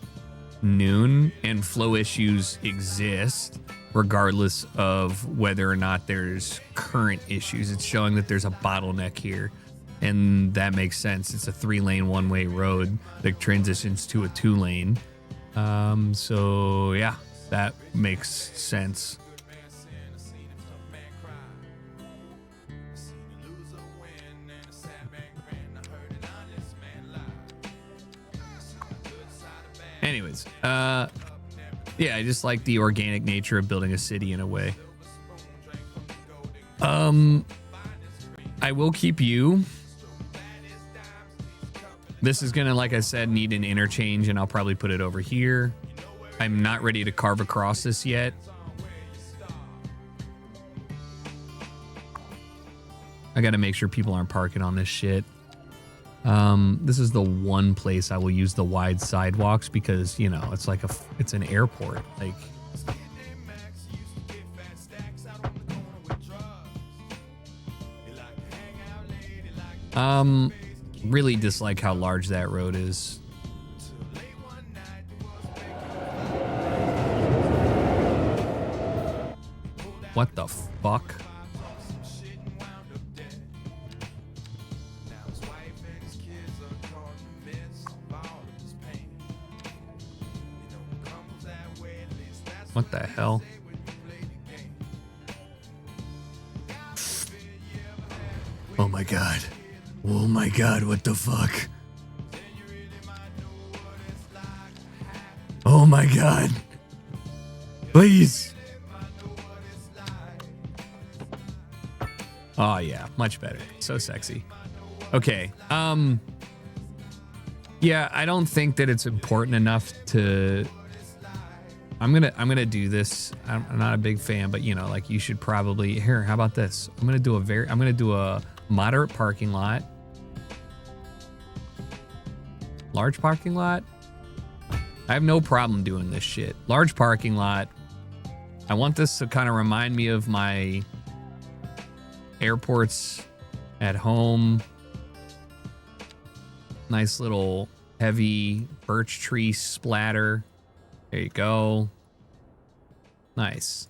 noon and flow issues exist regardless of whether or not there's current issues. It's showing that there's a bottleneck here, and that makes sense. It's a 3-lane one-way road that transitions to a 2-lane. So yeah, that makes sense. Anyways, yeah, I just like the organic nature of building a city in a way. I will keep you. This is gonna, like I said, need an interchange, and I'll probably put it over here. I'm not ready to carve across this yet. I got to make sure people aren't parking on this shit. This is the one place I will use the wide sidewalks because, you know, it's like it's an airport. Like, really dislike how large that road is. What the fuck? What the hell? Oh my god. Oh my god, what the fuck? Oh my god. Please. Oh yeah, much better. So sexy. Okay. Yeah, I don't think that it's important enough to I'm gonna do this. I'm not a big fan, but you know, like you should probably here. How about this? I'm gonna do a moderate parking lot, large parking lot. I have no problem doing this shit. Large parking lot. I want this to kind of remind me of my airports at home. Nice little heavy birch tree splatter. There you go. Nice.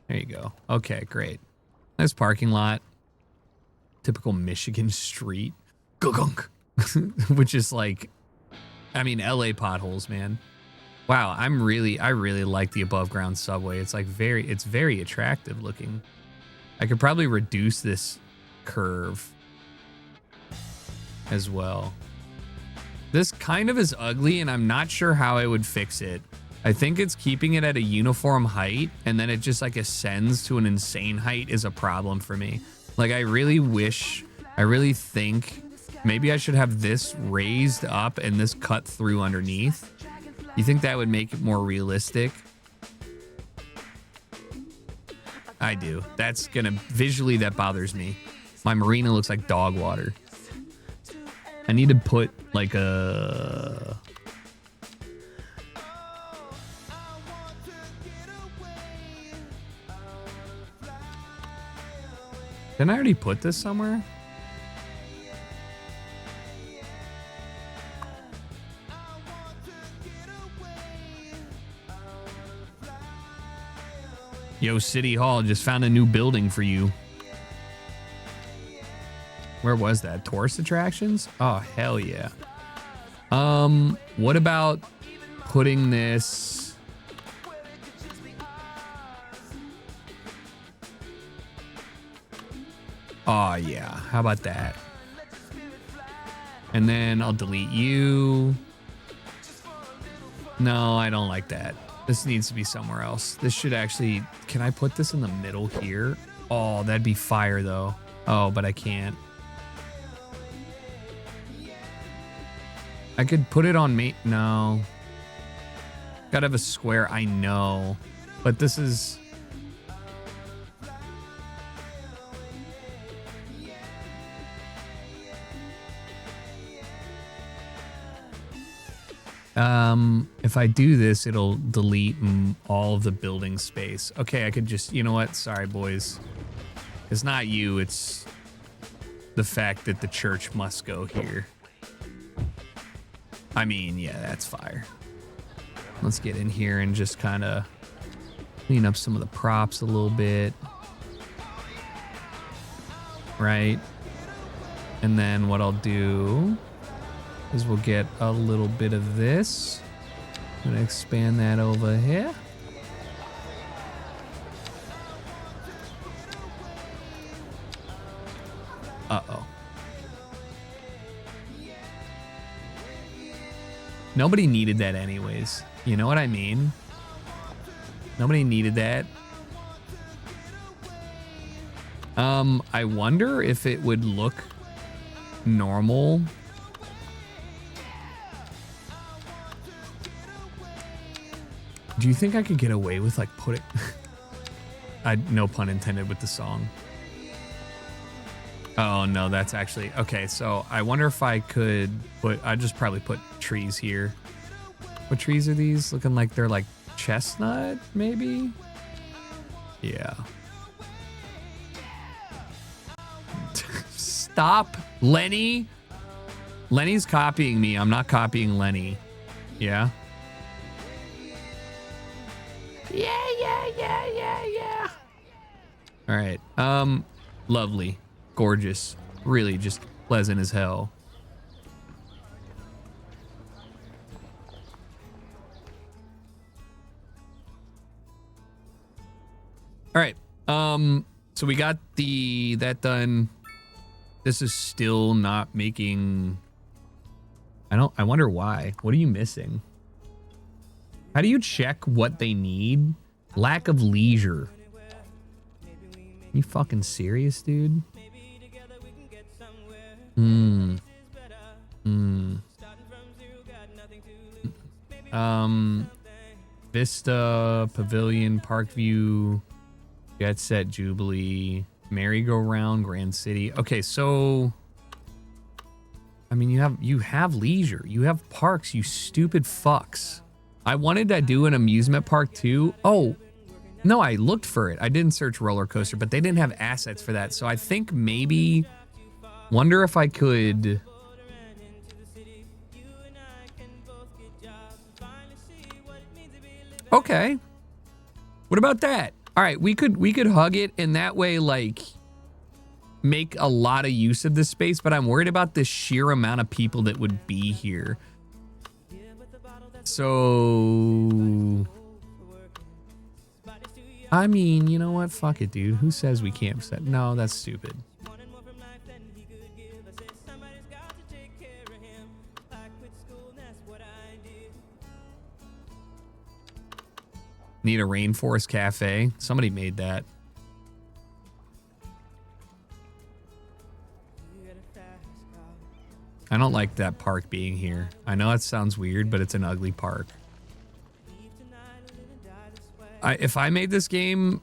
There you go. Okay, great. Nice parking lot. Typical Michigan street. Gunk. Which is like, I mean, LA potholes, man. Wow, I really like the above ground subway. It's like it's very attractive looking. I could probably reduce this curve as well. This kind of is ugly and I'm not sure how I would fix it. I think it's keeping it at a uniform height and then it just like ascends to an insane height is a problem for me. Like I really think maybe I should have this raised up and this cut through underneath. You think that would make it more realistic? I do. That's gonna visually that bothers me. My marina looks like dog water. I need to put like a Didn't I already put this somewhere? Yo, City Hall just found a new building for you. Where was that? Tourist attractions? Oh, hell yeah. What about putting this... Oh, yeah. How about that? And then I'll delete you. No, I don't like that. This needs to be somewhere else. This should actually... Can I put this in the middle here? Oh, that'd be fire, though. Oh, but I can't. I could put it on me. No. Gotta have a square. I know. But this is... if I do this, it'll delete all of the building space. Okay, I could just, you know what? Sorry, boys. It's not you, it's the fact that the church must go here. I mean, yeah, that's fire. Let's get in here and just kind of clean up some of the props a little bit. Right? And then what I'll do is we'll get a little bit of this. I'm gonna expand that over here. Uh-oh. Nobody needed that anyways. You know what I mean? Nobody needed that. I wonder if it would look normal. Do you think I could get away with like putting I no pun intended with the song. Oh no, that's actually okay, so I wonder if I could I'd just probably put trees here. What trees are these? Looking like they're like chestnut, maybe? Yeah. Stop, Lenny. Lenny's copying me. I'm not copying Lenny. Yeah. Yeah. All right. Lovely. Gorgeous. Really just pleasant as hell. All right. So we got that done. This is still not making. I wonder why. What are you missing? How do you check what they need? Lack of leisure. You fucking serious, dude? Vista, Pavilion, Parkview, Jet Set, Jubilee, Merry-Go-Round, Grand City. Okay, so I mean you have leisure. You have parks, you stupid fucks. I wanted to do an amusement park too. Oh, no, I looked for it. I didn't search roller coaster, but they didn't have assets for that. So I think maybe, wonder if I could. Okay. What about that? All right, we could hug it and that way like make a lot of use of this space, but I'm worried about the sheer amount of people that would be here. So I mean, you know what? Fuck it, dude. Who says we can't set? No, that's stupid. Need a rainforest cafe. Somebody made that. I don't like that park being here. I know it sounds weird, but it's an ugly park. If I made this game,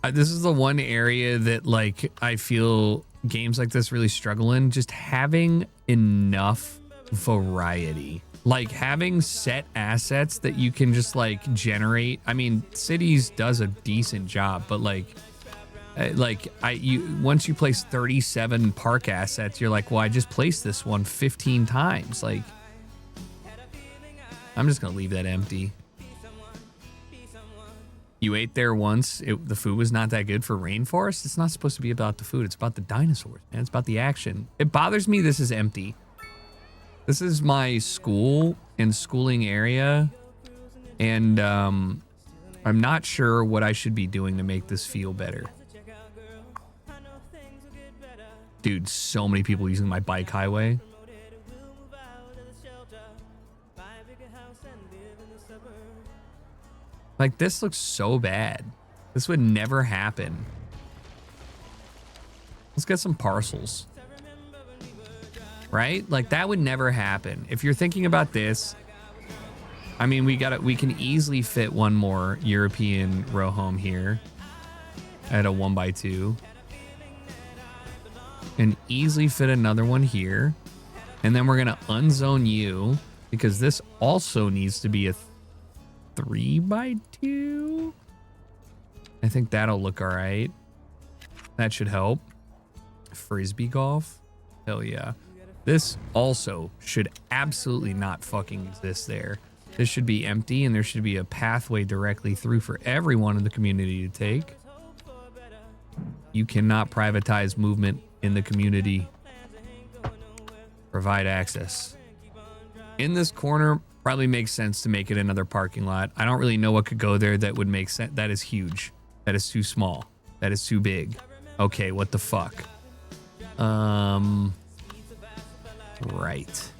this is the one area that like I feel games like this really struggle in. Just having enough variety. Like having set assets that you can just like generate. I mean, Cities does a decent job, but once you place 37 park assets, you're like, well, I just placed this one 15 times. Like, I'm just gonna leave that empty. You ate there once. The food was not that good for Rainforest. It's not supposed to be about the food. It's about the dinosaurs, man. It's about the action. It bothers me this is empty. This is my school and schooling area, and I'm not sure what I should be doing to make this feel better. Dude, so many people using my bike highway. Like, this looks so bad. This would never happen. Let's get some parcels. Right? Like, that would never happen. If you're thinking about this, I mean, we can easily fit one more European row home here at a 1x2. And easily fit another one here. And then we're going to unzone you because this also needs to be a 3x2. I think that'll look all right. That should help. Frisbee golf. Hell yeah. This also should absolutely not fucking exist there. This should be empty and there should be a pathway directly through for everyone in the community to take. You cannot privatize movement in the community. Provide access. In this corner, probably makes sense to make it another parking lot. I don't really know what could go there that would make sense. That is huge. That is too small. That is too big. Okay, what the fuck? Right.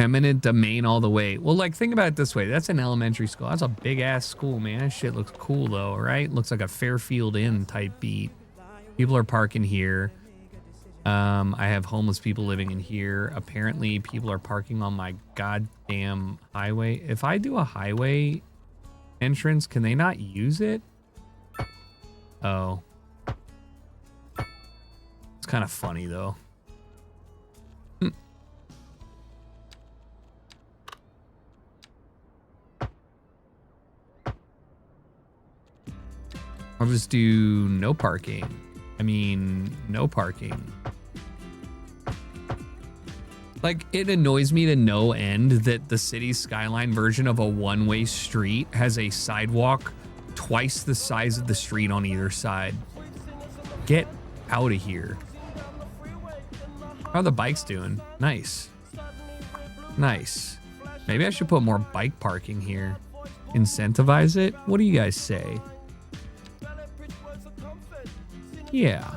eminent domain all the way. Well, like, think about it this way. That's an elementary school. That's a big ass school, man. That shit looks cool though, right? Looks like a Fairfield Inn type beat. People are parking here. I have homeless people living in here. Apparently people are parking on my goddamn highway. If I do a highway entrance, can they not use it? Oh. It's kind of funny though. I'll just do no parking. I mean, no parking. Like, it annoys me to no end that the city skyline version of a one-way street has a sidewalk twice the size of the street on either side. Get out of here. How are the bikes doing? Nice. Nice. Maybe I should put more bike parking here. Incentivize it? What do you guys say? Yeah.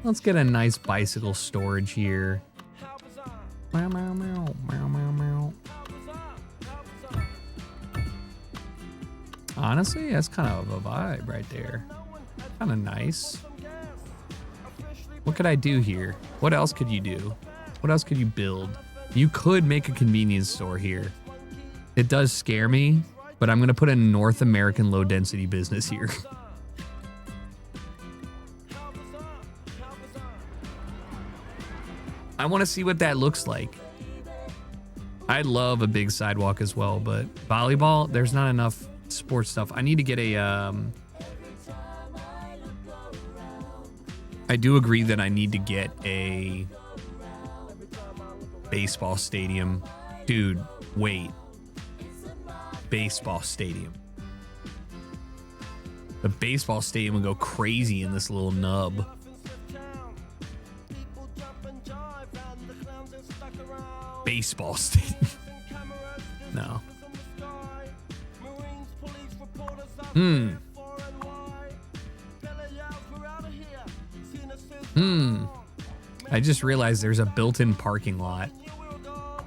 Let's get a nice bicycle storage here. Meow, meow, meow, meow, meow, meow. Honestly, that's kind of a vibe right there. Kind of nice. What could I do here? What else could you do? What else could you build? You could make a convenience store here. It does scare me, but I'm going to put a North American low density business here. I want to see what that looks like. I love a big sidewalk as well, but volleyball, there's not enough sports stuff. I need to get a, I do agree that I need to get a baseball stadium. Dude, wait. Baseball stadium. The baseball stadium would go crazy in this little nub. Baseball stadium. No. I just realized there's a built-in parking lot.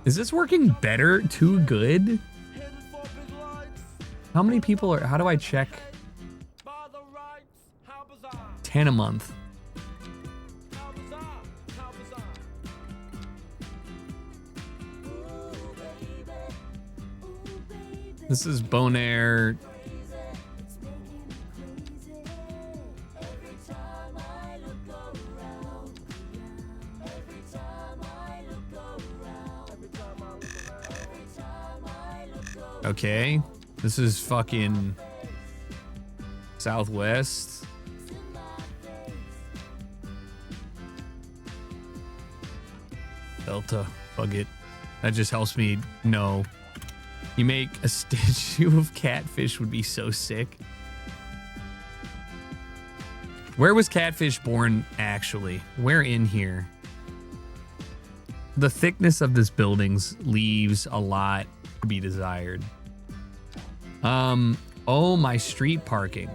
Is this working better? Too good? How many people are... How do I check? 10 a month. This is Bonaire. Okay. This is fucking Southwest. Delta. Bug it. That just helps me know. You make a statue of Catfish would be so sick. Where was Catfish born, actually? Where in here? The thickness of this buildings leaves a lot to be desired. Oh, my street parking.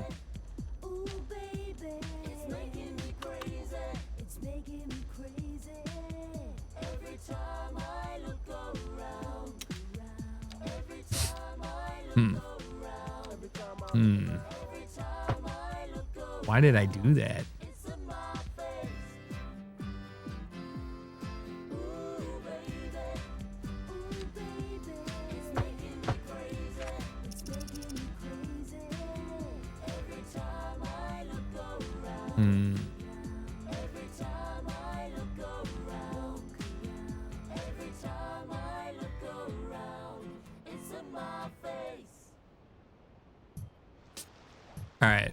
Why did I do that? All right.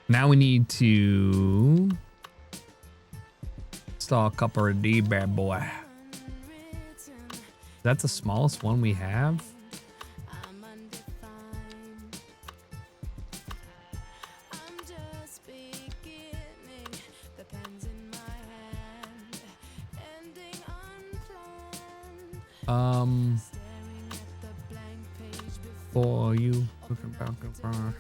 Now we need to install a couple of D bad boy. That's the smallest one we have. For you looking back and forth.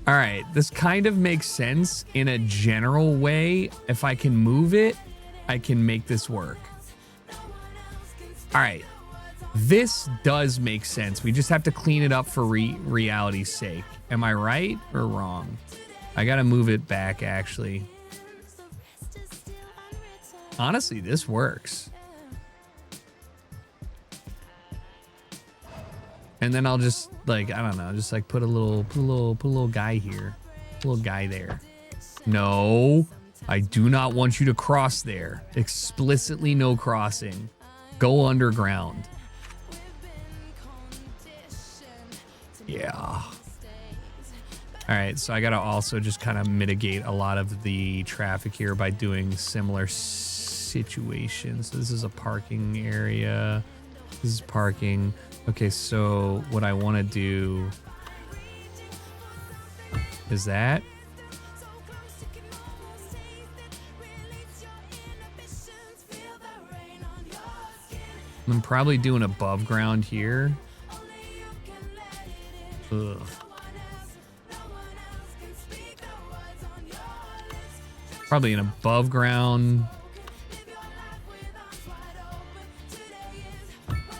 All right, this kind of makes sense in a general way. If I can move it, I can make this work. All right, this does make sense. We just have to clean it up for reality's sake. Am I right or wrong? I gotta move it back, actually. Honestly, this works. And then I'll just like, I don't know, just like put a little guy here. A little guy there. No, I do not want you to cross there. Explicitly no crossing. Go underground. Yeah. All right, so I gotta also just kind of mitigate a lot of the traffic here by doing similar situations. So this is a parking area. This is parking. Okay, so what I want to do is that. I'm probably doing above ground here. Ugh. Probably an above ground.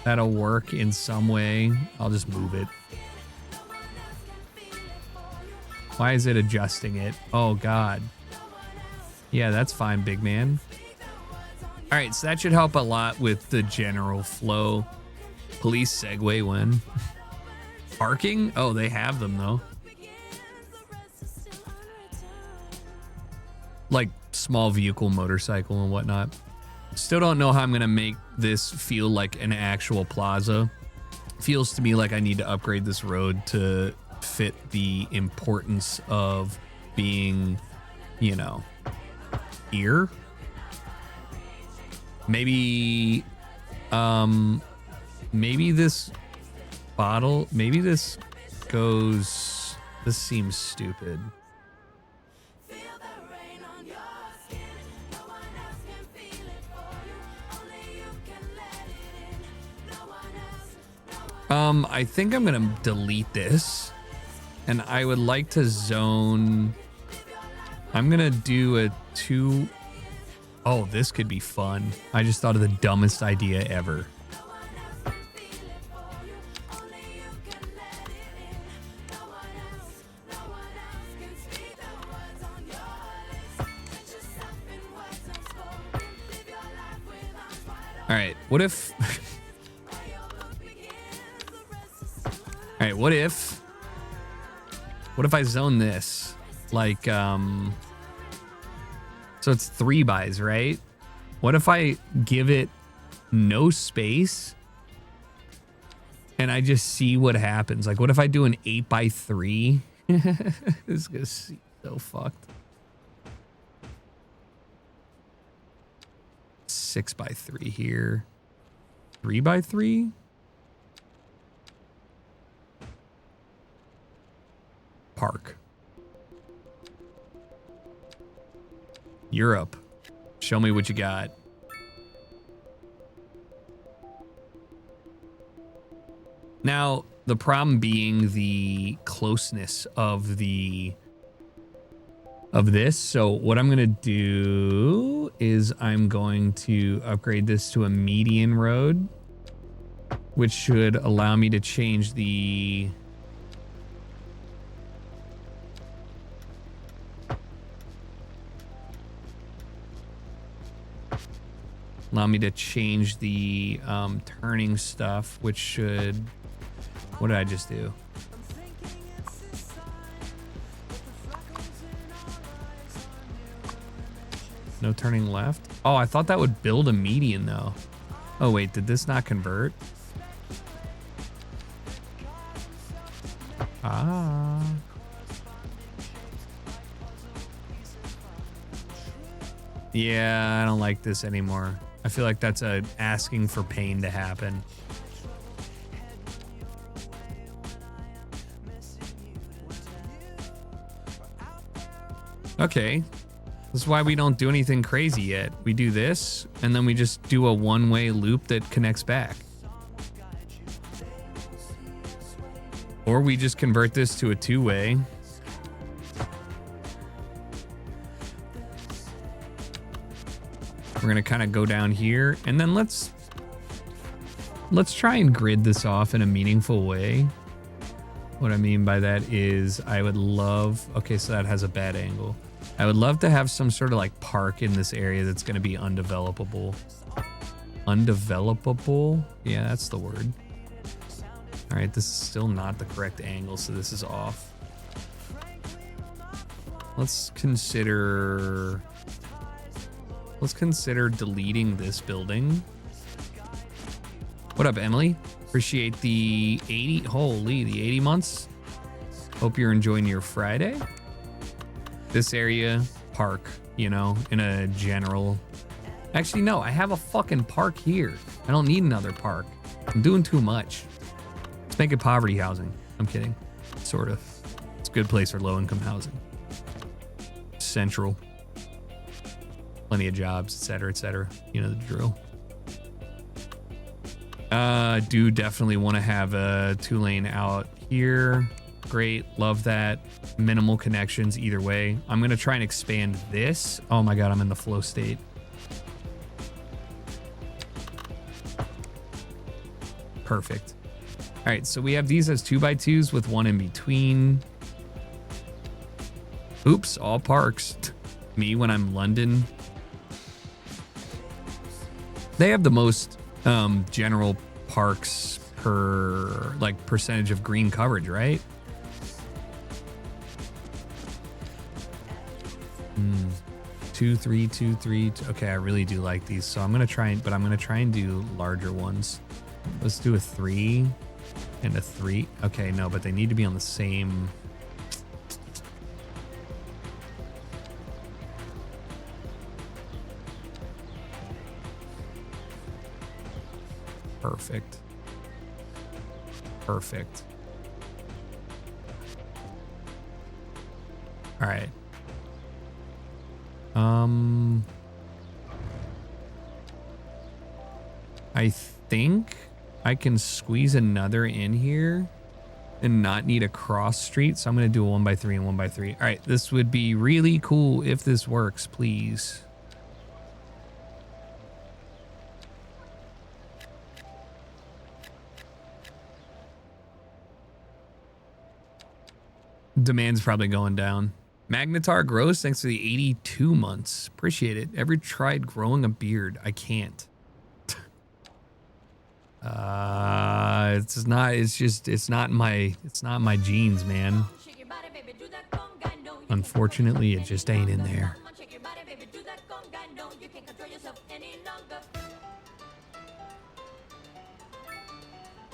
That'll work in some way. I'll just move it. Why is it adjusting it? Oh, God. Yeah, that's fine, big man. All right, so that should help a lot with the general flow. Police segue when? Parking? Oh, they have them, though. Like small vehicle, motorcycle, and whatnot. Still don't know how I'm gonna make this feel like an actual plaza. Feels to me like I need to upgrade this road to fit the importance of being, you know, here. Maybe, maybe this bottle, maybe this goes, this seems stupid. I think I'm gonna delete this, and I would like to zone. I'm gonna do a 2. Oh, this could be fun. I just thought of the dumbest idea ever. All right, what if... All right, what if I zone this? Like, so it's 3 buys, right? What if I give it no space and I just see what happens? Like, what if I do an 8x3? This is gonna see so fucked. 6x3 here. 3x3? Park. Europe. Show me what you got. Now, the problem being the closeness of this. So what I'm going to do is I'm going to upgrade this to a median road, which should allow me to change the... turning stuff, which should... What did I just do? No turning left? Oh, I thought that would build a median, though. Oh, wait, did this not convert? Ah. Yeah, I don't like this anymore. I feel like that's asking for pain to happen. Okay. This is why we don't do anything crazy yet. We do this, and then we just do a one-way loop that connects back. Or we just convert this to a 2-way. We're gonna kind of go down here, and then let's try and grid this off in a meaningful way. What I mean by that is I would love, okay, so that has a bad angle. I would love to have some sort of like park in this area that's gonna be undevelopable. Undevelopable? Yeah, that's the word. All right, this is still not the correct angle, so this is off. Let's consider deleting this building. What up, Emily? Appreciate the 80, holy, the 80 months. Hope you're enjoying your Friday. This area, park, you know, in a general. Actually, no, I have a fucking park here. I don't need another park. I'm doing too much. Let's make it poverty housing. I'm kidding. Sort of. It's a good place for low-income housing. Central. Plenty of jobs, etc., etc. You know the drill. Do definitely want to have a 2-lane out here. Great, love that. Minimal connections either way. I'm gonna try and expand this. Oh my god, I'm in the flow state. Perfect. All right, so we have these as 2x2s with one in between. Oops, all parks. Me when I'm London. They have the most general parks per like percentage of green coverage, right? 2, 3, 2, 3. Okay, I really do like these, so I'm gonna try and do larger ones. Let's do a 3 and a 3. Okay, no, but they need to be on the same. Perfect. Perfect. All right. I think I can squeeze another in here and not need a cross street. So I'm going to do a 1x3 and 1x3. All right. This would be really cool if this works, please. Demand's probably going down. Magnetar Gross, thanks for the 82 months. Appreciate it. Ever tried growing a beard? I can't. It's not my genes, man. Unfortunately, it just ain't in there.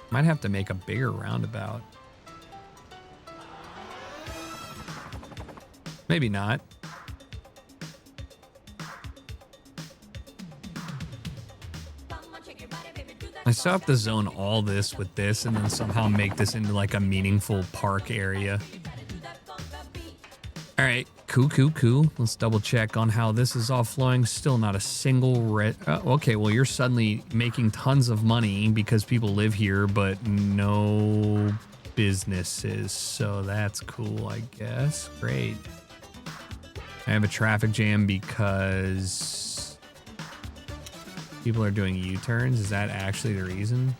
Might have to make a bigger roundabout. Maybe not. I still have to zone all this with this and then somehow make this into like a meaningful park area. All right, cool. Let's double check on how this is all flowing. Still not a single red. Okay, well, you're suddenly making tons of money because people live here, but no businesses. So that's cool, I guess. Great. I have a traffic jam because people are doing U-turns. Is that actually the reason?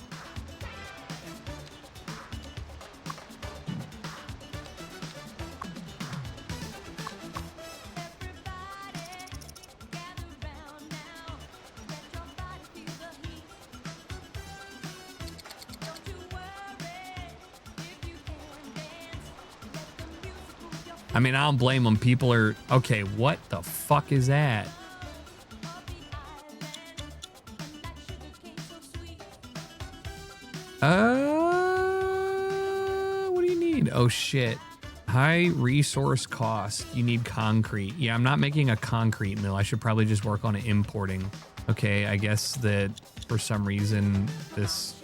I mean, I don't blame them. People are... Okay, what the fuck is that? What do you need? Oh, shit. High resource cost. You need concrete. Yeah, I'm not making a concrete mill. I should probably just work on importing. Okay, I guess that for some reason this...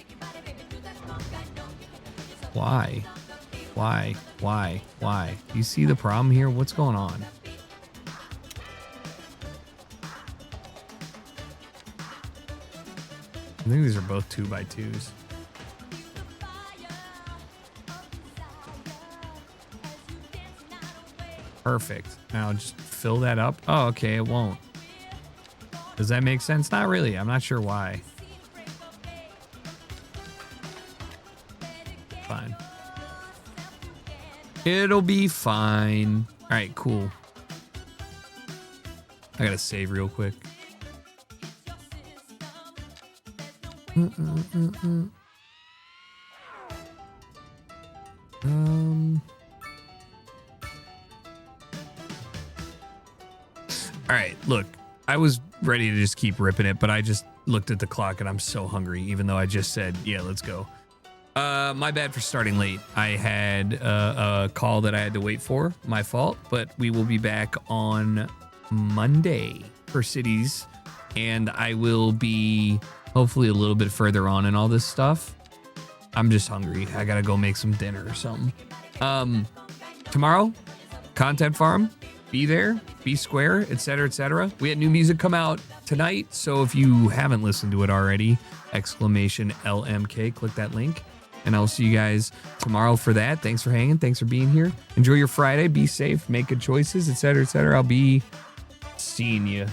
Why? You see the problem here? What's going on? I think these are both 2x2s. Perfect. Now just fill that up. Oh, okay, it won't. Does that make sense? Not really. I'm not sure why. Fine. It'll be fine. All right, cool. I gotta save real quick. All right, look, I was ready to just keep ripping it, but I just looked at the clock and I'm so hungry, even though I just said, yeah, let's go. My bad for starting late. I had a call that I had to wait for. My fault, but we will be back on Monday for cities, and I will be hopefully a little bit further on in all this stuff. I'm just hungry. I gotta go make some dinner or something. Tomorrow, content farm, be there, be square, etc., etc. We had new music come out tonight, so if you haven't listened to it already, exclamation LMK, click that link. And I'll see you guys tomorrow for that. Thanks for hanging. Thanks for being here. Enjoy your Friday. Be safe. Make good choices, etc., etc. I'll be seeing you.